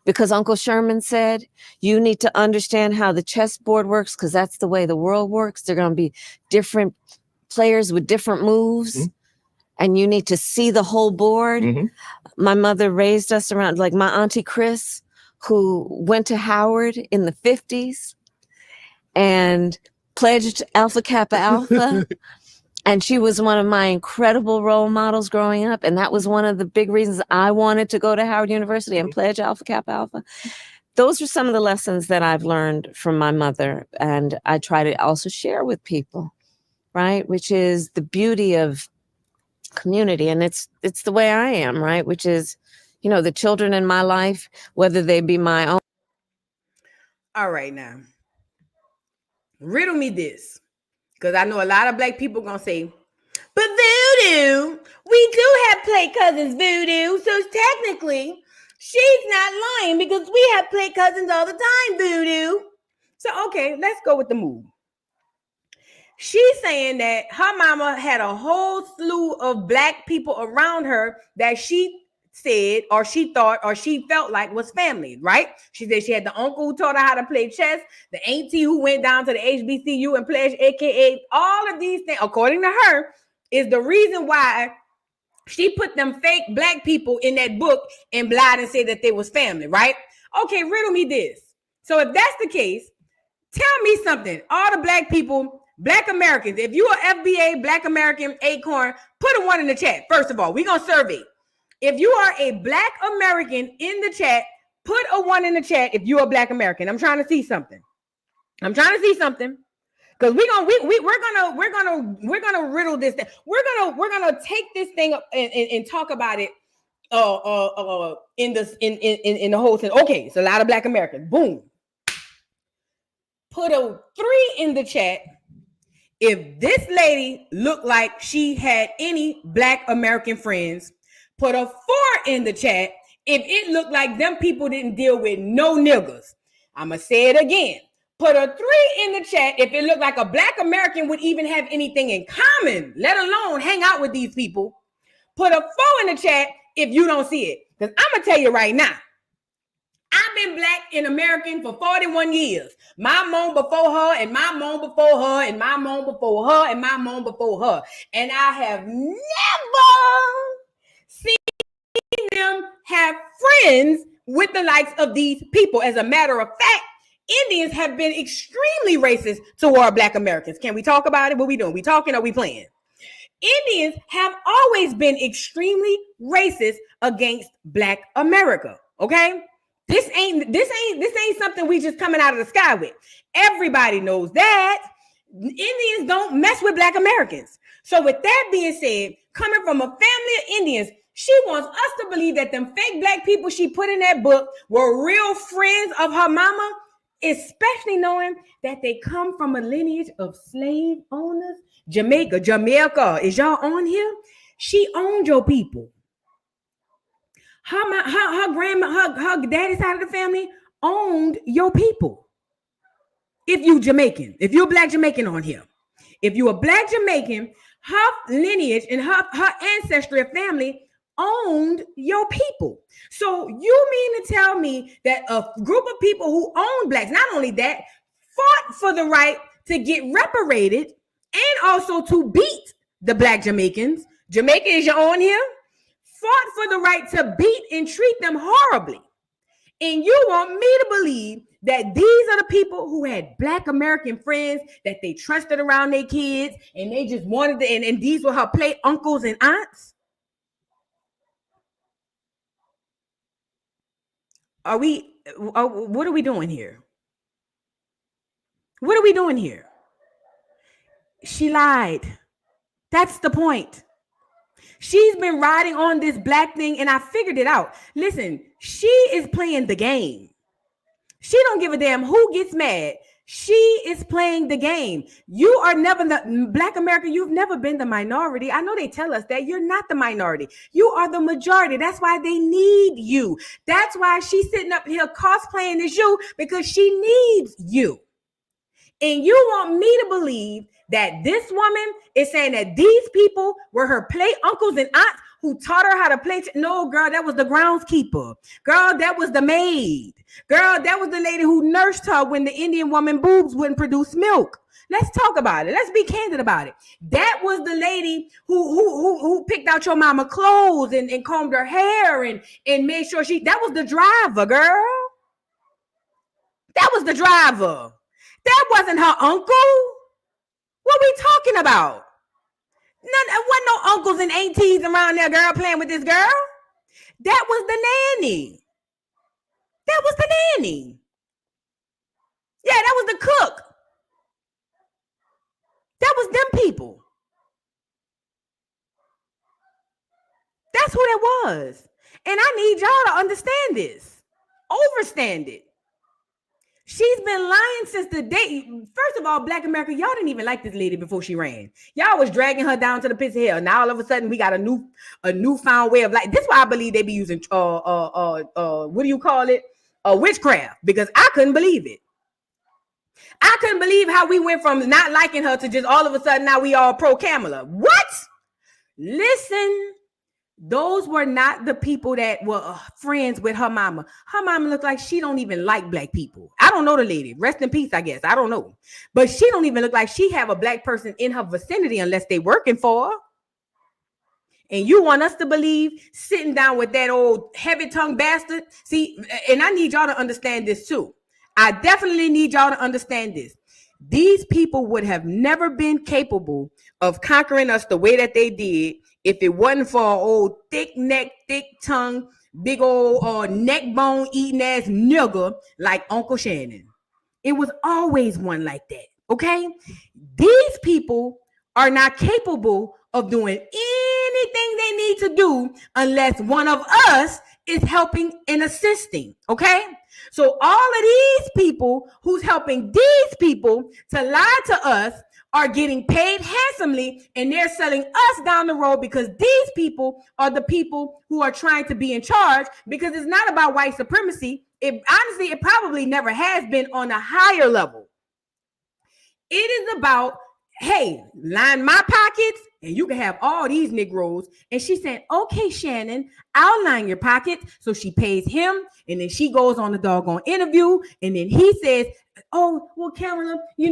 because Uncle Sherman said, you need to understand how the chessboard works, because that's the way the world works. There are going to be different players with different moves, mm-hmm. and you need to see the whole board. Mm-hmm. My mother raised us around, like my Auntie Chris, who went to Howard in the 50s and pledged Alpha Kappa Alpha. And she was one of my incredible role models growing up. And that was one of the big reasons I wanted to go to Howard University and pledge Alpha Kappa Alpha. Those are some of the lessons that I've learned from my mother. And I try to also share with people, right? Which is the beauty of community. And it's the way I am, right? Which is, you know, the children in my life, whether they be my own. All right, now, riddle me this, because I know a lot of black people going to say, but Voodoo, we do have play cousins, Voodoo, so technically, she's not lying because we have play cousins all the time, Voodoo. So, okay, let's go with the move. She's saying that her mama had a whole slew of black people around her that she said, or she thought, or she felt like was family, right? She said she had the uncle who taught her how to play chess, the auntie who went down to the HBCU and pledged, aka all of these things, according to her, is the reason why she put them fake black people in that book and lied and said that they was family, right? Okay, riddle me this. So if that's the case, tell me something. All the black people, black Americans, if you are FBA, Black American, Acorn, put a 1 in the chat. First of all, we're going to survey. If you are a black American in the chat, put a 1 in the chat if you're a black American. I'm trying to see something. Because we're gonna riddle this thing. We're gonna take this thing up and talk about it in the whole thing. Okay, so a lot of black Americans. Boom. Put a 3 in the chat if this lady looked like she had any black American friends. Put a 4 in the chat if it looked like them people didn't deal with no niggas. I'ma say it again. Put a 3 in the chat if it looked like a black American would even have anything in common, let alone hang out with these people. Put a 4 in the chat if you don't see it. Because I'm going to tell you right now, I've been black and American for 41 years. My mom before her, and my mom before her, and my mom before her, and my mom before her. And I have never seen them have friends with the likes of these people. As a matter of fact, Indians have been extremely racist toward black Americans. Can we talk about it? What we doing? We talking or we playing? Indians have always been extremely racist against black America. Okay? This ain't something we just coming out of the sky with. Everybody knows that. Indians don't mess with black Americans. So with that being said, coming from a family of Indians, she wants us to believe that them fake black people she put in that book were real friends of her mama, especially knowing that they come from a lineage of slave owners. Jamaica, is y'all on here? She owned your people. Her grandma, her daddy's side of the family owned your people. if you Jamaican, if you're a black Jamaican on here, if you're a black Jamaican, her lineage and her ancestry of family owned your people. So you mean to tell me that a group of people who own blacks, not only that, fought for the right to get reparated and also to beat the black Jamaicans. Jamaicans, you're on here, fought for the right to beat and treat them horribly. And you want me to believe that these are the people who had black American friends that they trusted around their kids and they just wanted to, and these were her play uncles and aunts? What are we doing here? What are we doing here? She lied. That's the point. She's been riding on this black thing, and I figured it out. Listen, she is playing the game. She don't give a damn who gets mad. She is playing the game. You are never the Black America. You've never been the minority. I know they tell us that you're not the minority. You are the majority. That's why they need you. That's why she's sitting up here cosplaying as you, because she needs you. And you want me to believe that this woman is saying that these people were her play uncles and aunts who taught her how to play. No, girl, that was the groundskeeper. Girl, that was the maid. Girl, that was the lady who nursed her when the Indian woman boobs wouldn't produce milk. Let's talk about it. Let's be candid about it. That was the lady who picked out your mama clothes and combed her hair and made sure that was the driver, girl. That was the driver. That wasn't her uncle. What we talking about? Wasn't no uncles and aunties around there, girl, playing with this girl. That was the nanny. That was the nanny. Yeah, that was the cook. That was them people. That's who that was. And I need y'all to understand this. Overstand it. She's been lying since the day. First of all, Black America, y'all didn't even like this lady before she ran. Y'all was dragging her down to the pits of hell. Now all of a sudden we got a newfound way of life. This is why I believe they be using what do you call it? Witchcraft, because I couldn't believe it. I couldn't believe how we went from not liking her to just all of a sudden now we all pro Kamala. What? Listen. Those were not the people that were friends with her mama. Her mama looked like she don't even like black people. I don't know the lady. Rest in peace, I guess. I don't know. But she don't even look like she have a black person in her vicinity unless they working for her. And you want us to believe sitting down with that old heavy-tongued bastard? See, and I need y'all to understand this too. I definitely need y'all to understand this. These people would have never been capable of conquering us the way that they did if it wasn't for an old thick neck, thick tongue, big old neck bone eating ass nigga like Uncle Shannon. It was always one like that, okay? These people are not capable of doing anything they need to do unless one of us is helping and assisting, okay? So all of these people who's helping these people to lie to us are getting paid handsomely, and they're selling us down the road because these people are the people who are trying to be in charge, because it's not about white supremacy. It probably never has been on a higher level. It is about, hey, line my pockets and you can have all these Negroes. And she said, okay, Shannon, I'll line your pockets. So she pays him, and then she goes on the doggone interview, and then he says, oh, well, Carolyn, they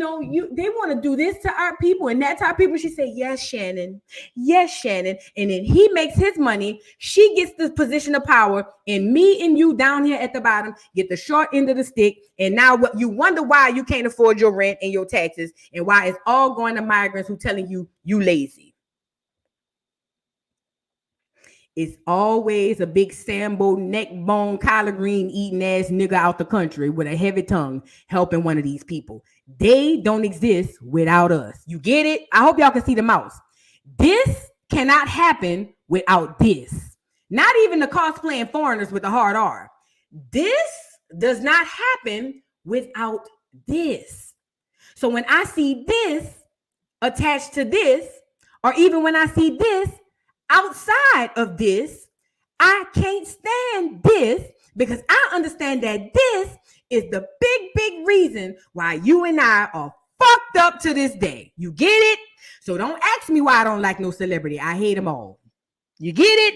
want to do this to our people and that to our people. She said, yes, Shannon. Yes, Shannon. And then he makes his money. She gets the position of power, and me and you down here at the bottom get the short end of the stick. And now what you wonder why you can't afford your rent and your taxes, and why it's all going to migrants who telling you lazy. It's always a big Sambo, neck bone, collard green eating ass nigga out the country with a heavy tongue helping one of these people. They don't exist without us. You get it? I hope y'all can see the mouse. This cannot happen without this. Not even the cosplaying foreigners with the hard R. This does not happen without this. So when I see this attached to this, or even when I see this outside of this, I can't stand this because I understand that this is the big reason why you and I are fucked up to this day. You get it? So don't ask me why I don't like no celebrity. I hate them all. You get it?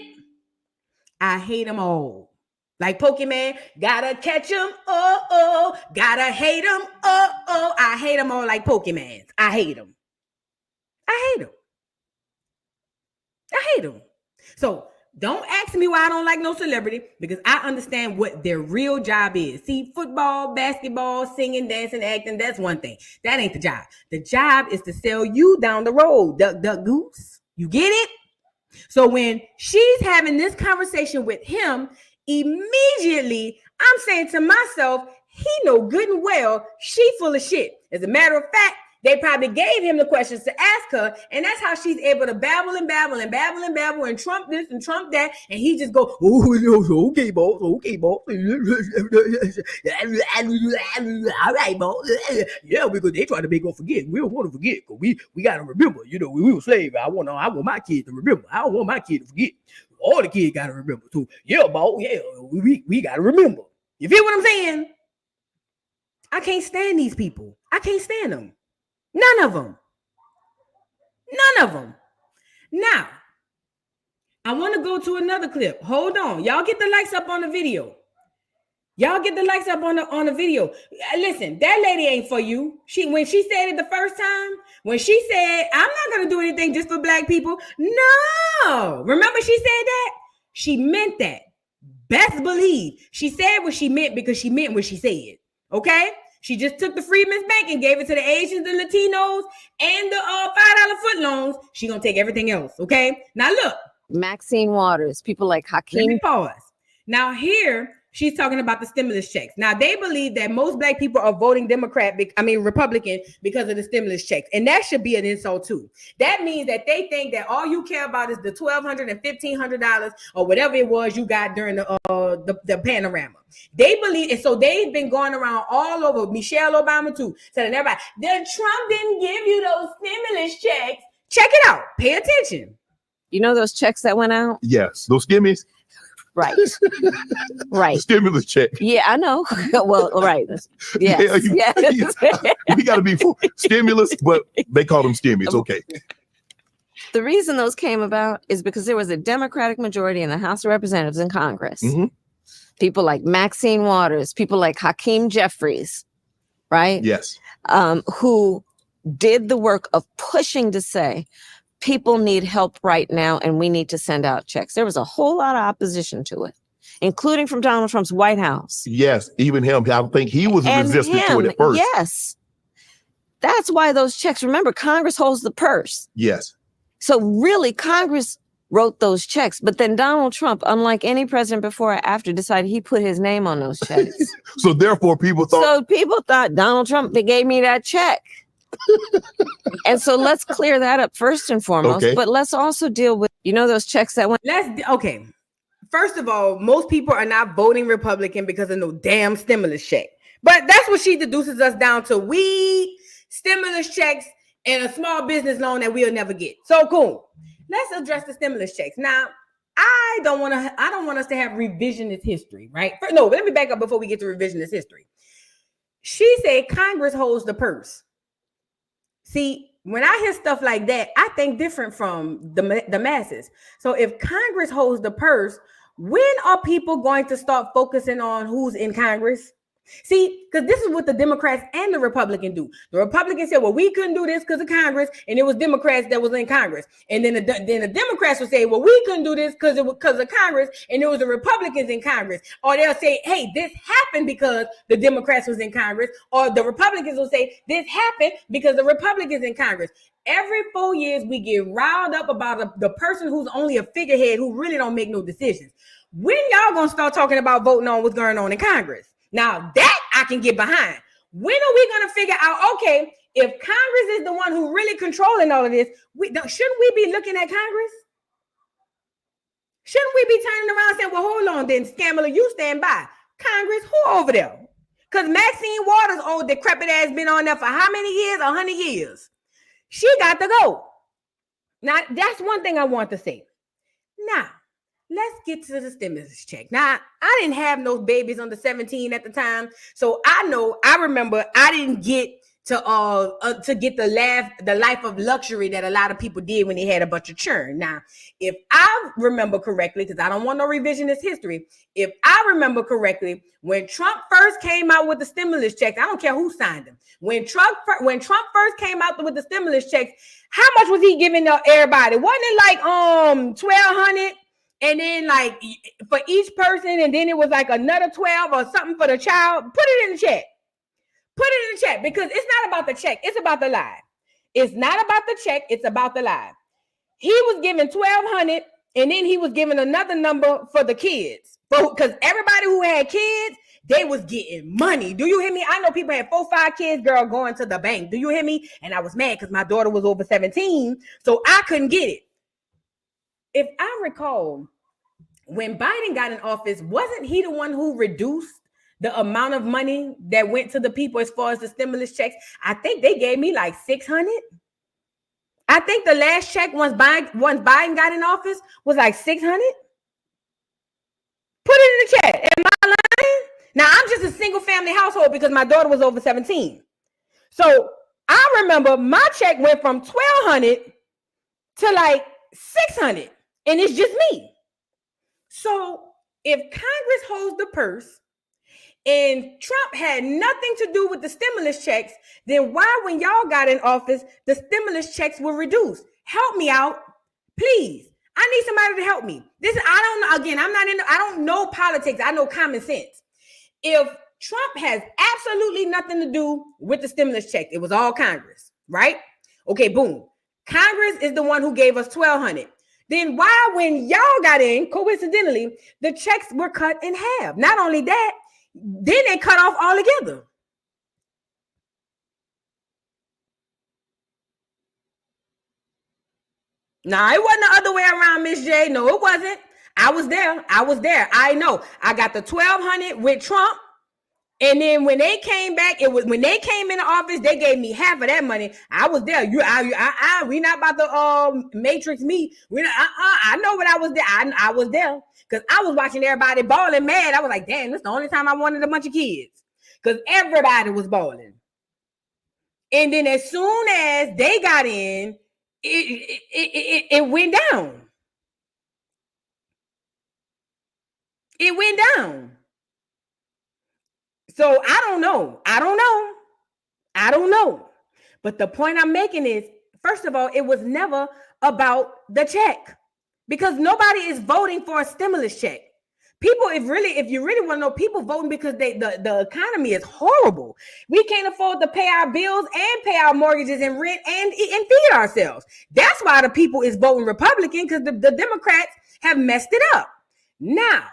I hate them all. Like Pokemon, gotta catch them, oh, gotta hate them, oh. I hate them all like Pokemon. I hate them. So don't ask me why I don't like no celebrity, because I understand what their real job is. See, football, basketball, singing, dancing, acting, that's one thing. That ain't the job. The job is to sell you down the road, duck, duck, goose. You get it? So when she's having this conversation with him, immediately I'm saying to myself, he know good and well she full of shit. As a matter of fact, they probably gave him the questions to ask her, and that's how she's able to babble and trump this and trump that, and he just go, oh, okay, boss, all right, boss. Yeah, because they try to make us forget. We don't want to forget, because we got to remember, we were slaves. I want my kids to remember. I don't want my kids to forget. All the kids got to remember, too. Yeah, boss, yeah, we got to remember. You feel what I'm saying? I can't stand these people. I can't stand them. None of them. Now, I want to go to another clip. Hold on. Y'all get the likes up on the video. Listen, that lady ain't for you. When she said it the first time, when she said, I'm not going to do anything just for black people. No. Remember she said that? She meant that. Best believe. She said what she meant because she meant what she said. Okay? She just took the Freedmen's Bank and gave it to the Asians, the Latinos, and the $5 foot loans. She gonna take everything else, okay? Now look. Maxine Waters, people like Hakeem. Let me pause. Now here, she's talking about the stimulus checks. Now they believe that most black people are voting Republican because of the stimulus checks. And that should be an insult too. That means that they think that all you care about is the $1,200 and $1,500 or whatever it was you got during the panorama. They believe, and so they've been going around all over, Michelle Obama too, telling everybody, that Trump didn't give you those stimulus checks. Check it out. Pay attention. You know those checks that went out? Yes, those skimmies. Right. Right. Stimulus check. Yeah, I know. Well, right. Yes. Yes. We got to be for stimulus, but they call them stimmies. Okay. The reason those came about is because there was a Democratic majority in the House of Representatives and Congress. Mm-hmm. People like Maxine Waters, people like Hakeem Jeffries, right? Yes. Who did the work of pushing to say, people need help right now, and we need to send out checks. There was a whole lot of opposition to it, including from Donald Trump's White House. Yes, even him. I think he was resistant to it at first. Yes. That's why those checks, remember, Congress holds the purse. Yes. So really, Congress wrote those checks. But then Donald Trump, unlike any president before or after, decided he put his name on those checks. So therefore, people thought Donald Trump, they gave me that check. And so let's clear that up first and foremost. Okay. But let's also deal with, those checks that went. Okay. First of all, most people are not voting Republican because of no damn stimulus check. But that's what she deduces us down to. Weed, stimulus checks, and a small business loan that we'll never get. So cool. Let's address the stimulus checks. Now, I don't want us to have revisionist history, right? No, let me back up before we get to revisionist history. She said Congress holds the purse. See, when I hear stuff like that, I think different from the masses. So if Congress holds the purse, when are people going to start focusing on who's in Congress? See, because this is what the Democrats and the Republicans do. The Republicans said, well, we couldn't do this because of Congress, and it was Democrats that was in Congress. And then the Democrats will say, well, we couldn't do this because of Congress, and it was the Republicans in Congress. Or they'll say, hey, this happened because the Democrats was in Congress. Or the Republicans will say, this happened because the Republicans in Congress. Every 4 years, we get riled up about the person who's only a figurehead who really don't make no decisions. When y'all gonna start talking about voting on what's going on in Congress? Now that I can get behind. When are we going to figure out, okay, if Congress is the one who really controlling all of this, shouldn't we be looking at Congress? Shouldn't we be turning around and saying, well, hold on then, Scamala, you stand by. Congress, who over there? Because Maxine Waters, old decrepit ass, been on there for how many years? 100 years. She got to go. Now, that's one thing I want to say. Now, let's get to the stimulus check. Now, I didn't have no babies under 17 at the time, so I remember I didn't get to get the life of luxury that a lot of people did when they had a bunch of churn. Now, if I remember correctly, because I don't want no revisionist history, if I remember correctly, when Trump first came out with the stimulus checks, I don't care who signed them. When Trump first came out with the stimulus checks, how much was he giving everybody? Wasn't it like $1,200? And then like for each person, and then it was like another 12 or something for the child. Put it in the chat. Put it in the chat, because it's not about the check. It's about the lie. It's not about the check. It's about the lie. He was giving $1,200, and then he was giving another number for the kids. Because everybody who had kids, they was getting money. Do you hear me? I know people had 4, 5 kids, girl, going to the bank. Do you hear me? And I was mad because my daughter was over 17, so I couldn't get it. If I recall, when Biden got in office, wasn't he the one who reduced the amount of money that went to the people as far as the stimulus checks? I think they gave me like $600. I think the last check once Biden got in office was like $600. Put it in the chat. Am I lying? Now, I'm just a single family household because my daughter was over 17. So I remember my check went from $1,200 to like $600, and it's just me. So if Congress holds the purse and Trump had nothing to do with the stimulus checks, then why, when y'all got in office, the stimulus checks were reduced? Help me out, please. I need somebody to help me. I don't know. Again, I don't know politics. I know common sense. If Trump has absolutely nothing to do with the stimulus check, it was all Congress, right? Okay, boom. Congress is the one who gave us $1,200. Then why, when y'all got in, coincidentally, the checks were cut in half? Not only that, then they cut off altogether. Nah, it wasn't the other way around, Miss J. No, it wasn't. I was there. I know. I got the $1,200 with Trump. And then when they came back, when they came into office, they gave me half of that money. I was there. We not about to matrix me. I know what I was there. I was there because I was watching everybody balling mad. I was like, damn, this is the only time I wanted a bunch of kids, because everybody was balling. And then as soon as they got in, it went down. It went down. So I don't know. But the point I'm making is, first of all, it was never about the check, because nobody is voting for a stimulus check. People, if you really want to know, people voting because the economy is horrible. We can't afford to pay our bills and pay our mortgages and rent and feed ourselves. That's why the people is voting Republican, because the Democrats have messed it up. Now,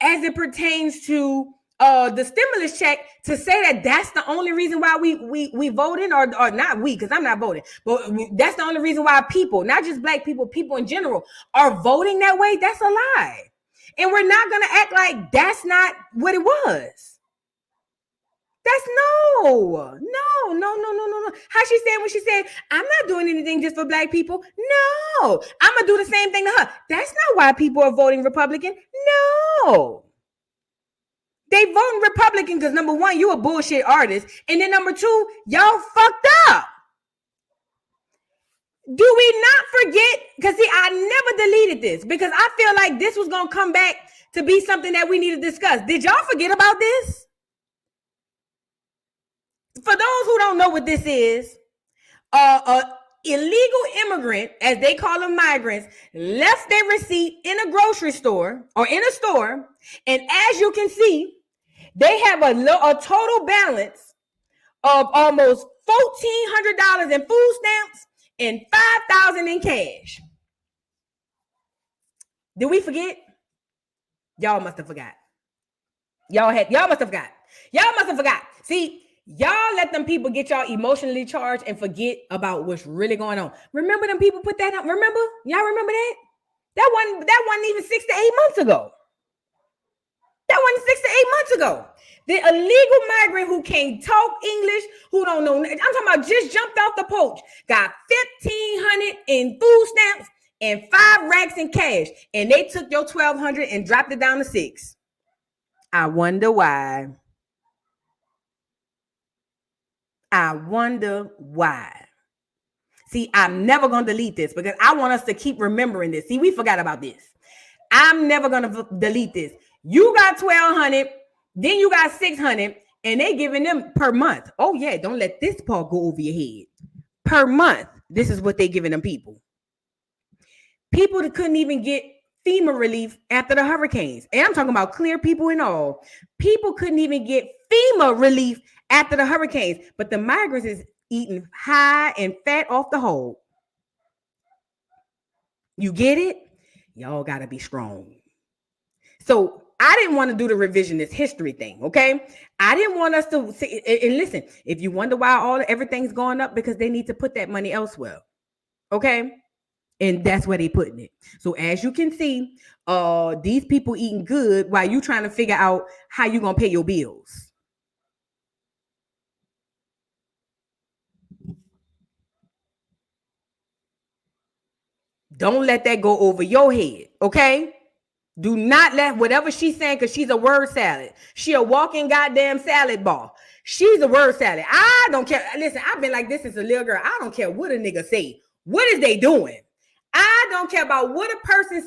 as it pertains to the stimulus check, to say that that's the only reason why we voting, or not we, because I'm not voting, but that's the only reason why people, not just black people, people in general, are voting that way, that's a lie. And we're not going to act like that's not what it was. That's no. How she said when she said, I'm not doing anything just for black people. No, I'm going to do the same thing to her. That's not why people are voting Republican. No. They voting Republican because, number one, you a bullshit artist. And then number two, y'all fucked up. Do we not forget? Because see, I never deleted this because I feel like this was going to come back to be something that we need to discuss. Did y'all forget about this? For those who don't know what this is, illegal immigrant, as they call them, migrants, left their receipt in a grocery store or in a store. And as you can see, they have a total balance of almost $1,400 in food stamps and $5,000 in cash. Did we forget? Y'all must have forgot. Y'all must have forgot. See, y'all let them people get y'all emotionally charged and forget about what's really going on. Remember them people put that up? Remember? Y'all remember that? That wasn't even 6 to 8 months ago. That wasn't 6 to 8 months ago. The illegal migrant who can't talk English, who don't know, I'm talking about just jumped off the porch, got $1,500 in food stamps and 5 racks in cash, and they took your 1,200 and dropped it down to 6. I wonder why. I wonder why. See, I'm never going to delete this because I want us to keep remembering this. See, we forgot about this. I'm never going to delete this. You got 1,200, then you got 600, and they giving them per month. Oh, yeah, don't let this part go over your head. Per month, this is what they giving them people. People that couldn't even get FEMA relief after the hurricanes. And I'm talking about clear people and all. People couldn't even get FEMA relief after the hurricanes. But the migrants is eating high and fat off the whole. You get it? Y'all got to be strong. So I didn't want to do the revisionist history thing, okay? I didn't want us to say, and listen, if you wonder why everything's going up, because they need to put that money elsewhere, okay? And that's where they putting it. So as you can see, these people eating good while you trying to figure out how you gonna pay your bills. Don't let that go over your head, okay? Do not let whatever she's saying, because she's a word salad. She a walking goddamn salad bar. She's a word salad. I don't care. Listen, I've been like this since a little girl. I don't care what a nigga say. What is they doing? I don't care about what a person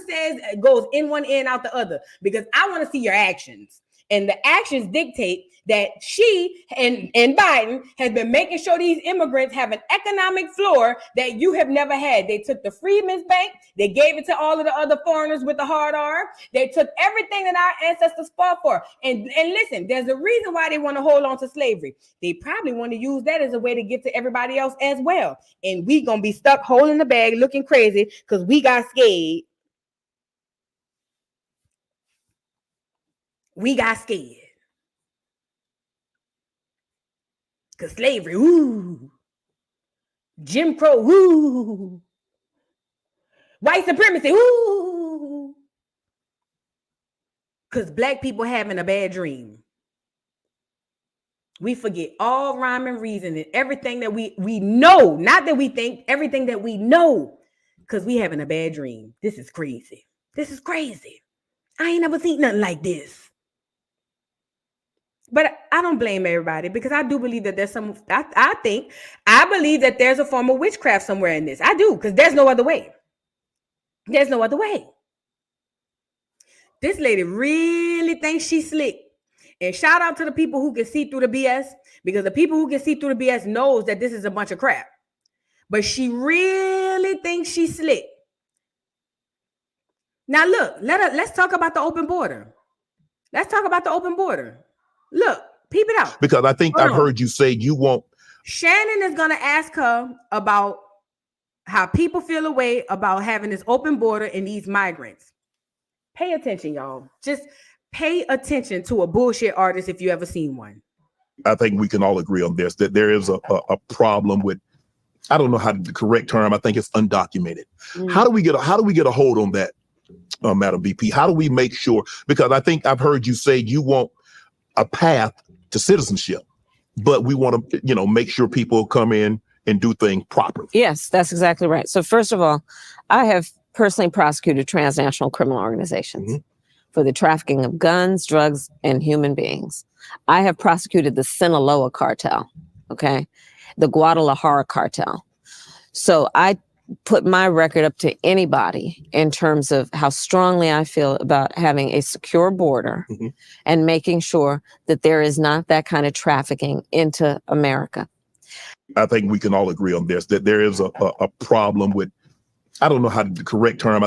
says goes in one ear and out the other, because I want to see your actions. And the actions dictate that she and Biden has been making sure these immigrants have an economic floor that you have never had. They took the Freedmen's Bank. They gave it to all of the other foreigners with the hard R. They took everything that our ancestors fought for. And listen, there's a reason why they want to hold on to slavery. They probably want to use that as a way to get to everybody else as well. And we going to be stuck holding the bag looking crazy because we got scared. We got scared. Because slavery, ooh. Jim Crow, ooh. White supremacy, ooh. Because black people having a bad dream. We forget all rhyme and reason and everything that we know. Not that we think, everything that we know. Because we having a bad dream. This is crazy. This is crazy. I ain't never seen nothing like this. But I don't blame everybody, because I do believe that there's some, I believe that there's a form of witchcraft somewhere in this. I do, because there's no other way. There's no other way. This lady really thinks she's slick. And shout out to the people who can see through the BS, because the people who can see through the BS knows that this is a bunch of crap. But she really thinks she's slick. Now look, let's talk about the open border. Let's talk about the open border. Look, peep it out. Because I think I've heard you say you won't. Shannon is going to ask her about how people feel away about having this open border and these migrants. Pay attention, y'all. Just pay attention to a bullshit artist if you ever seen one. I think we can all agree on this, that there is a problem with, I don't know how the correct term, I think it's undocumented. How do we get a hold on that, Madam VP? How do we make sure? Because I think I've heard you say you want a path to citizenship, but we want to, make sure people come in and do things properly. Yes, that's exactly right. So first of all, I have personally prosecuted transnational criminal organizations for the trafficking of guns, drugs, and human beings. I have prosecuted the Sinaloa cartel, okay, the Guadalajara cartel. So I put my record up to anybody in terms of how strongly I feel about having a secure border and making sure that there is not that kind of trafficking into America. I think we can all agree on this, that there is a problem with, I don't know how the correct term.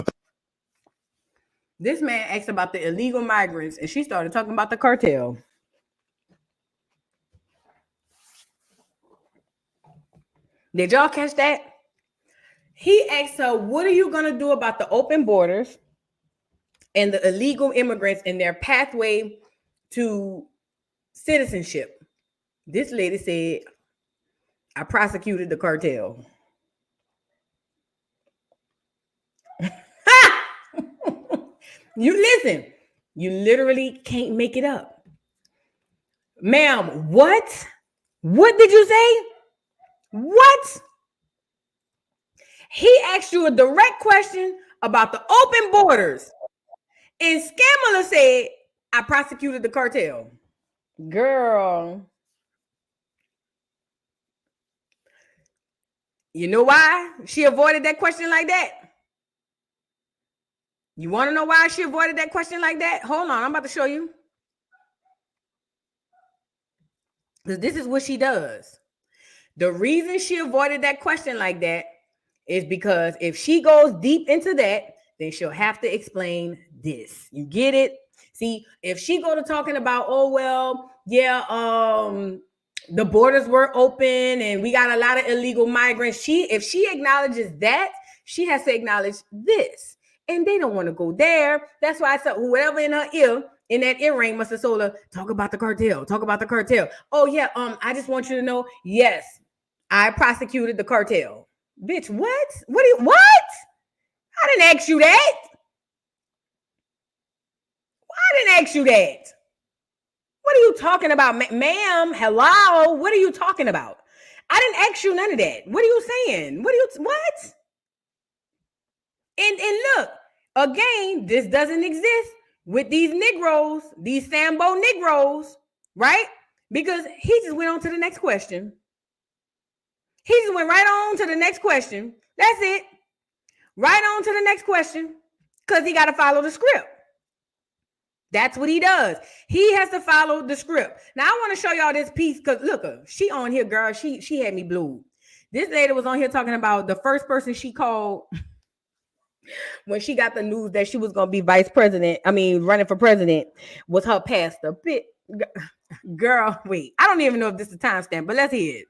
This man asked about the illegal migrants, and she started talking about the cartel. Did y'all catch that? He asked her, what are you going to do about the open borders and the illegal immigrants and their pathway to citizenship? This lady said, I prosecuted the cartel. You listen, you literally can't make it up. Ma'am, what? What did you say? What? He asked you a direct question about the open borders. And Skamala said, I prosecuted the cartel. Girl. You know why she avoided that question like that? You want to know why she avoided that question like that? Hold on, I'm about to show you. Because this is what she does. The reason she avoided that question like that is because if she goes deep into that, then she'll have to explain this. You get it? See, if she go to talking about, oh, well, yeah, the borders were open and we got a lot of illegal migrants. If she acknowledges that, she has to acknowledge this. And they don't want to go there. That's why I said whoever in her ear, in that earring, must have told her, talk about the cartel, talk about the cartel. Oh, yeah, I just want you to know, yes, I prosecuted the cartel. Bitch, what? What? I didn't ask you that. I didn't ask you that. What are you talking about, ma'am? Hello? What are you talking about? I didn't ask you none of that. What are you saying? What? And look, again, this doesn't exist with these Negroes, these Sambo Negroes, right? Because he just went on to the next question. He just went right on to the next question. That's it. Right on to the next question. Because he got to follow the script. That's what he does. He has to follow the script. Now, I want to show y'all this piece because look, she on here, girl. She had me blue. This lady was on here talking about the first person she called when she got the news that she was going to be running for president was her pastor. Girl, wait. I don't even know if this is a timestamp, but let's hear it.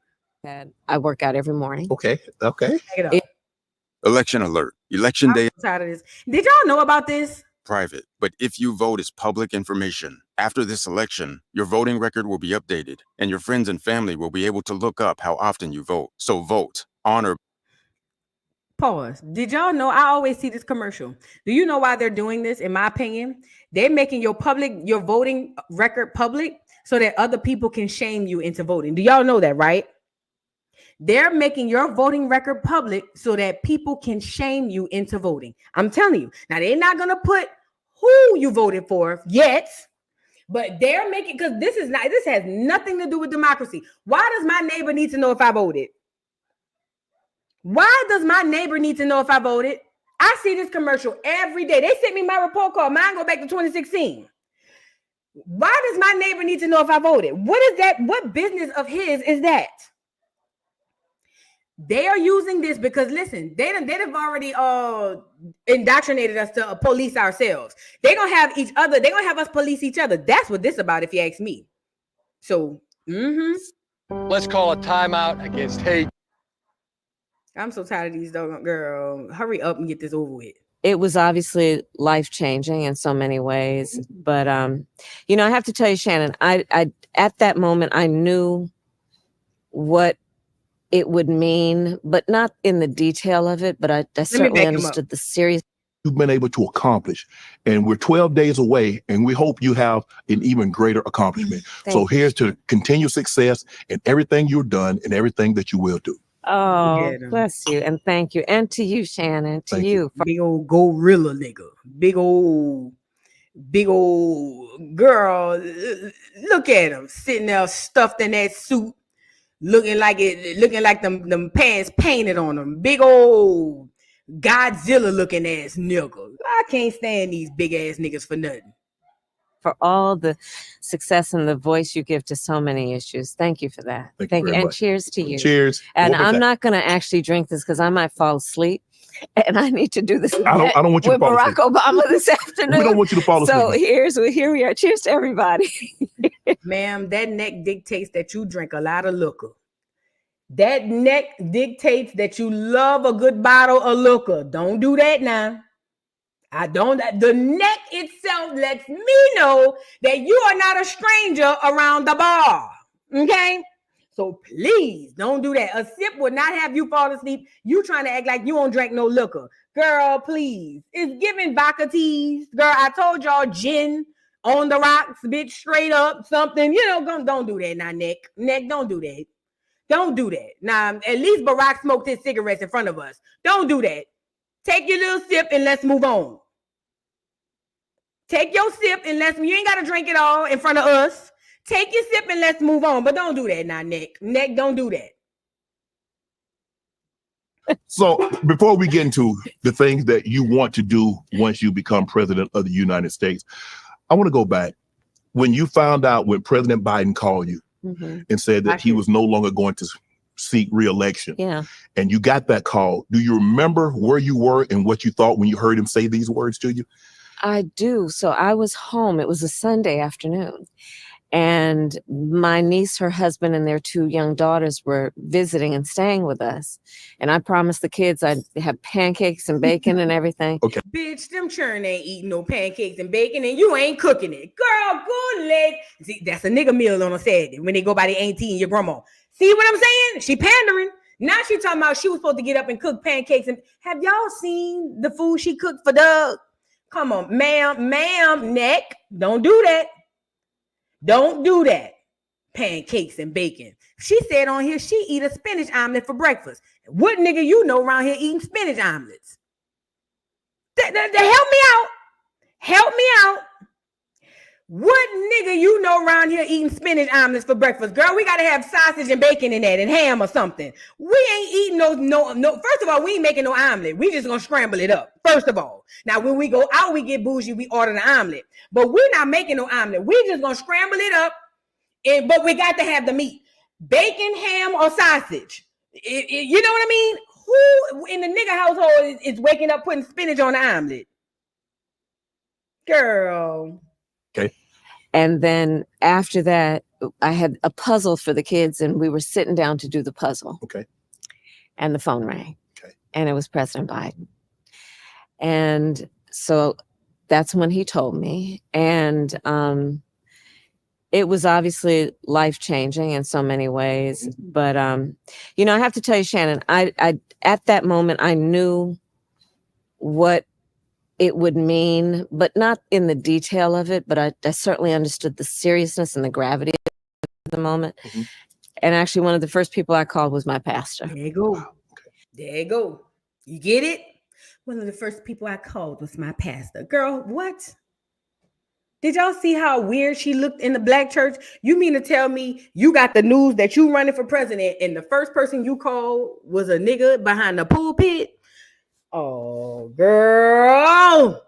I work out every morning. Okay. Election alert. Election day. I'm tired of this. Did y'all know about this? Private, but if you vote is public information. After this election, your voting record will be updated, and your friends and family will be able to look up how often you vote. So vote, honor. Pause. Did y'all know? I always see this commercial. Do you know why they're doing this? In my opinion, they're making your voting record public so that other people can shame you into voting. Do y'all know that, right? They're making your voting record public so that people can shame you into voting. I'm telling you. Now, they're not going to put who you voted for yet, but they're making, because this has nothing to do with democracy. Why does my neighbor need to know if I voted? Why does my neighbor need to know if I voted? I see this commercial every day. They sent me my report card. Mine go back to 2016. Why does my neighbor need to know if I voted? What is that? What business of his is that? They are using this because, listen, they've already indoctrinated us to police ourselves. They're going to have each other. They're going to have us police each other. That's what this is about, if you ask me. So, let's call a timeout against hate. I'm so tired of these doggone girl. Hurry up and get this over with. It was obviously life-changing in so many ways. But, I have to tell you, Shannon, I at that moment, I knew what it would mean, but not in the detail of it, but I certainly understood the serious. You've been able to accomplish, and we're 12 days away, and we hope you have an even greater accomplishment. So here's to continue success in everything you've done and everything that you will do. Oh, bless you. And thank you. And to you, Shannon, to you. Big old gorilla nigga. Big old girl. Look at him sitting there stuffed in that suit. Looking like them pants painted on them. Big old Godzilla looking ass nigga. I can't stand these big ass niggas for nothing. For all the success and the voice you give to so many issues. Thank you for that. Thank you. And cheers to you. Cheers. And I'm not going to actually drink this because I might fall asleep. And I need to do this. I don't want you to fall Barack asleep. Obama this afternoon. We don't want you to fall asleep. So here we are. Cheers to everybody. Ma'am, that neck dictates that you drink a lot of liquor. That neck dictates that you love a good bottle of liquor. Don't do that now. The neck itself lets me know that you are not a stranger around the bar. Okay? So please don't do that. A sip would not have you fall asleep. You trying to act like you don't drink no liquor. Girl, please. It's giving vodka teas. Girl, I told y'all gin on the rocks, bitch, straight up, something. Don't do that now, Nick. Nick, don't do that. Don't do that. Now, at least Barack smoked his cigarettes in front of us. Don't do that. Take your little sip and let's move on. Take your sip and you ain't got to drink it all in front of us. Take your sip and let's move on. But don't do that now, Nick. Nick, don't do that. So before we get into the things that you want to do once you become president of the United States, I want to go back. When you found out when President Biden called you and said that he was no longer going to seek re-election, and you got that call, do you remember where you were and what you thought when you heard him say these words to you? I do. So I was home. It was a Sunday afternoon. And my niece, her husband, and their 2 young daughters were visiting and staying with us. And I promised the kids I'd have pancakes and bacon and everything. Okay. Bitch, them children ain't eating no pancakes and bacon, and you ain't cooking it. Girl, good leg. See, that's a nigga meal on a Saturday when they go by the auntie and your grandma. See what I'm saying? She pandering. Now she talking about she was supposed to get up and cook pancakes. And have y'all seen the food she cooked for Doug? Come on, ma'am, neck. Don't do that. Don't do that. Pancakes and bacon. She said on here she eat a spinach omelet for breakfast. What nigga you know around here eating spinach omelets? Help me out. Help me out. What nigga you know around here eating spinach omelets for breakfast? Girl, we gotta have sausage and bacon in that and ham or something. We ain't eating no. First of all, we ain't making no omelet. We just gonna scramble it up. First of all. Now, when we go out, we get bougie, we order the omelet. But we're not making no omelet. We just gonna scramble it up. But we got to have the meat. Bacon, ham, or sausage. You know what I mean? Who in the nigga household is waking up putting spinach on the omelet? Girl. Okay. And then after that, I had a puzzle for the kids, and we were sitting down to do the puzzle. Okay. And the phone rang. Okay. And it was President Biden. And so that's when he told me. And it was obviously life-changing in so many ways. But, you know, I have to tell you, Shannon, I at that moment, I knew what it would mean, but not in the detail of it, but I certainly understood the seriousness and the gravity of the moment. And actually, one of the first people I called was my pastor. There you go. There you go. You get it? One of the first people I called was my pastor. Girl, what? Did y'all see how weird she looked in the black church? You mean to tell me you got the news that you running for president and the first person you called was a nigga behind the pulpit? Oh, girl.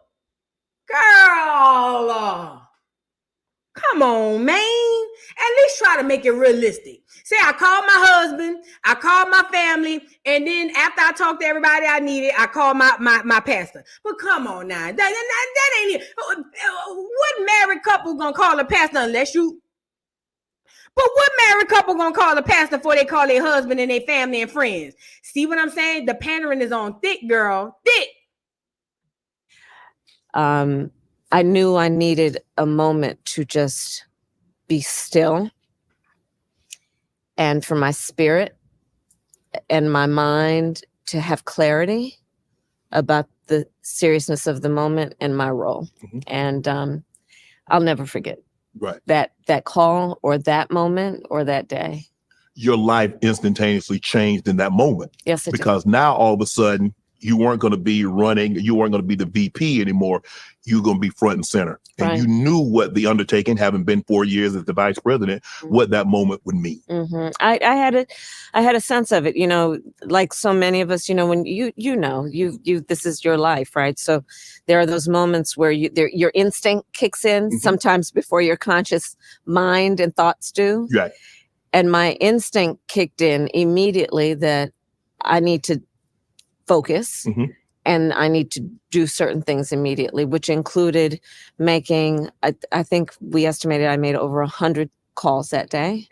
Come on, man. At least try to make it realistic. Say I called my husband, I called my family, and then after I talked to everybody I needed, I called my pastor. But come on now. That ain't it. What married couple gonna call a pastor unless you... But what married couple gonna call a pastor before they call their husband and their family and friends? See what I'm saying? The pandering is on thick, girl. Thick. I knew I needed a moment to just be still, and for my spirit and my mind to have clarity about the seriousness of the moment and my role. And I'll never forget that call or that moment or that day. Your life instantaneously changed in that moment. Yes, it because did. Now all of a sudden you weren't going to be running, you weren't going to be the VP anymore. You're going to be front and center. And you knew what the undertaking, having been 4 years as the vice president, what that moment would mean. I had a sense of it, you know, like so many of us, you know, when you this is your life, right? So there are those moments where your instinct kicks in sometimes before your conscious mind and thoughts do. Right. And my instinct kicked in immediately that I need to focus and I need to do certain things immediately, which included making, I think we estimated I made over 100 calls that day.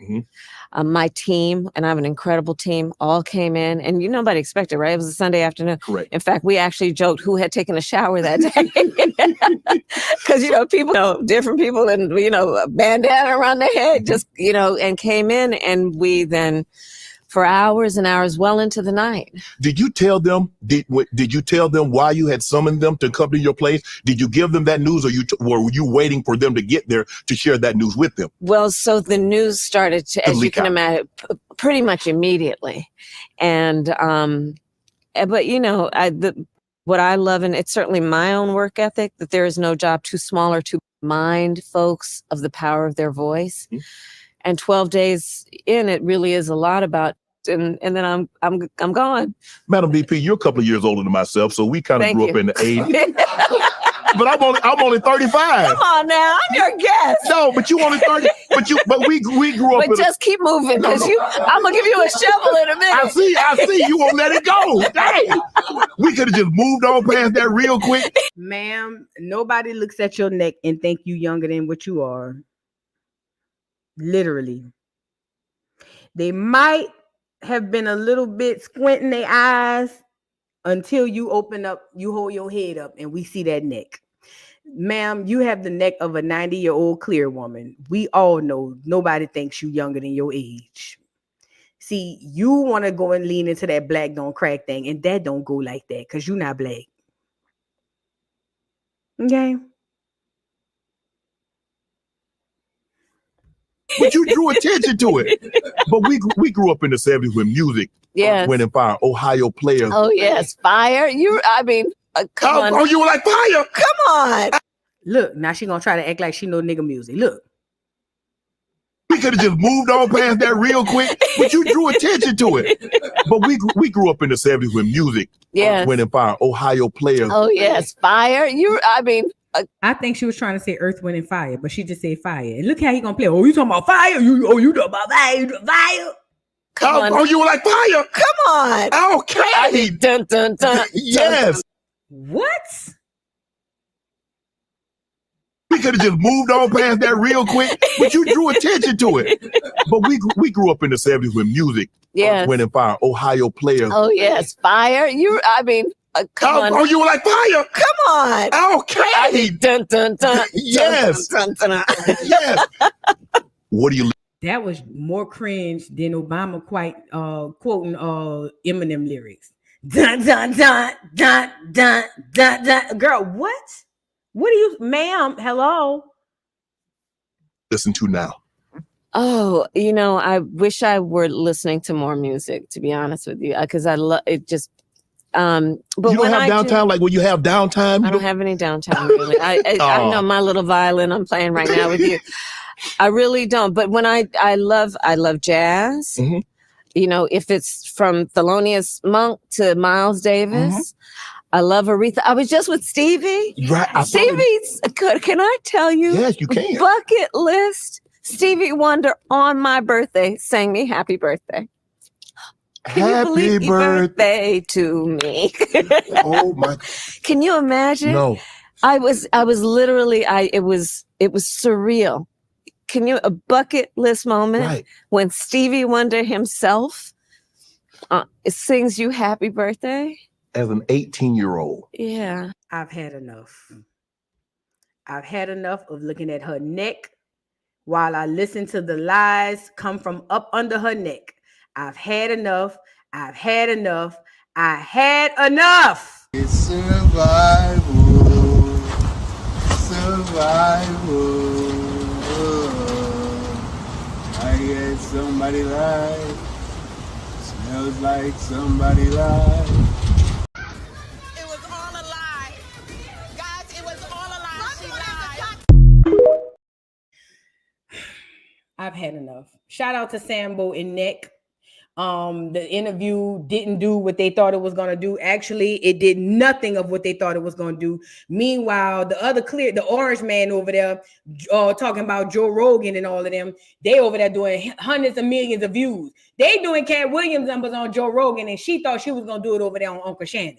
My team, and I have an incredible team, all came in, and nobody expected, right? It was a Sunday afternoon. Correct. In fact, we actually joked who had taken a shower that day. Because, people, different people and, a bandana around their head, just, and came in, and we then for hours and hours, well into the night. Did you tell them? Did you tell them why you had summoned them to come to your place? Did you give them that news, or were you waiting for them to get there to share that news with them? Well, so the news started to, as you can imagine, pretty much immediately, and but you know, what I love, and it's certainly my own work ethic, that there is no job too small or too remind folks of the power of their voice. Mm-hmm. And 12 days in, it really is a lot about, and then I'm gone. Madam VP, you're a couple of years older than myself, so we kind of grew up in the 80s. But I'm only 35. Come on now, I'm your guest. No, but you only 30. But we grew up. But just keep moving, because I'm gonna give you a shovel in a minute. I see. You won't let it go. Dang. We could have just moved on past that real quick. Ma'am, nobody looks at your neck and think you younger than what you are. Literally. They might have been a little bit squinting their eyes until you open up, you hold your head up, and we see that neck. Ma'am, you have the neck of a 90-year-old clear woman. We all know nobody thinks you younger than your age. See, you want to go and lean into that black don't crack thing, and that don't go like that because you're not black. Okay? But you drew attention to it. But we grew up in the 70s when music went in fire. Ohio players. Oh, yes. Fire. Come on. Oh, you were like fire. Come on. Look, now she going to try to act like she know nigga music. Look. We could have just moved on past that real quick, but you drew attention to it. But we grew up in the 70s when music went in fire. Ohio players. Oh, yes. Fire. I think she was trying to say Earth, Wind, and Fire, but she just said fire. And look how he gonna play. Oh, you talking about fire? You talking about fire? Fire? Come on. Oh, you were like fire? Come on. Okay. Dun, dun, dun, yes. What? We could have just moved on past that real quick, but you drew attention to it. But we grew up in the 70s when music went in fire. Ohio players. Oh, yes. Fire. Come on. Oh, you were like fire? Come on. Okay. Dun, dun, dun, yes. Dun, dun, dun, dun. Yes. What do you? That was more cringe than Obama quoting Eminem lyrics. Dun dun dun dun dun dun dun. Girl, what? What do you, ma'am? Hello. Listen to now. Oh, I wish I were listening to more music, to be honest with you, because I love it. Just. But you don't have downtime, like when you have downtime? I don't have any downtime, really. I know my little violin I'm playing right now with you. I really don't. But when I love jazz, mm-hmm. If it's from Thelonious Monk to Miles Davis, mm-hmm. I love Aretha. I was just with Stevie. Right. Stevie's, can I tell you? Yes, you can. Bucket list. Stevie Wonder on my birthday sang me happy birthday. Happy birthday to me. Oh my! Can you imagine? No. I was literally. It was surreal. Can you, a bucket list moment when Stevie Wonder himself sings you happy birthday? As an 18-year-old. Yeah. I've had enough. I've had enough of looking at her neck while I listen to the lies come from up under her neck. I've had enough. I've had enough. I had enough. It's survival. I get somebody lied. Smells like somebody lied. It was all a lie. Guys, it was all a lie. She lied. I've had enough. Shout out to Sambo and Nick. The interview didn't do what they thought it was going to do. Actually, it did nothing of what they thought it was going to do. Meanwhile, the orange man over there talking about Joe Rogan and all of them, they over there doing hundreds of millions of views. They doing Cat Williams numbers on Joe Rogan, and she thought she was going to do it over there on Uncle Shannon.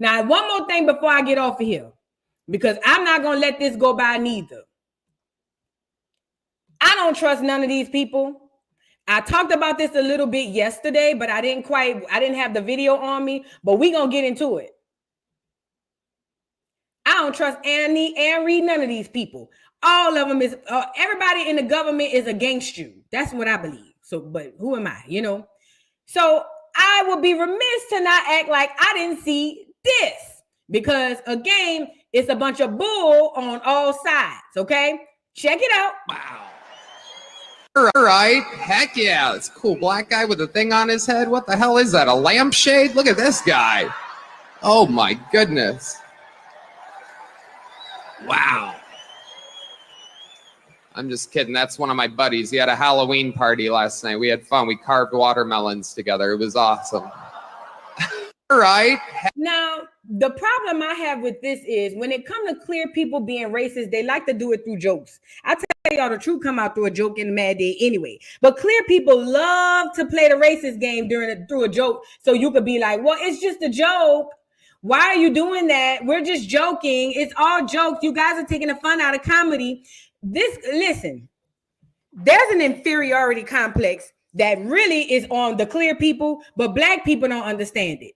Now, one more thing before I get off of here, because I'm not going to let this go by neither. I don't trust none of these people. I talked about this a little bit yesterday, but I didn't have the video on me, but we're going to get into it. I don't trust Annie and Reed, none of these people. All of them everybody in the government is against you. That's what I believe. So, but who am I? So I would be remiss to not act like I didn't see this, because again, it's a bunch of bull on all sides. Okay, check it out. Wow. All right. Heck yeah. It's a cool black guy with a thing on his head. What the hell is that? A lampshade? Look at this guy. Oh my goodness. Wow. I'm just kidding. That's one of my buddies. He had a Halloween party last night. We had fun. We carved watermelons together. It was awesome. All right. Now, the problem I have with this is when it comes to clear people being racist, they like to do it through jokes. I tell y'all the truth come out through a joke in the mad day anyway. But clear people love to play the racist game through a joke. So you could be like, well, it's just a joke. Why are you doing that? We're just joking. It's all jokes. You guys are taking the fun out of comedy. Listen, there's an inferiority complex that really is on the clear people, but black people don't understand it.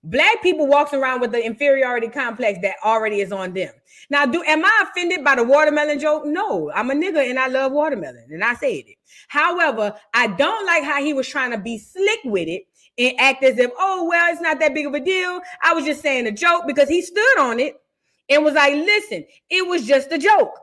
Black people walks around with the inferiority complex that already is on them. Now, am I offended by the watermelon joke? No, I'm a nigga and I love watermelon, and I said it. However, I don't like how he was trying to be slick with it and act as if, oh, well, it's not that big of a deal. I was just saying a joke, because he stood on it and was like, listen, it was just a joke.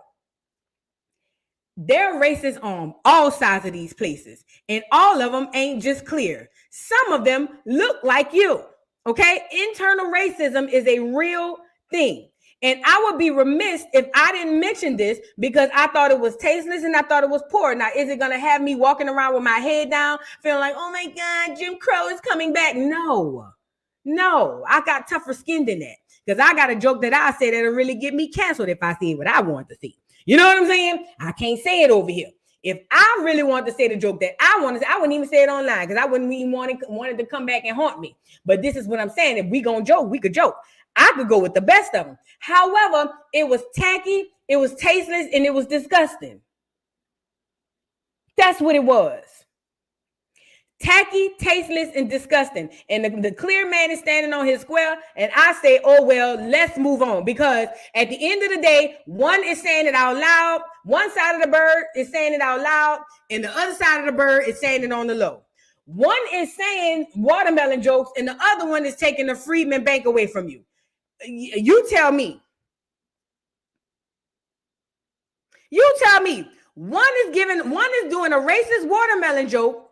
They're racist on all sides of these places, and all of them ain't just clear. Some of them look like you. Okay, internal racism is a real thing. And I would be remiss if I didn't mention this, because I thought it was tasteless and I thought it was poor. Now, is it going to have me walking around with my head down, feeling like, oh my God, Jim Crow is coming back? No, I got tougher skin than that, because I got a joke that I say that'll really get me canceled if I see what I want to see. You know what I'm saying? I can't say it over here. If I really wanted to say the joke that I want to say, I wouldn't even say it online, because I wouldn't even wanted to come back and haunt me. But this is what I'm saying. If we gonna joke, we could joke. I could go with the best of them. However, it was tacky, it was tasteless, and it was disgusting. That's what it was. Tacky, tasteless, and disgusting. And the clear man is standing on his square, and I say, oh, well, let's move on. Because at the end of the day, one is saying it out loud, one side of the bird is saying it out loud, and the other side of the bird is saying it on the low. One is saying watermelon jokes, and the other one is taking the Freedman Bank away from you. You tell me. You tell me. One is doing a racist watermelon joke,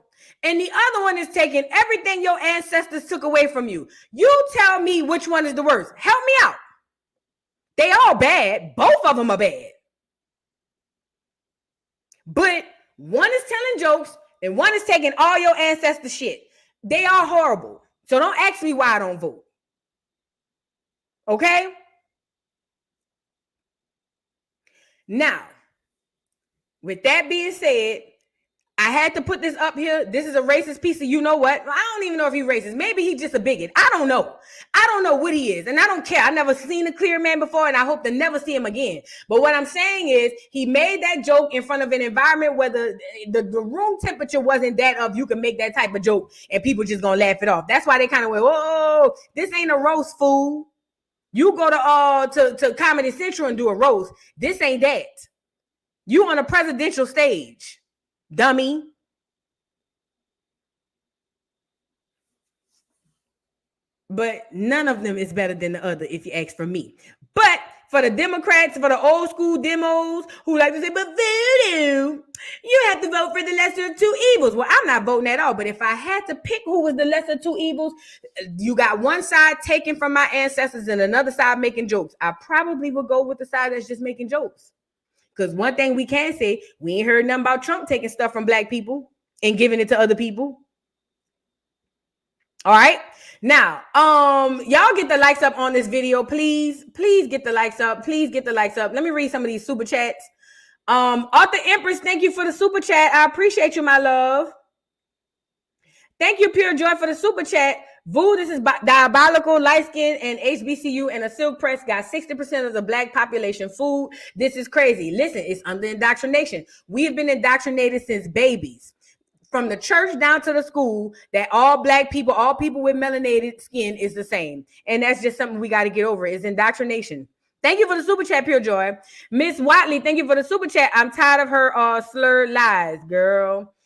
and the other one is taking everything your ancestors took away from you. You tell me which one is the worst. Help me out. They all bad. Both of them are bad. But one is telling jokes and one is taking all your ancestor shit. They are horrible. So don't ask me why I don't vote. Okay? Now, with that being said, I had to put this up here. This is a racist piece of you know what? I don't even know if he's racist. Maybe he's just a bigot. I don't know. I don't know what he is. And I don't care. I've never seen a clear man before, and I hope to never see him again. But what I'm saying is he made that joke in front of an environment where the room temperature wasn't that of you can make that type of joke and people just gonna laugh it off. That's why they kind of went, whoa, this ain't a roast, fool. You go to Comedy Central and do a roast. This ain't that. You on a presidential stage. Dummy. But none of them is better than the other, if you ask for me. But for the Democrats, for the old school demos who like to say, but voodoo, you have to vote for the lesser of two evils. Well, I'm not voting at all. But if I had to pick who was the lesser of two evils, you got one side taken from my ancestors and another side making jokes. I probably would go with the side that's just making jokes. Because one thing we can say, we ain't heard nothing about Trump taking stuff from black people and giving it to other people. All right. Now, y'all get the likes up on this video, please. Please get the likes up. Please get the likes up. Let me read some of these super chats. Arthur Empress, thank you for the super chat. I appreciate you, my love. Thank you, Pure Joy, for the super chat. Voo, this is diabolical, light skin, and HBCU and a silk press got 60% of the black population food. This is crazy. Listen, it's under indoctrination. We have been indoctrinated since babies. From the church down to the school, that all black people, all people with melanated skin is the same. And that's just something we got to get over. It's indoctrination. Thank you for the super chat, Pure Joy. Miss Watley, thank you for the super chat. I'm tired of her slurred lies, girl.